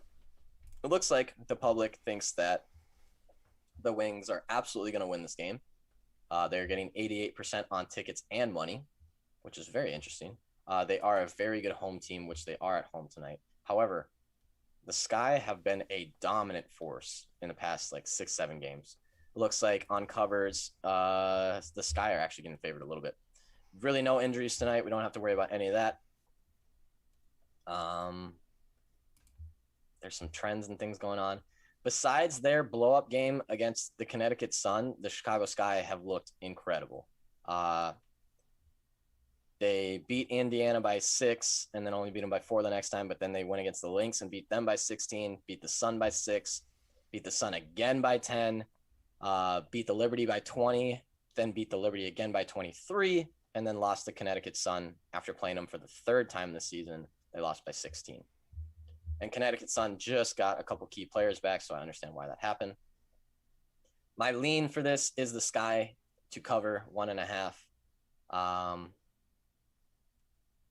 A: It looks like the public thinks that the Wings are absolutely going to win this game. They're getting 88% on tickets and money, which is very interesting. They are a very good home team, which they are at home tonight. However, the Sky have been a dominant force in the past 6-7 games. It looks like on covers, the Sky are actually getting favored a little bit. Really no injuries tonight. We don't have to worry about any of that. There's some trends and things going on. Besides their blow-up game against the Connecticut Sun, the Chicago Sky have looked incredible. They beat Indiana by 6 and then only beat them by 4 the next time, but then they went against the Lynx and beat them by 16, beat the Sun by 6, beat the Sun again by 10, beat the Liberty by 20, then beat the Liberty again by 23, and then lost the Connecticut Sun after playing them for the 3rd time this season. They lost by 16. And Connecticut Sun just got a couple key players back, so I understand why that happened. My lean for this is the Sky to cover 1.5.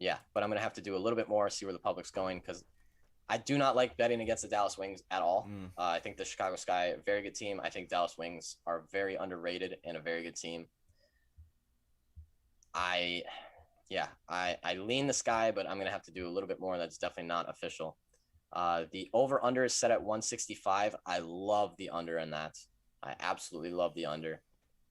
A: Yeah, but I'm going to have to do a little bit more, see where the public's going, because I do not like betting against the Dallas Wings at all. I think the Chicago Sky, a very good team. I think Dallas Wings are very underrated and a very good team. I lean the Sky, but I'm going to have to do a little bit more. That's definitely not official. The over-under is set at 165. I love the under in that. I absolutely love the under.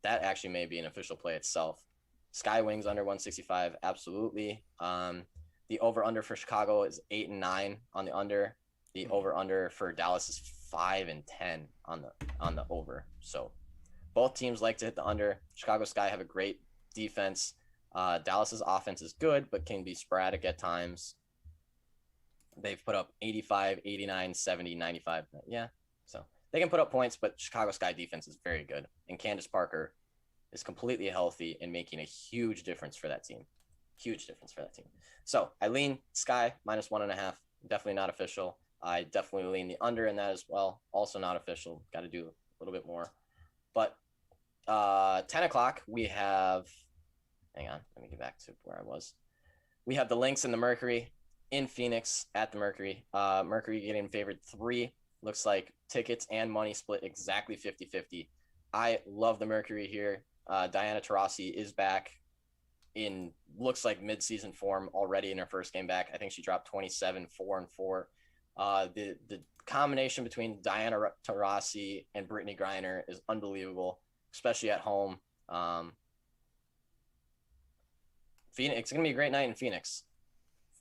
A: That actually may be an official play itself. Sky Wings under 165, absolutely. The over-under for Chicago is 8 and 9 on the under. The over-under for Dallas is 5 and 10 on the over. So both teams like to hit the under. Chicago Sky have a great defense. Dallas's offense is good, but can be sporadic at times. They've put up 85, 89, 70, 95. Yeah, so they can put up points, but Chicago Sky defense is very good. And Candace Parker is completely healthy and making a huge difference for that team. Huge difference for that team. So I lean Sky -1.5. Definitely not official. I definitely lean the under in that as well. Also not official. Got to do a little bit more. But 10 o'clock, we have, hang on, let me get back to where I was. We have the Lynx and the Mercury in Phoenix at the Mercury. Mercury getting favored 3. Looks like tickets and money split exactly 50-50. I love the Mercury here. Diana Taurasi is back in, looks like mid-season form already in her first game back. I think she dropped 27, 4 and 4. The combination between Diana Taurasi and Brittany Griner is unbelievable, especially at home. Phoenix, it's gonna be a great night in Phoenix.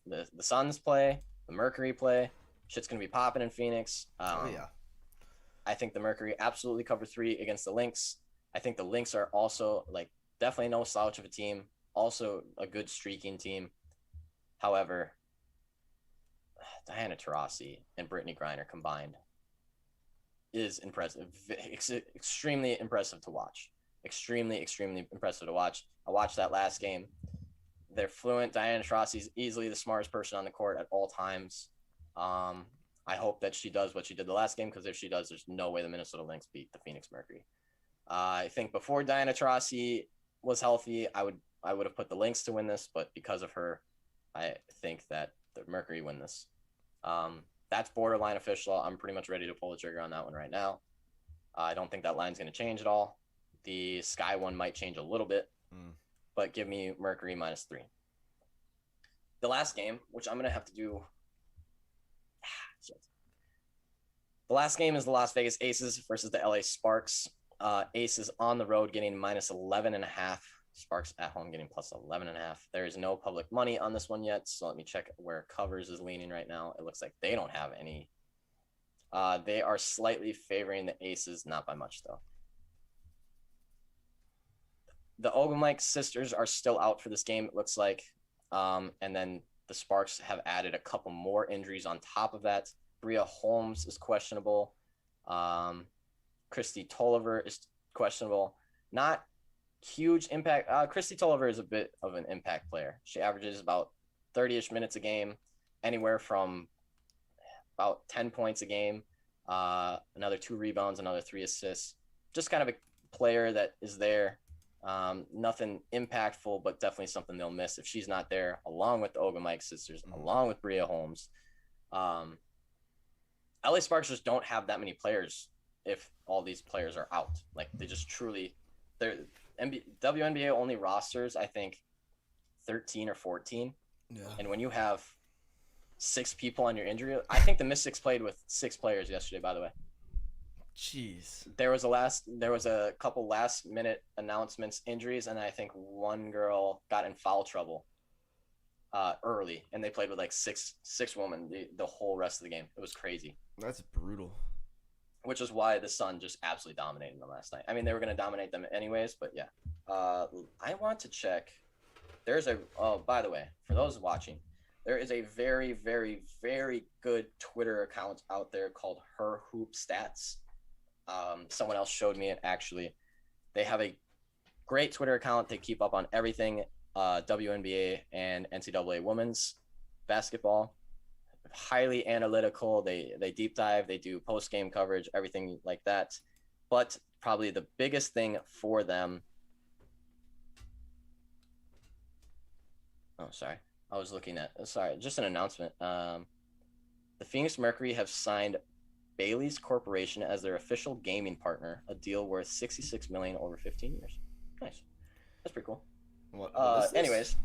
A: The Suns play, the Mercury play. Shit's gonna be popping in Phoenix.
B: Yeah.
A: I think the Mercury absolutely cover 3 against the Lynx. I think the Lynx are also like definitely no slouch of a team. Also a good streaking team. However, Diana Taurasi and Brittany Griner combined is impressive. Extremely impressive to watch. Extremely impressive to watch. I watched that last game. They're fluent. Diana Taurasi is easily the smartest person on the court at all times. I hope that she does what she did the last game, because if she does, there's no way the Minnesota Lynx beat the Phoenix Mercury. I think before Diana Taurasi was healthy, I would have put the Lynx to win this, but because of her, I think that the Mercury win this. That's borderline official. I'm pretty much ready to pull the trigger on that one right now. I don't think that line's going to change at all. The Sky one might change a little bit, but give me Mercury -3. The last game, which I'm going to have to do. The last game is the Las Vegas Aces versus the LA Sparks. Aces on the road getting -11.5. Sparks at home getting +11.5. There is no public money on this one yet, so let me check where Covers is leaning right now. It looks like they don't have any. They are slightly favoring the Aces, not by much though. The Ogumike sisters are still out for this game, it looks like. And then the Sparks have added a couple more injuries on top of that. Bria Holmes is questionable. Christy Tolliver is questionable. Not huge impact. Christy Tolliver is a bit of an impact player. She averages about 30-ish minutes a game, anywhere from about 10 points a game, another 2 rebounds, another 3 assists. Just kind of a player that is there. Nothing impactful, but definitely something they'll miss if she's not there, along with the Ogumike sisters, along with Bria Holmes. LA Sparks just don't have that many players if all these players are out. Like, they just truly, WNBA only rosters, I think, 13 or 14.
B: Yeah.
A: And when you have 6 people on your injury, I think the Mystics played with 6 players yesterday, by the way.
B: Jeez.
A: There was a couple last minute announcements, injuries, and I think one girl got in foul trouble early, and they played with like six women the whole rest of the game. It was crazy.
B: That's brutal.
A: Which is why the Sun just absolutely dominated them last night. I mean, they were going to dominate them anyways, but yeah. I want to check. By the way, for those watching, there is a very, very, very good Twitter account out there called Her Hoop Stats. Someone else showed me it, actually. They have a great Twitter account. They keep up on everything WNBA and NCAA women's basketball. Highly analytical. They deep dive. They do post-game coverage, everything like that. But probably the biggest thing for them... Oh, sorry. I was looking at... Sorry, just an announcement. The Phoenix Mercury have signed Bailey's Corporation as their official gaming partner, a deal worth $66 million over 15 years. Nice. That's pretty cool.
B: What is this?
A: Anyways,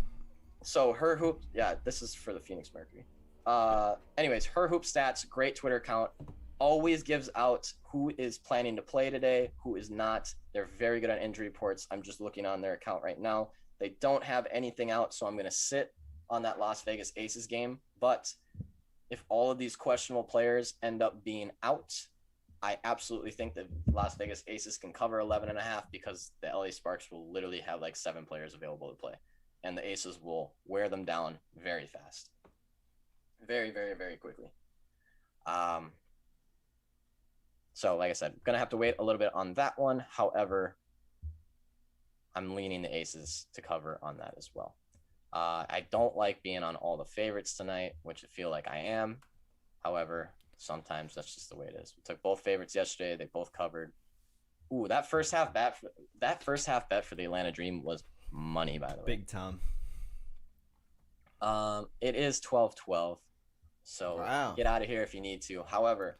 A: so Her Hoop, yeah, this is for the Phoenix Mercury. Anyways, Her Hoop Stats, great Twitter account, always gives out who is planning to play today, who is not. They're very good on injury reports. I'm just looking on their account right now. They don't have anything out, so I'm going to sit on that Las Vegas Aces game. But if all of these questionable players end up being out, I absolutely think that Las Vegas Aces can cover 11.5 because the LA Sparks will literally have like 7 players available to play. And the Aces will wear them down very fast. Very, very, very quickly. So like I said, going to have to wait a little bit on that one. However, I'm leaning the Aces to cover on that as well. I don't like being on all the favorites tonight, which I feel like I am. However, sometimes that's just the way it is. We took both favorites yesterday. They both covered. Ooh, that first half bet for the Atlanta Dream was money, by the way.
C: Big time.
A: It is 12-12. So
C: Wow.
A: get out of here if you need to. However,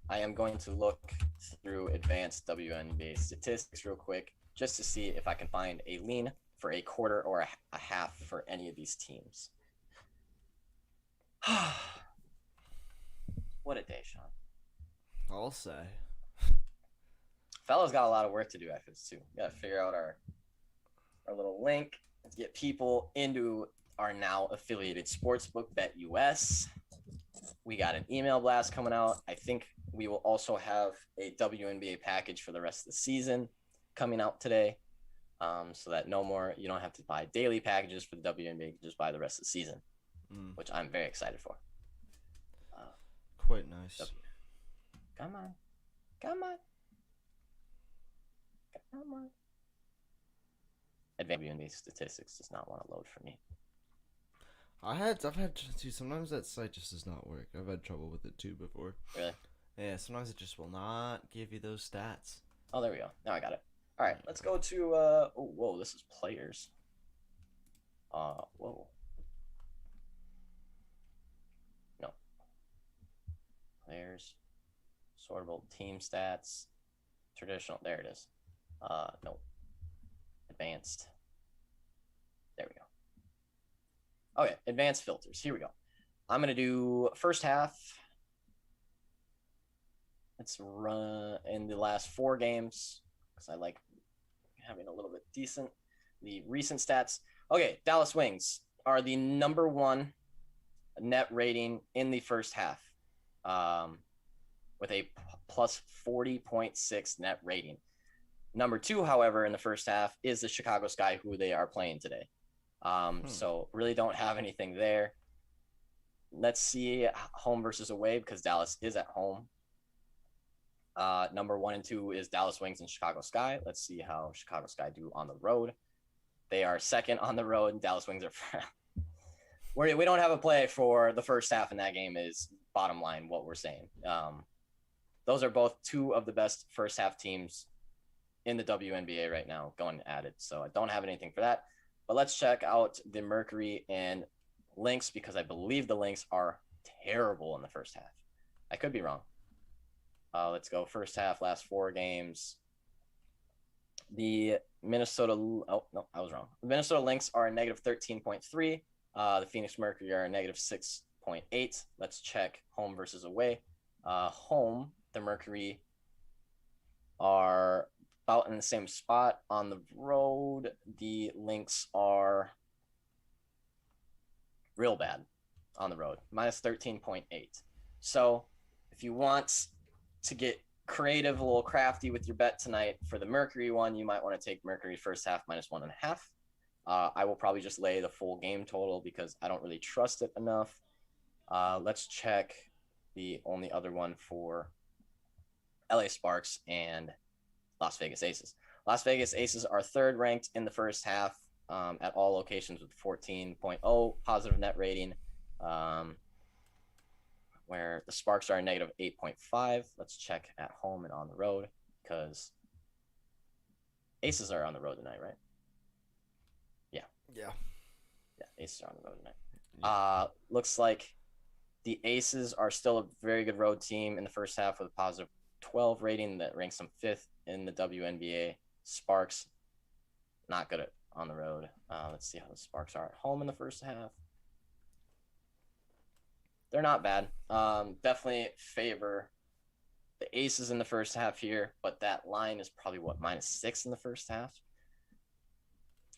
A: I am going to look through advanced WNBA statistics real quick just to see if I can find a lean for a quarter or a half for any of these teams. What a day, Sean.
B: I'll say.
A: Fellas got a lot of work to do after this too. We gotta figure out our little link to get people into our now affiliated sportsbook BetUS. We got an email blast coming out. I think we will also have a WNBA package for the rest of the season coming out today. So that you don't have to buy daily packages for the WNBA, you can just buy the rest of the season, which I'm very excited for.
C: Quite nice.
A: Come on. Advanced WNBA statistics does not want to load for me.
B: I've had too. Sometimes that site just does not work. I've had trouble with it too before.
A: Really?
B: Yeah. Sometimes it just will not give you those stats.
A: Oh, there we go. Now I got it. All right, let's go to. Whoa, this is players. Whoa. No. Players. Sortable team stats. Traditional. There it is. No. Advanced. There we go. Okay, advanced filters. Here we go. I'm gonna do first half. Let's run in the last 4 games because I like having a little bit decent. The recent stats. Okay, Dallas Wings are the number 1 net rating in the first half, with a plus 40.6 net rating. Number 2, however, in the first half is the Chicago Sky, who they are playing today. So really don't have anything there. Let's see home versus away because Dallas is at home. Number 1 and 2 is Dallas Wings and Chicago Sky. Let's see how Chicago Sky do on the road. They are second on the road, and Dallas Wings are. We don't have a play for the first half in that game. Is bottom line what we're saying. Those are both 2 of the best first half teams in the WNBA right now going at it. So I don't have anything for that. But let's check out the Mercury and Lynx because I believe the Lynx are terrible in the first half. I could be wrong. Let's go first half, last 4 games. The Minnesota, oh no, I was wrong. The Minnesota Lynx are a negative 13.3. The Phoenix Mercury are a negative 6.8. Let's check home versus away. Home, the Mercury are about in the same spot. On the road, the Lynx are real bad on the road, minus 13.8. So if you want to get creative, a little crafty with your bet tonight for the Mercury one, you might want to take Mercury first half minus 1.5. I will probably just lay the full game total because I don't really trust it enough. Let's check the only other one for LA Sparks and Las Vegas Aces. Las Vegas Aces are 3rd ranked in the first half at all locations with 14.0 positive net rating, where the Sparks are a negative 8.5. Let's check at home and on the road because Aces are on the road tonight, right?
B: Yeah.
A: Yeah, Aces are on the road tonight. Looks like the Aces are still a very good road team in the first half with a positive 12 rating that ranks them 5th in the WNBA. Sparks, not good on the road. Let's see how the Sparks are at home in the first half. They're not bad. Definitely favor the Aces in the first half here, but that line is probably minus 6 in the first half.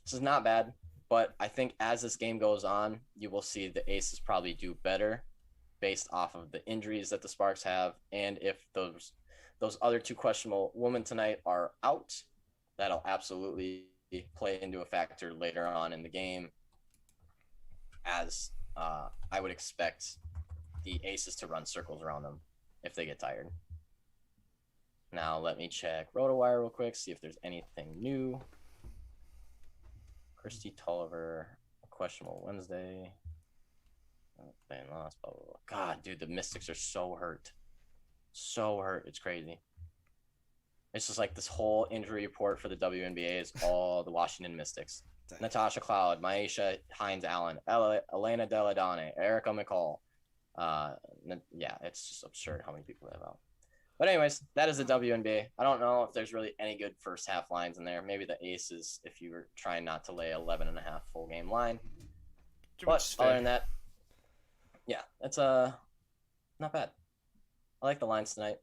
A: This is not bad, but I think as this game goes on, you will see the Aces probably do better based off of the injuries that the Sparks have, and if those other 2 questionable women tonight are out, that'll absolutely play into a factor later on in the game, as I would expect the Aces to run circles around them if they get tired. Now let me check RotoWire real quick, see if there's anything new. Christy Tolliver, questionable Wednesday. Playing lost, blah, blah, blah. God, dude, the Mystics are so hurt. So hurt. It's crazy. It's just like this whole injury report for the WNBA is all the Washington Mystics. Natasha Cloud, Maisha Hines-Allen, Elena Deladone, Erica McCall. Yeah, it's just absurd how many people they have out. But anyways, that is the WNBA. I don't know if there's really any good first half lines in there. Maybe the Aces if you were trying not to lay 11.5 full game line. But other than that, yeah, it's not bad. I like the lines tonight.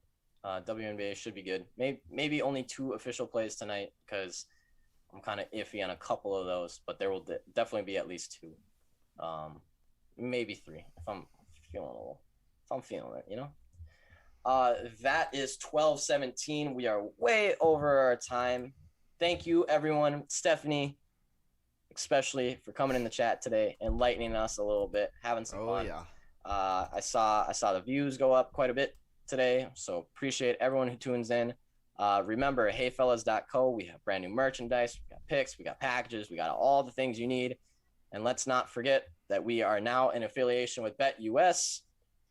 A: WNBA should be good. Maybe only 2 official plays tonight because I'm kind of iffy on a couple of those, but there will definitely be at least 2, maybe 3 if I'm feeling it, you know. That is 12:17. We are way over our time. Thank you, everyone. Stephanie, especially for coming in the chat today, enlightening us a little bit, having some fun.
C: Yeah.
A: I saw the views go up quite a bit today, so appreciate everyone who tunes in. Remember, heyfellas.co, we have brand new merchandise, we got picks, we got packages, we got all the things you need. And let's not forget that we are now in affiliation with BetUS,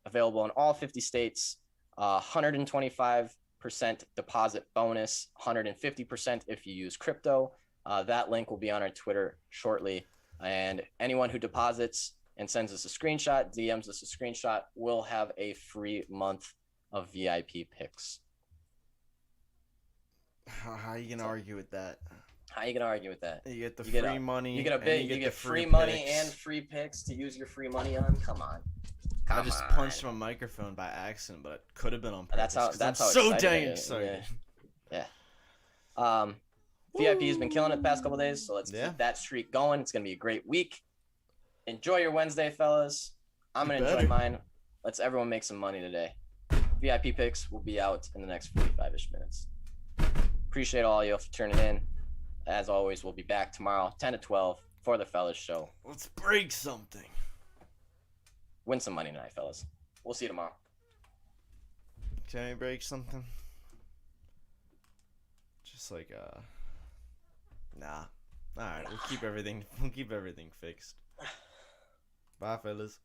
A: available in all 50 states. 125% deposit bonus, 150% if you use crypto. That link will be on our Twitter shortly. And anyone who deposits and sends us a screenshot, DMs us a screenshot, will have a free month of VIP picks.
C: How are you gonna argue with that?
A: How are you gonna argue with that?
C: You get the free money.
A: You get a bit. You get free
C: picks.
A: money and free picks to use your free money on. Come on.
C: I just punched my microphone by accident, but it could have been on purpose.
A: That's how
C: so
A: excited
C: dang excited.
A: Yeah. VIP has been killing it the past couple days, so let's keep that streak going. It's gonna be a great week. Enjoy your Wednesday, fellas. I'm gonna enjoy mine. Let's everyone make some money today. VIP picks will be out in the next 45-ish minutes. Appreciate all you for tuning in. As always, we'll be back tomorrow, 10 to 12, for the fellas show.
C: Let's break something.
A: Win some money tonight, fellas. We'll see you tomorrow.
C: Can we break something? Just like nah. Alright, we'll keep everything fixed. Bye, fellas.